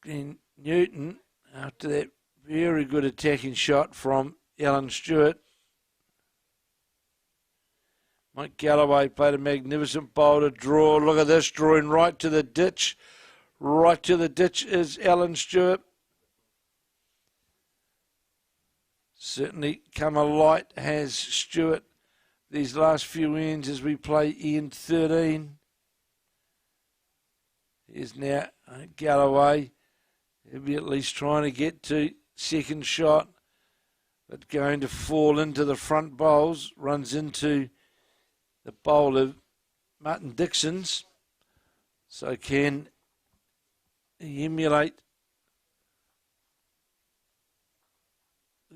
Glenn Newton, after that very good attacking shot from Alan Stewart, Mike Galloway played a magnificent bowl to draw. Look at this, drawing right to the ditch. Right to the ditch is Alan Stewart. Certainly come a light has Stewart these last few ends as we play end 13. Here's now Galloway. He'll be at least trying to get to second shot, but going to fall into the front bowls. Runs into the bowl of Martin Dixon's. So can he emulate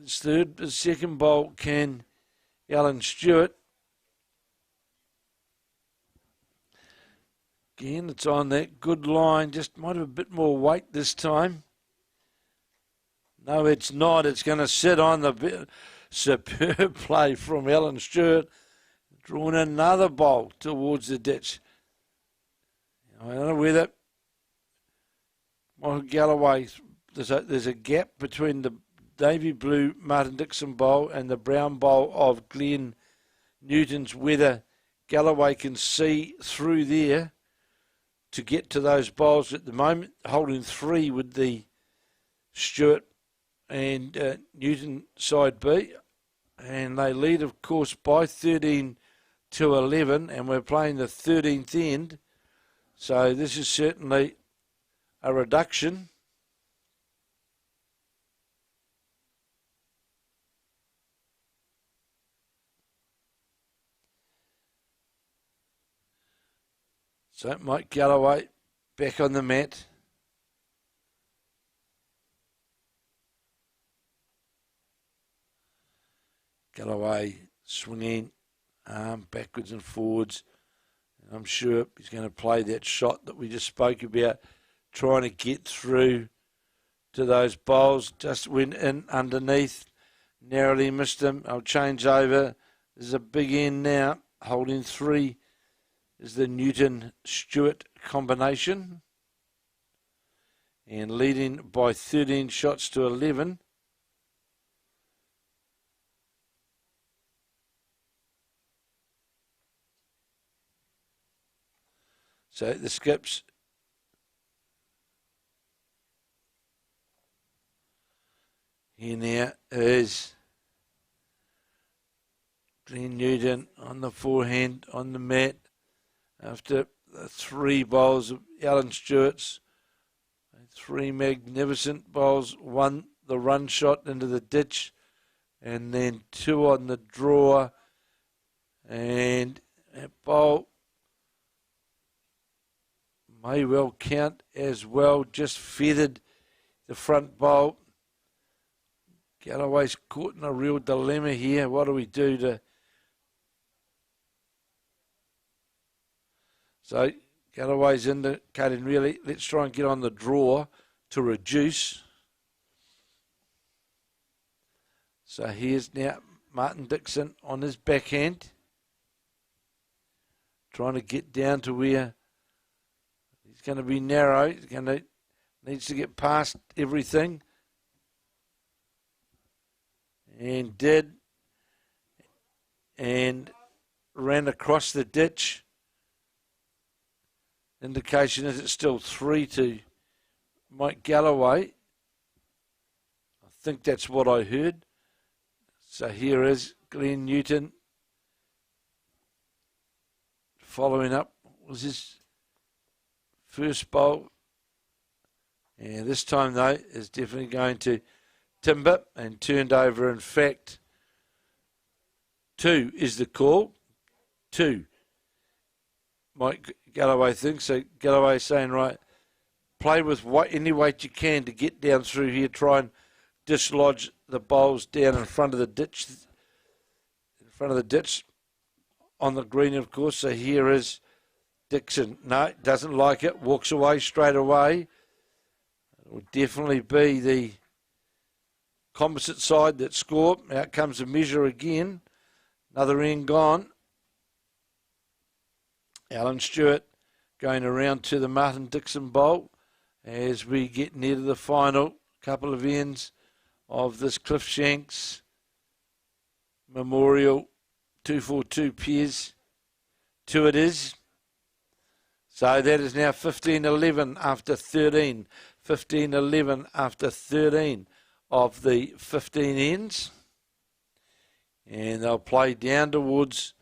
his third? The second bowl can Alan Stewart. Again, it's on that good line. Just might have a bit more weight this time. No, it's not. It's going to sit on the superb play from Alan Stewart. Drawing another bowl towards the ditch. I don't know whether Michael Galloway, there's a gap between the navy blue Martin Dixon bowl and the brown bowl of Glenn Newton's, whether Galloway can see through there to get to those bowls. At the moment, holding 3 with the Stewart and Newton side B, and they lead, of course, by 13 to 11, and we're playing the 13th end, so this is certainly a reduction. So Mike Galloway back on the mat. Galloway swinging arm backwards and forwards. And I'm sure he's going to play that shot that we just spoke about, trying to get through to those bowls. Just went in underneath, narrowly missed him. I'll change over. There's a big end now, holding 3. Is the Newton-Stewart combination, and leading by 13 shots to 11. So the skips here now is Glenn Newton on the forehand on the mat. After the 3 bowls of Alan Stewart's, 3 magnificent bowls, 1 the run shot into the ditch, and then 2 on the draw, and that bowl may well count as well, just feathered the front bowl. Galloway's caught in a real dilemma here. What do we do to... So Galloway's indicating really, let's try and get on the draw to reduce. So here's now Martin Dixon on his backhand, trying to get down to where he's going to be narrow. He's going to needs to get past everything, and did, and ran across the ditch. Indication is it's still 3 to Mike Galloway. I think that's what I heard. So here is Glenn Newton following up. Was his first bowl. And this time, though, is definitely going to timber and turned over. In fact, 2 is the call. 2. Mike Galloway thinks. So Galloway saying, right, play with any weight you can to get down through here. Try and dislodge the bowls down in front of the ditch. In front of the ditch on the green, of course. So here is Dixon. No, doesn't like it. Walks away straight away. It will definitely be the composite side that score. Out comes the measure again. Another end gone. Alan Stewart going around to the Martin Dixon bowl as we get near to the final couple of ends of this Clif Shanks Memorial 242 pairs 2 it is. So that is now 15-11 after 13. 15-11 after 13 of the 15 ends. And they'll play down towards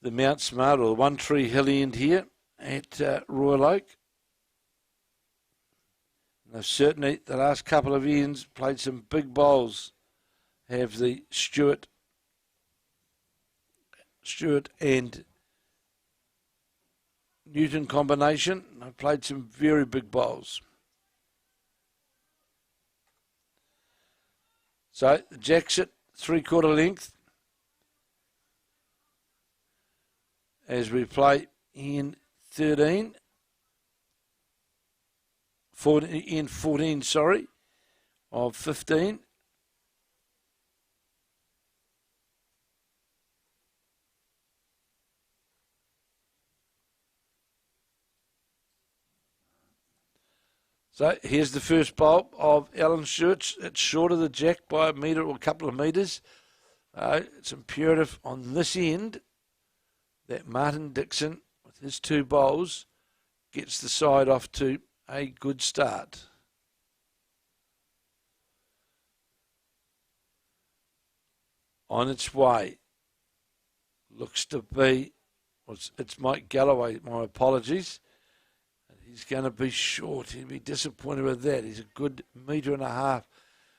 the Mount Smart or the One Tree Hill end here at Royal Oak. They've certainly, the last couple of ends, played some big bowls. Have the Stewart and Newton combination. They've played some very big bowls. So the jack's at 3/4 length as we play in 13. In 14, sorry, of 15. So here's the first bowl of Alan Stewart's. It's short of the jack by a metre or a couple of metres. It's imperative on this end that Martin Dixon, with his 2 bowls, gets the side off to a good start. On its way. Looks to be, well, it's Mike Galloway, my apologies. He's going to be short. He'll be disappointed with that. He's a good metre and a half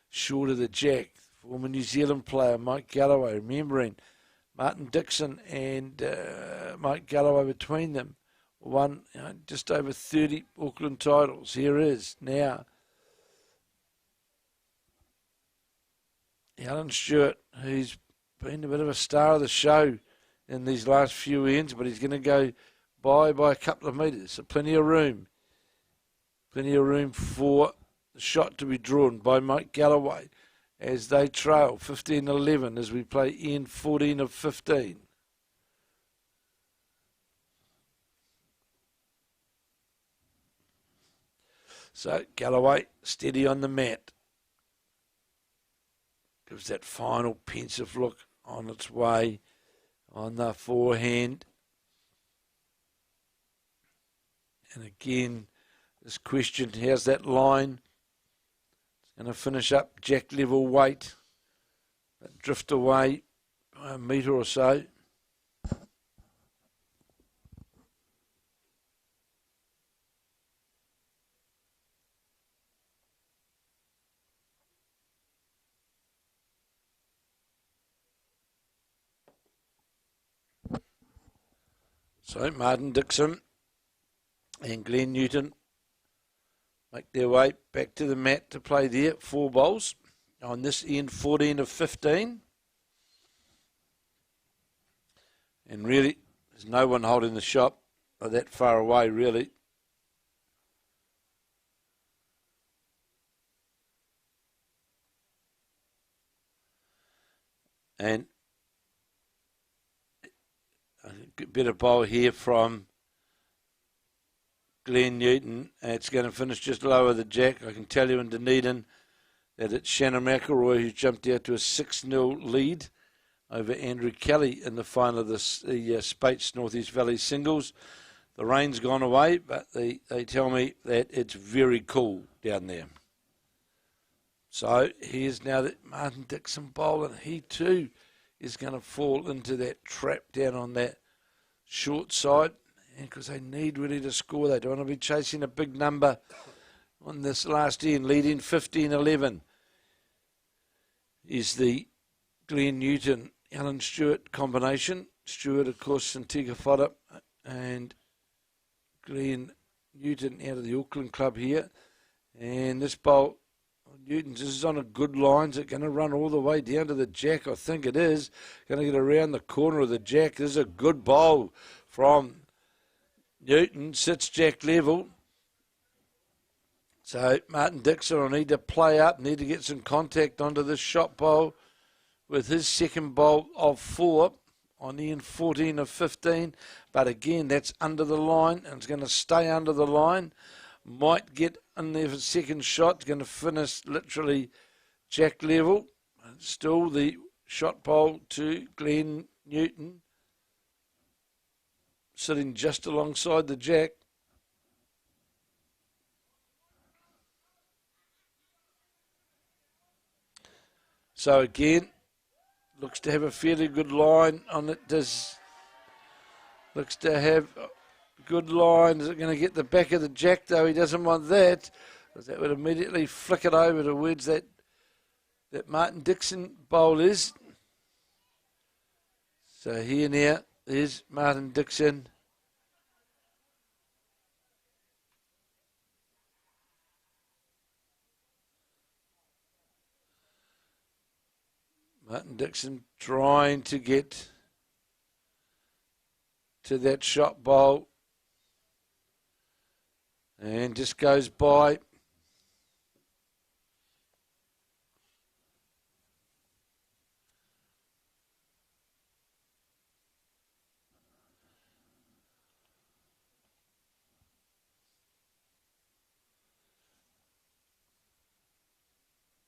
short of the jack. Former New Zealand player, Mike Galloway. Remembering Martin Dixon and Mike Galloway between them won just over 30 Auckland titles. Here is now Alan Stewart, who's been a bit of a star of the show in these last few ends, but he's going to go by a couple of metres. So plenty of room for the shot to be drawn by Mike Galloway as they trail 15-11 as we play in 14 of 15. So Galloway steady on the mat. Gives that final pensive look on its way on the forehand. And again, this question, how's that line? It's going to finish up jack level weight, but drift away by a metre or so. So Martin Dixon and Glenn Newton make their way back to the mat to play there. 4 bowls on this end, 14 of 15. And really, there's no one holding the shot that far away, really. And a bit of bowl here from Glenn Newton. It's going to finish just lower the jack. I can tell you in Dunedin that it's Shannon McElroy who jumped out to a 6-0 lead over Andrew Kelly in the final of the Spates Northeast Valley singles. The rain's gone away, but they tell me that it's very cool down there. So here's now that Martin Dixon bowl, and he too is going to fall into that trap down on that short side, and because they need really to score. They don't want to be chasing a big number on this last end. Leading 15-11 is the Glenn Newton Alan Stewart combination. Stewart, of course, Santika Fodder, and Glenn Newton out of the Auckland club here. And this bowl, Newton's is on a good line. Is it going to run all the way down to the jack? I think it is. Going to get around the corner of the jack. This is a good bowl from Newton. Sits jack level. So Martin Dixon will need to play up, need to get some contact onto this shot bowl with his second bowl of 4 on the end 14 of 15. But again, that's under the line, and it's going to stay under the line. Might get in there for second shot. It's going to finish literally jack level. Still the shot bowl to Glenn Newton. sitting just alongside the jack. So again, looks to have a fairly good line on it. Looks to have a good line. Is it going to get the back of the jack though? He doesn't want that, because that would immediately flick it over towards that Martin Dixon bowl is. So here now is Martin Dixon. Martin Dixon trying to get to that shot bowl, and just goes by.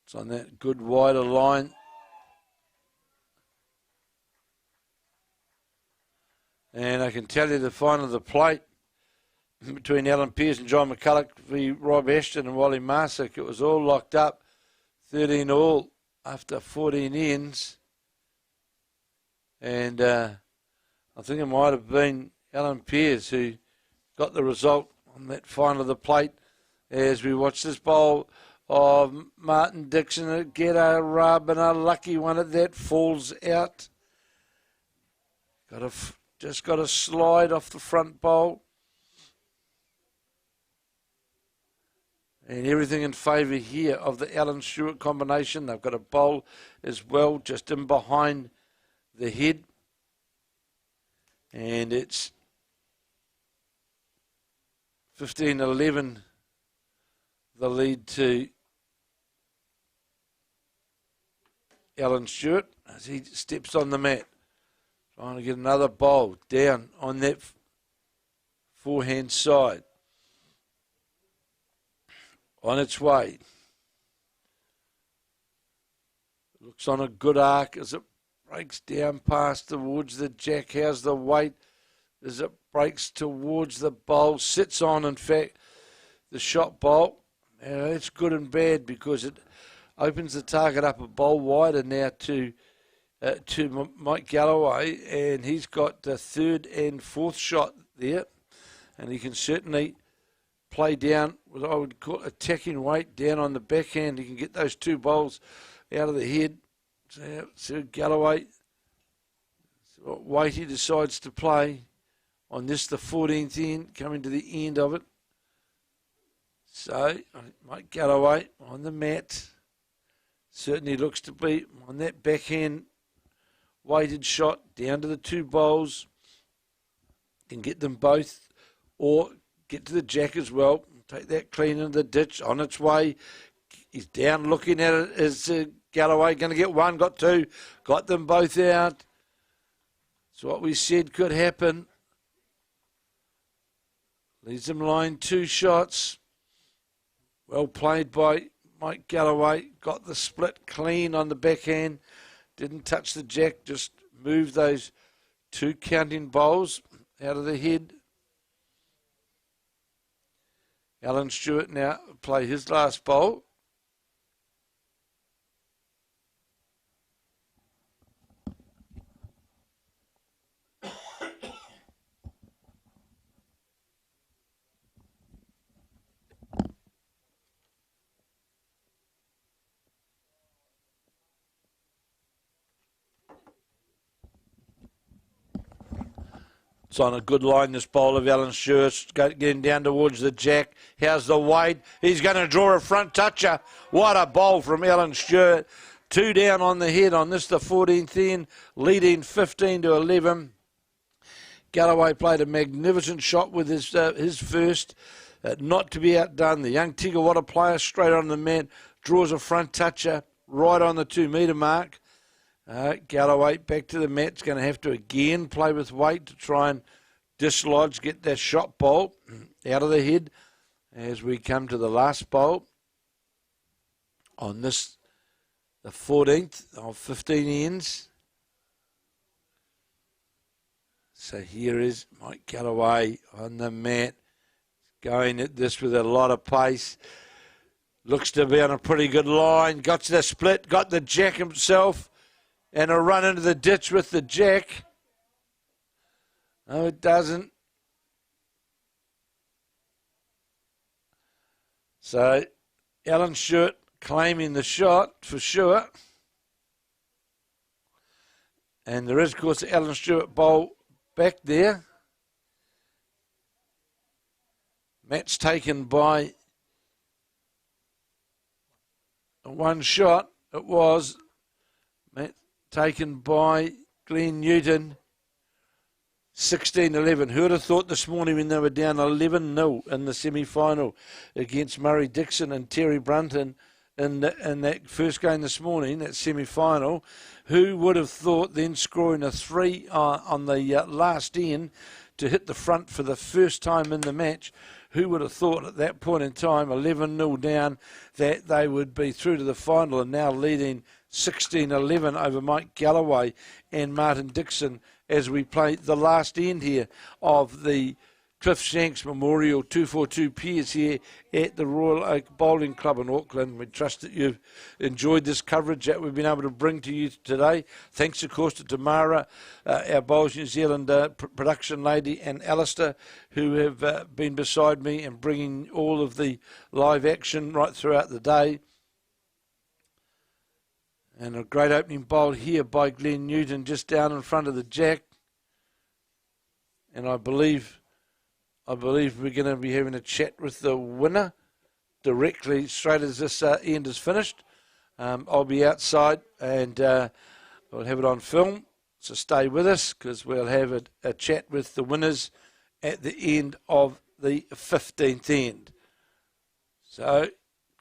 It's on that good wider line. And I can tell you the final of the plate between Alan Pearce and John McCulloch v Rob Ashton and Wally Marsick, it was all locked up, 13 all after 14 ends. And I think it might have been Alan Pearce who got the result on that final of the plate as we watch this bowl of Martin Dixon get a rub, and a lucky one at that, falls out. Just got a slide off the front bowl. And everything in favour here of the Alan Stewart combination. They've got a bowl as well just in behind the head. And it's 15-11 the lead to Alan Stewart as he steps on the mat. Trying to get another bowl down on that forehand side. On its way. Looks on a good arc as it breaks down past towards the jack. How's the weight as it breaks towards the bowl? Sits on, in fact, the shot bowl. Now, that's good and bad because it opens the target up a bowl wider now to Mike Galloway, and he's got the third and fourth shot there, and he can certainly play down what I would call attacking weight down on the backhand. He can get those two bowls out of the head. So Galloway, what weight he decides to play on this, the 14th end, coming to the end of it. So Mike Galloway on the mat certainly looks to be on that backhand weighted shot down to the two bowls. Can get them both or get to the jack as well. Take that clean into the ditch. On its way. He's down looking at it. Is Galloway going to get one? Got two. Got them both out. It's what we said could happen. Leaves them lying two shots. Well played by Mike Galloway. Got the split clean on the backhand. Didn't touch the jack. Just moved those two counting bowls out of the head. Alan Stewart now play his last bowl. It's on a good line, this bowl of Alan Stewart, getting down towards the jack. How's the weight? He's going to draw a front toucher. What a bowl from Alan Stewart. Two down on the head on this, the 14th end, leading 15-11. Galloway played a magnificent shot with his first, not to be outdone. The young Tigawara player straight on the mat, draws a front toucher right on the 2 metre mark. Galloway back to the mat. Is going to have to again play with weight to try and dislodge, get that shot bowl out of the head as we come to the last bowl on this, the 14th of 15 ends. So here is Mike Galloway on the mat, going at this with a lot of pace. Looks to be on a pretty good line. Got to the split, got the jack himself, and a run into the ditch with the jack. No, it doesn't. So Alan Stewart claiming the shot for sure. And there is, of course, the Alan Stewart bowl back there. Match taken by one shot. It was match taken by Glenn Newton. 16-11. Who would have thought this morning when they were down 11-0 in the semi-final against Murray Dixon and Terry Brunton in that first game this morning, that semi-final, who would have thought then scoring a 3 on the last end to hit the front for the first time in the match? Who would have thought at that point in time, 11-0 down, that they would be through to the final and now leading 16-11 over Mike Galloway and Martin Dixon as we play the last end here of the Clif Shanks Memorial 242 Piers here at the Royal Oak Bowling Club in Auckland. We trust that you've enjoyed this coverage that we've been able to bring to you today. Thanks, of course, to Tamara, our Bowls New Zealand production lady, and Alistair, who have been beside me and bringing all of the live action right throughout the day. And a great opening bowl here by Glenn Newton just down in front of the jack. And I believe we're going to be having a chat with the winner directly straight as this end is finished. I'll be outside and we'll have it on film. So stay with us because we'll have a chat with the winners at the end of the 15th end. So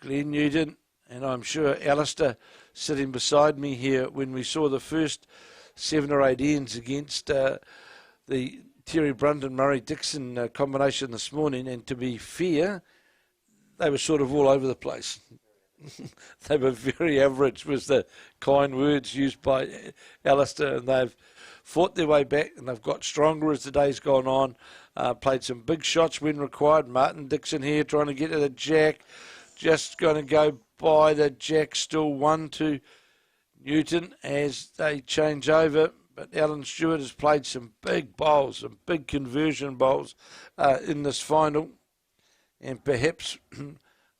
Glenn Newton, and I'm sure Alistair sitting beside me here when we saw the first 7 or 8 ends against the Terry Brunton Murray Dixon combination this morning, and to be fair, they were sort of all over the place. They were very average, was the kind words used by Alistair, and they've fought their way back and they've got stronger as the day's gone on. Played some big shots when required. Martin Dixon here trying to get to the jack, just going to go by the jack, still 1 to Newton as they change over. But Alan Stewart has played some big bowls, some big conversion bowls in this final. And perhaps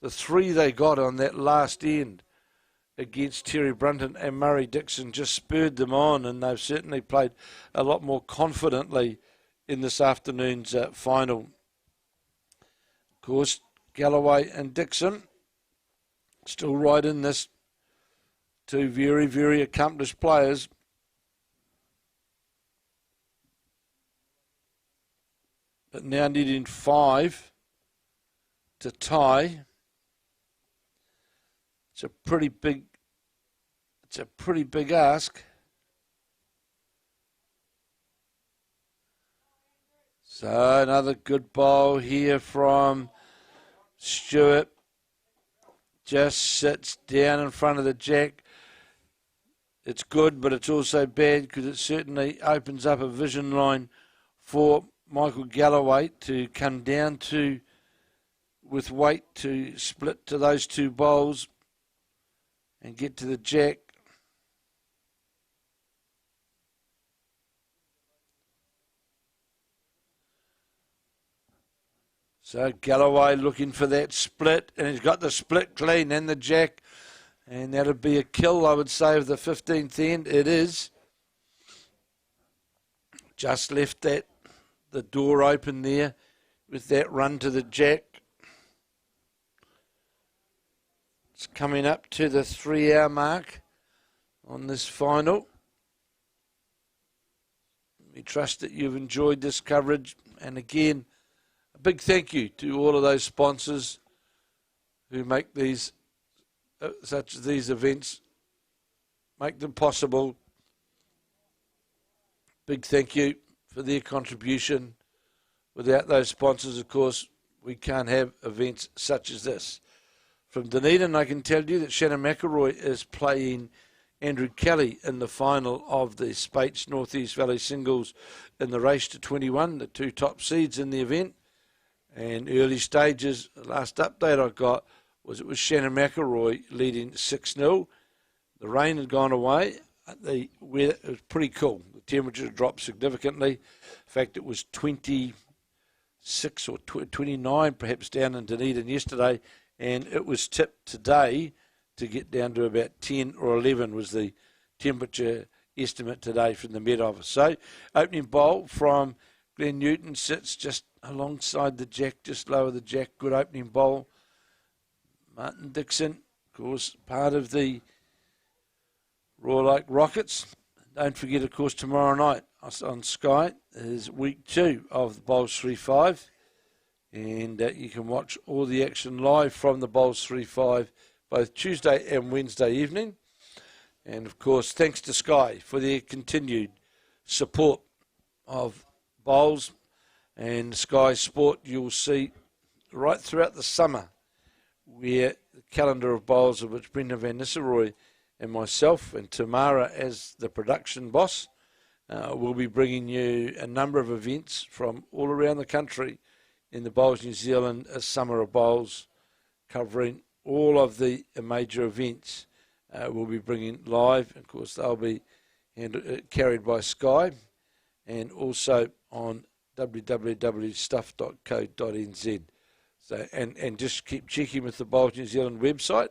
the 3 they got on that last end against Terry Brunton and Murray Dixon just spurred them on, and they've certainly played a lot more confidently in this afternoon's final. Of course, Galloway and Dixon still right in this. 2 very, very accomplished players. But now needing 5 to tie. It's a pretty big ask. So another good bowl here from Stewart. Just sits down in front of the jack. It's good, but it's also bad because it certainly opens up a vision line for Michael Galloway to come down to with weight to split to those 2 bowls and get to the jack. So Galloway looking for that split, and he's got the split clean and the jack, and that'll be a kill, I would say, of the 15th end. It is. Just left the door open there with that run to the jack. It's coming up to the 3-hour mark on this final. We trust that you've enjoyed this coverage, and again, a big thank you to all of those sponsors who make these these events, make them possible. Big thank you for their contribution. Without those sponsors, of course, we can't have events such as this. From Dunedin, I can tell you that Shannon McElroy is playing Andrew Kelly in the final of the Spates North East Valley Singles in the race to 21, the two top seeds in the event. And early stages, the last update I got was it was Shannon McElroy leading 6-0. The rain had gone away. The weather, it was pretty cool. The temperature dropped significantly. In fact, it was 26 or 29 perhaps down in Dunedin yesterday, and it was tipped today to get down to about 10 or 11 was the temperature estimate today from the Met Office. So, opening bowl from Glenn Newton sits just alongside the jack, just lower the jack. Good opening bowl. Martin Dixon, of course, part of the Royal Oak Rockets. Don't forget, of course, tomorrow night on Sky is week 2 of the Bowls 3-5. And you can watch all the action live from the Bowls 3-5 both Tuesday and Wednesday evening. And, of course, thanks to Sky for their continued support of bowls and Sky Sport. You'll see right throughout the summer where the calendar of bowls of which Brendan Van Nistelrooy and myself and Tamara as the production boss will be bringing you a number of events from all around the country in the Bowls New Zealand Summer of Bowls, covering all of the major events. We'll be bringing live. Of course, they'll be carried by Sky and also on www.stuff.co.nz. So, and just keep checking with the Bowls New Zealand website,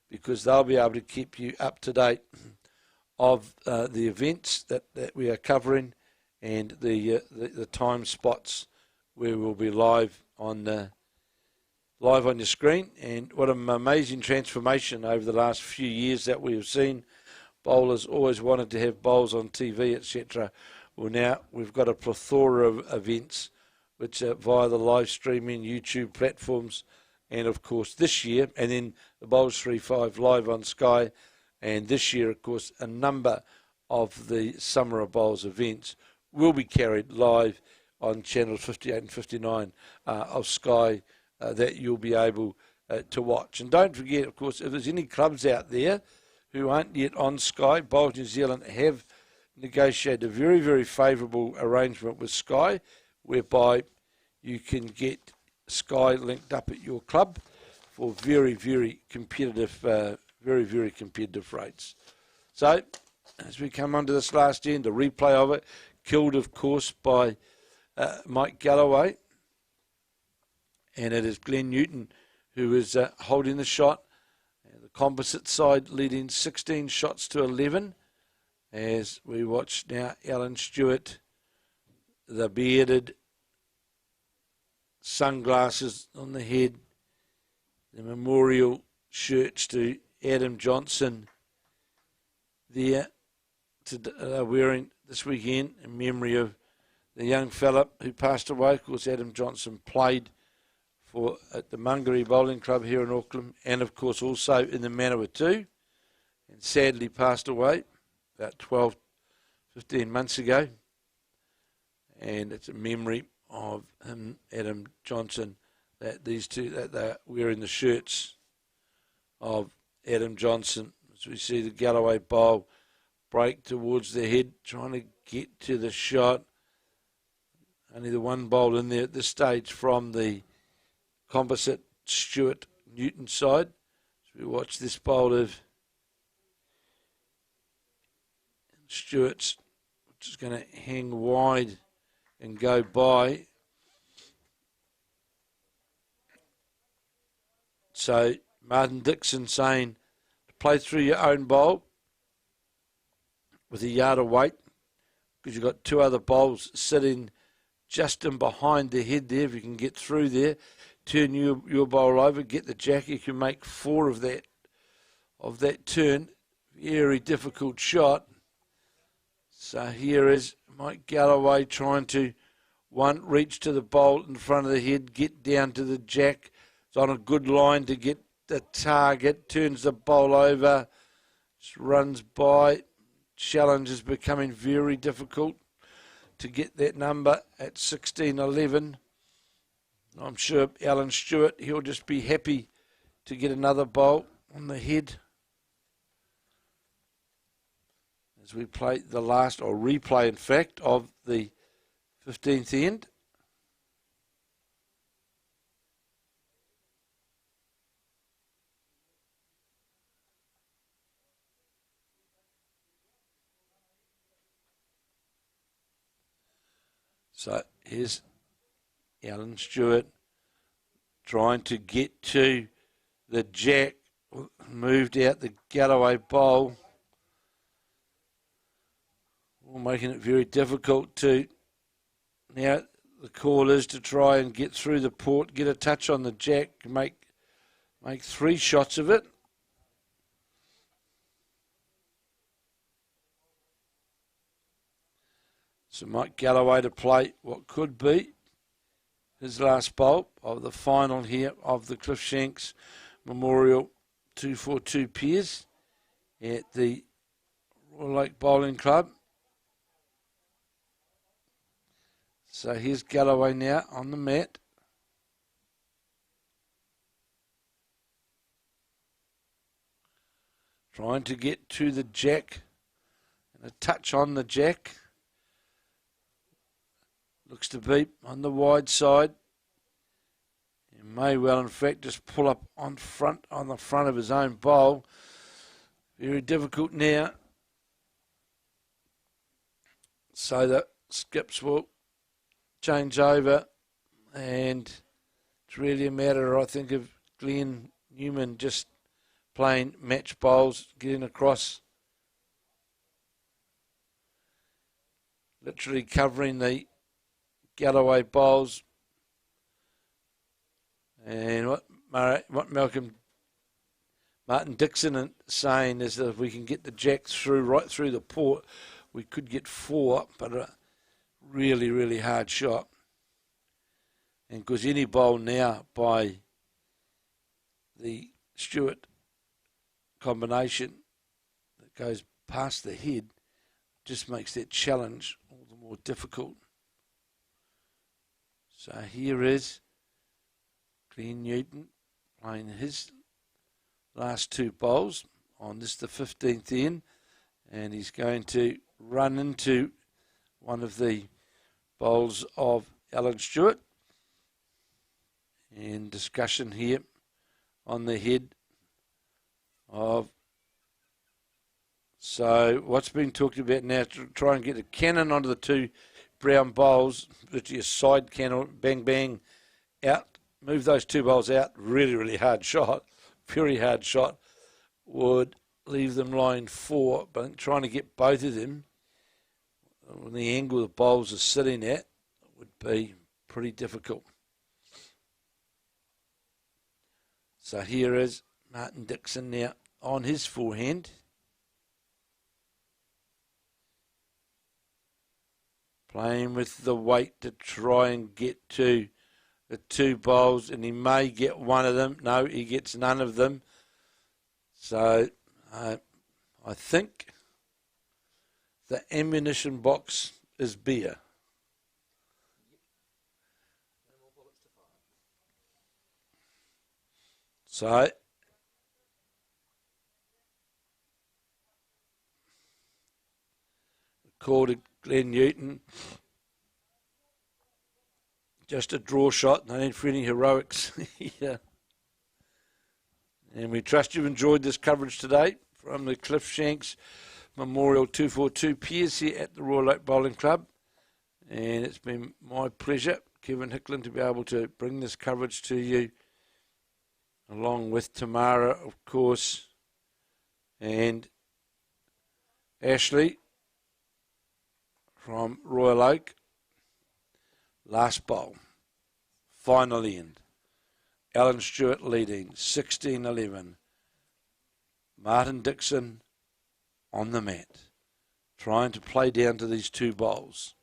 because they'll be able to keep you up to date of the events that we are covering and the time spots where we'll be live on your screen. And what an amazing transformation over the last few years that we have seen. Bowlers always wanted to have bowls on TV, etc. Well, now we've got a plethora of events which are via the live streaming YouTube platforms. And, of course, this year, and then the Bowls 3-5 live on Sky. And this year, of course, a number of the Summer of Bowls events will be carried live on channels 58 and 59 of Sky that you'll be able to watch. And don't forget, of course, if there's any clubs out there who aren't yet on Sky, Bowls New Zealand have negotiated a very, very favourable arrangement with Sky, whereby you can get Sky linked up at your club for very, very competitive, rates. So, as we come on to this last end, a replay of it, killed, of course, by Mike Galloway, and it is Glenn Newton who is holding the shot. The composite side leading 16 shots to 11, as we watch now Alan Stewart, the bearded, sunglasses on the head, the memorial shirts to Adam Johnson there wearing this weekend in memory of the young fella who passed away. Of course, Adam Johnson played at the Mungari Bowling Club here in Auckland, and of course also in the Manawatu, and sadly passed away about 15 months ago. And it's a memory of him, Adam Johnson, that these two, that they're wearing the shirts of Adam Johnson. As we see the Galloway bowl break towards the head, trying to get to the shot. Only the one bowl in there at this stage from the composite Stewart Newton side. So we watch this bowl of Stewart's, which is going to hang wide and go by. So Martin Dixon saying to play through your own bowl with a yard of weight, because you've got two other bowls sitting just in behind the head there. If you can get through there, turn your bowl over, get the jack, you can make 4 of that turn. Very difficult shot. So here is Mike Galloway trying to reach to the bowl in front of the head, get down to the jack. It's on a good line to get the target, turns the bowl over, just runs by. Challenge is becoming very difficult to get that number at 16-11. I'm sure Alan Stewart, he'll just be happy to get another bowl on the head. as we play the last, or replay in fact, of the 15th end. So here's Alan Stewart trying to get to the jack, moved out the Galloway bowl, making it very difficult to, now the call is to try and get through the port, get a touch on the jack, make 3 shots of it. So Mike Galloway to play what could be his last bowl of the final here of the Clif Shanks Memorial 242 Piers at the Royal Lake Bowling Club. So here's Galloway now on the mat. Trying to get to the jack and a touch on the jack. Looks to be on the wide side. He may well, in fact, just pull up on the front of his own bowl. Very difficult now. So the skips will change over, and it's really a matter, I think, of Glenn Newman just playing match bowls, getting across, literally covering the Galloway bowls. And what Martin Dixon is saying is that if we can get the jack through, right through the port, we could get 4, but a really, really hard shot. And because any bowl now by the Stewart combination that goes past the head just makes that challenge all the more difficult. So here is Glenn Newton playing his last 2 bowls on this, the 15th end, and he's going to run into one of the bowls of Alan Stewart. And discussion here on the head of, so what's being talked about now, to try and get a cannon onto the 2 brown bowls, literally a side cannon, bang, bang, out, move those 2 bowls out, really, really hard shot, very hard shot, would leave them lying 4, but trying to get both of them, when the angle the bowls are sitting at, would be pretty difficult. So here is Martin Dixon now on his forehand. Playing with the weight to try and get to the 2 bowls, and he may get one of them. No, he gets none of them. So I think the ammunition box is bare. So call to Glenn Newton. Just a draw shot, no need for any heroics. Yeah. And we trust you've enjoyed this coverage today from the Clif Shanks Memorial 242 Piers here at the Royal Lake Bowling Club. And it's been my pleasure, Kevin Hicklin, to be able to bring this coverage to you, along with Tamara, of course, and Ashley from Royal Oak. Last bowl, final end. Alan Stewart leading 16-11. Martin Dixon on the mat, trying to play down to these 2 bowls.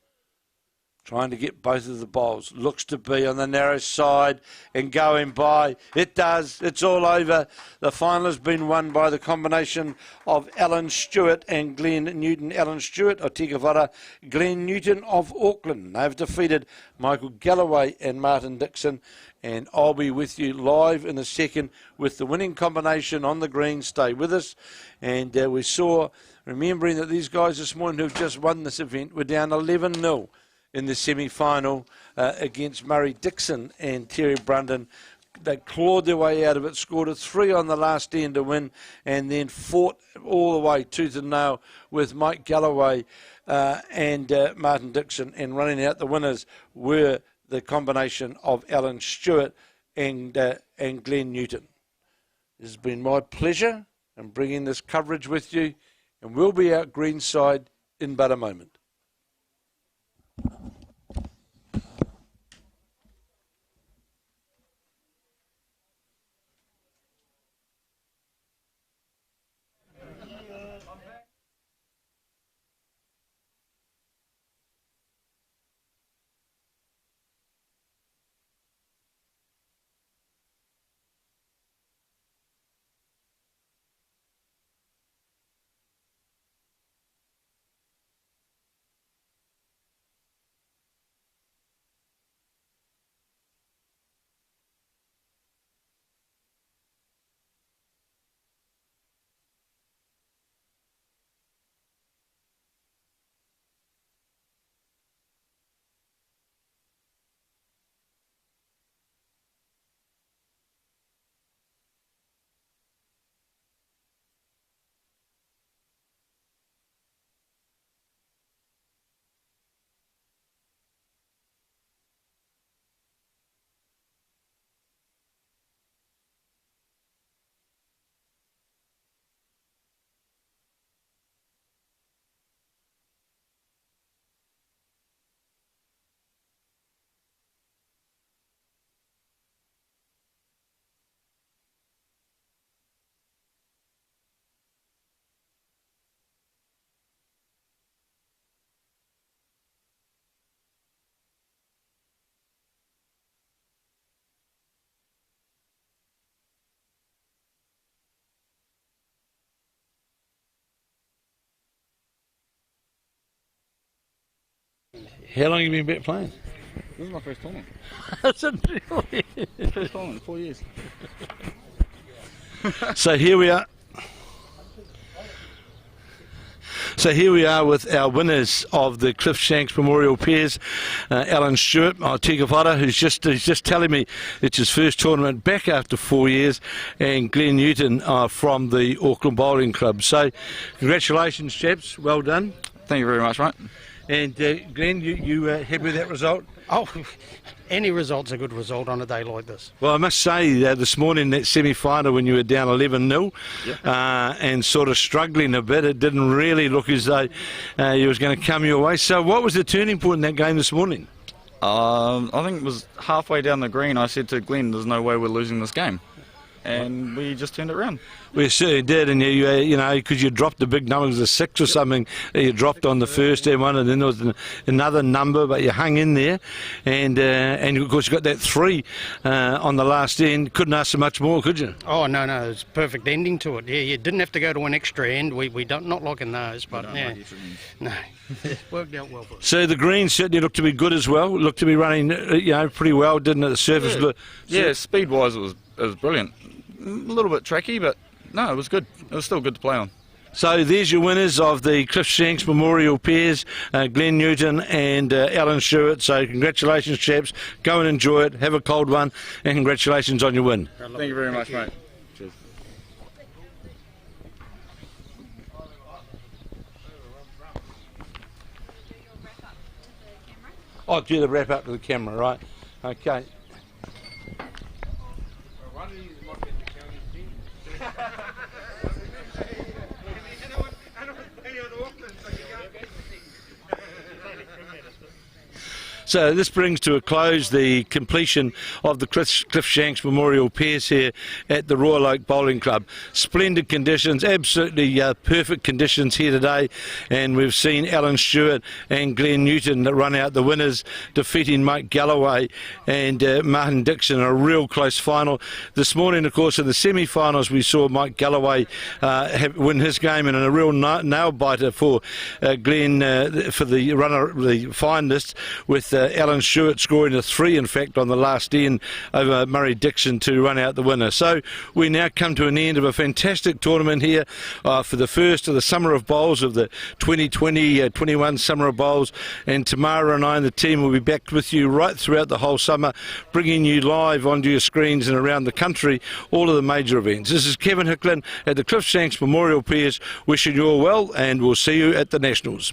Trying to get both of the bowls. Looks to be on the narrow side and going by. It does. It's all over. The final has been won by the combination of Alan Stewart and Glenn Newton. Alan Stewart, o Te Whara, Glenn Newton of Auckland. They've defeated Michael Galloway and Martin Dixon. And I'll be with you live in a second with the winning combination on the green. Stay with us. And we saw remembering that these guys this morning who've just won this event were down 11-0 in the semi-final against Murray Dixon and Terry Brundon. They clawed their way out of it, scored a 3 on the last end to win, and then fought all the way tooth and nail with Mike Galloway and Martin Dixon. And running out the winners were the combination of Alan Stewart and Glenn Newton. It has been my pleasure in bringing this coverage with you, and we'll be out greenside in but a moment. How long have you been playing? This is my first tournament. That's unreal. First tournament in 4 years. So here we are. So here we are with our winners of the Clif Shanks Memorial Pairs, Alan Stewart, Tika Whara, who's just telling me it's his first tournament back after 4 years, and Glenn Newton from the Auckland Bowling Club. So congratulations, chaps, well done. Thank you very much, mate. And Glenn, you happy with that result? Oh, any result's a good result on a day like this. Well, I must say this morning, that semi-final when you were down 11-0 and sort of struggling a bit, it didn't really look as though you was going to come your way. So what was the turning point in that game this morning? I think it was halfway down the green. I said to Glenn, there's no way we're losing this game. And we just turned it around. We certainly did, and you know, because you dropped the big numbers, a 6 or something, you dropped on the first one, and then there was another number, but you hung in there, and of course you got that 3 on the last end. Couldn't ask for much more, could you? Oh, no, it was a perfect ending to it. Yeah, you didn't have to go to an extra end. We don't, not liking those, but yeah, no, it worked out well for us. So the greens certainly looked to be good as well. Looked to be running, you know, pretty well, didn't it? The surface. Yeah, speed-wise, it was brilliant. A little bit tracky, but no, it was good. It was still good to play on. So there's your winners of the Clif Shanks Memorial Pairs, Glenn Newton and Alan Stewart. So congratulations, chaps. Go and enjoy it. Have a cold one, and congratulations on your win. Thank you very much, mate. Cheers. Oh, do the wrap up to the camera, right? Okay. So this brings to a close the completion of the Clif Shanks Memorial Pairs here at the Royal Oak Bowling Club. Splendid conditions, absolutely perfect conditions here today, and we've seen Alan Stewart and Glenn Newton that run out the winners, defeating Mike Galloway and Martin Dixon in a real close final. This morning, of course, in the semi-finals, we saw Mike Galloway win his game, and in a real nail-biter for Glenn, for the runner, the finalists, with Alan Stewart scoring a 3, in fact, on the last end over Murray Dixon to run out the winner. So we now come to an end of a fantastic tournament here for the first of the Summer of Bowls of the 2020-21 Summer of Bowls. And Tamara and I and the team will be back with you right throughout the whole summer, bringing you live onto your screens and around the country all of the major events. This is Kevin Hicklin at the Clif Shanks Memorial Piers, wishing you all well, and we'll see you at the Nationals.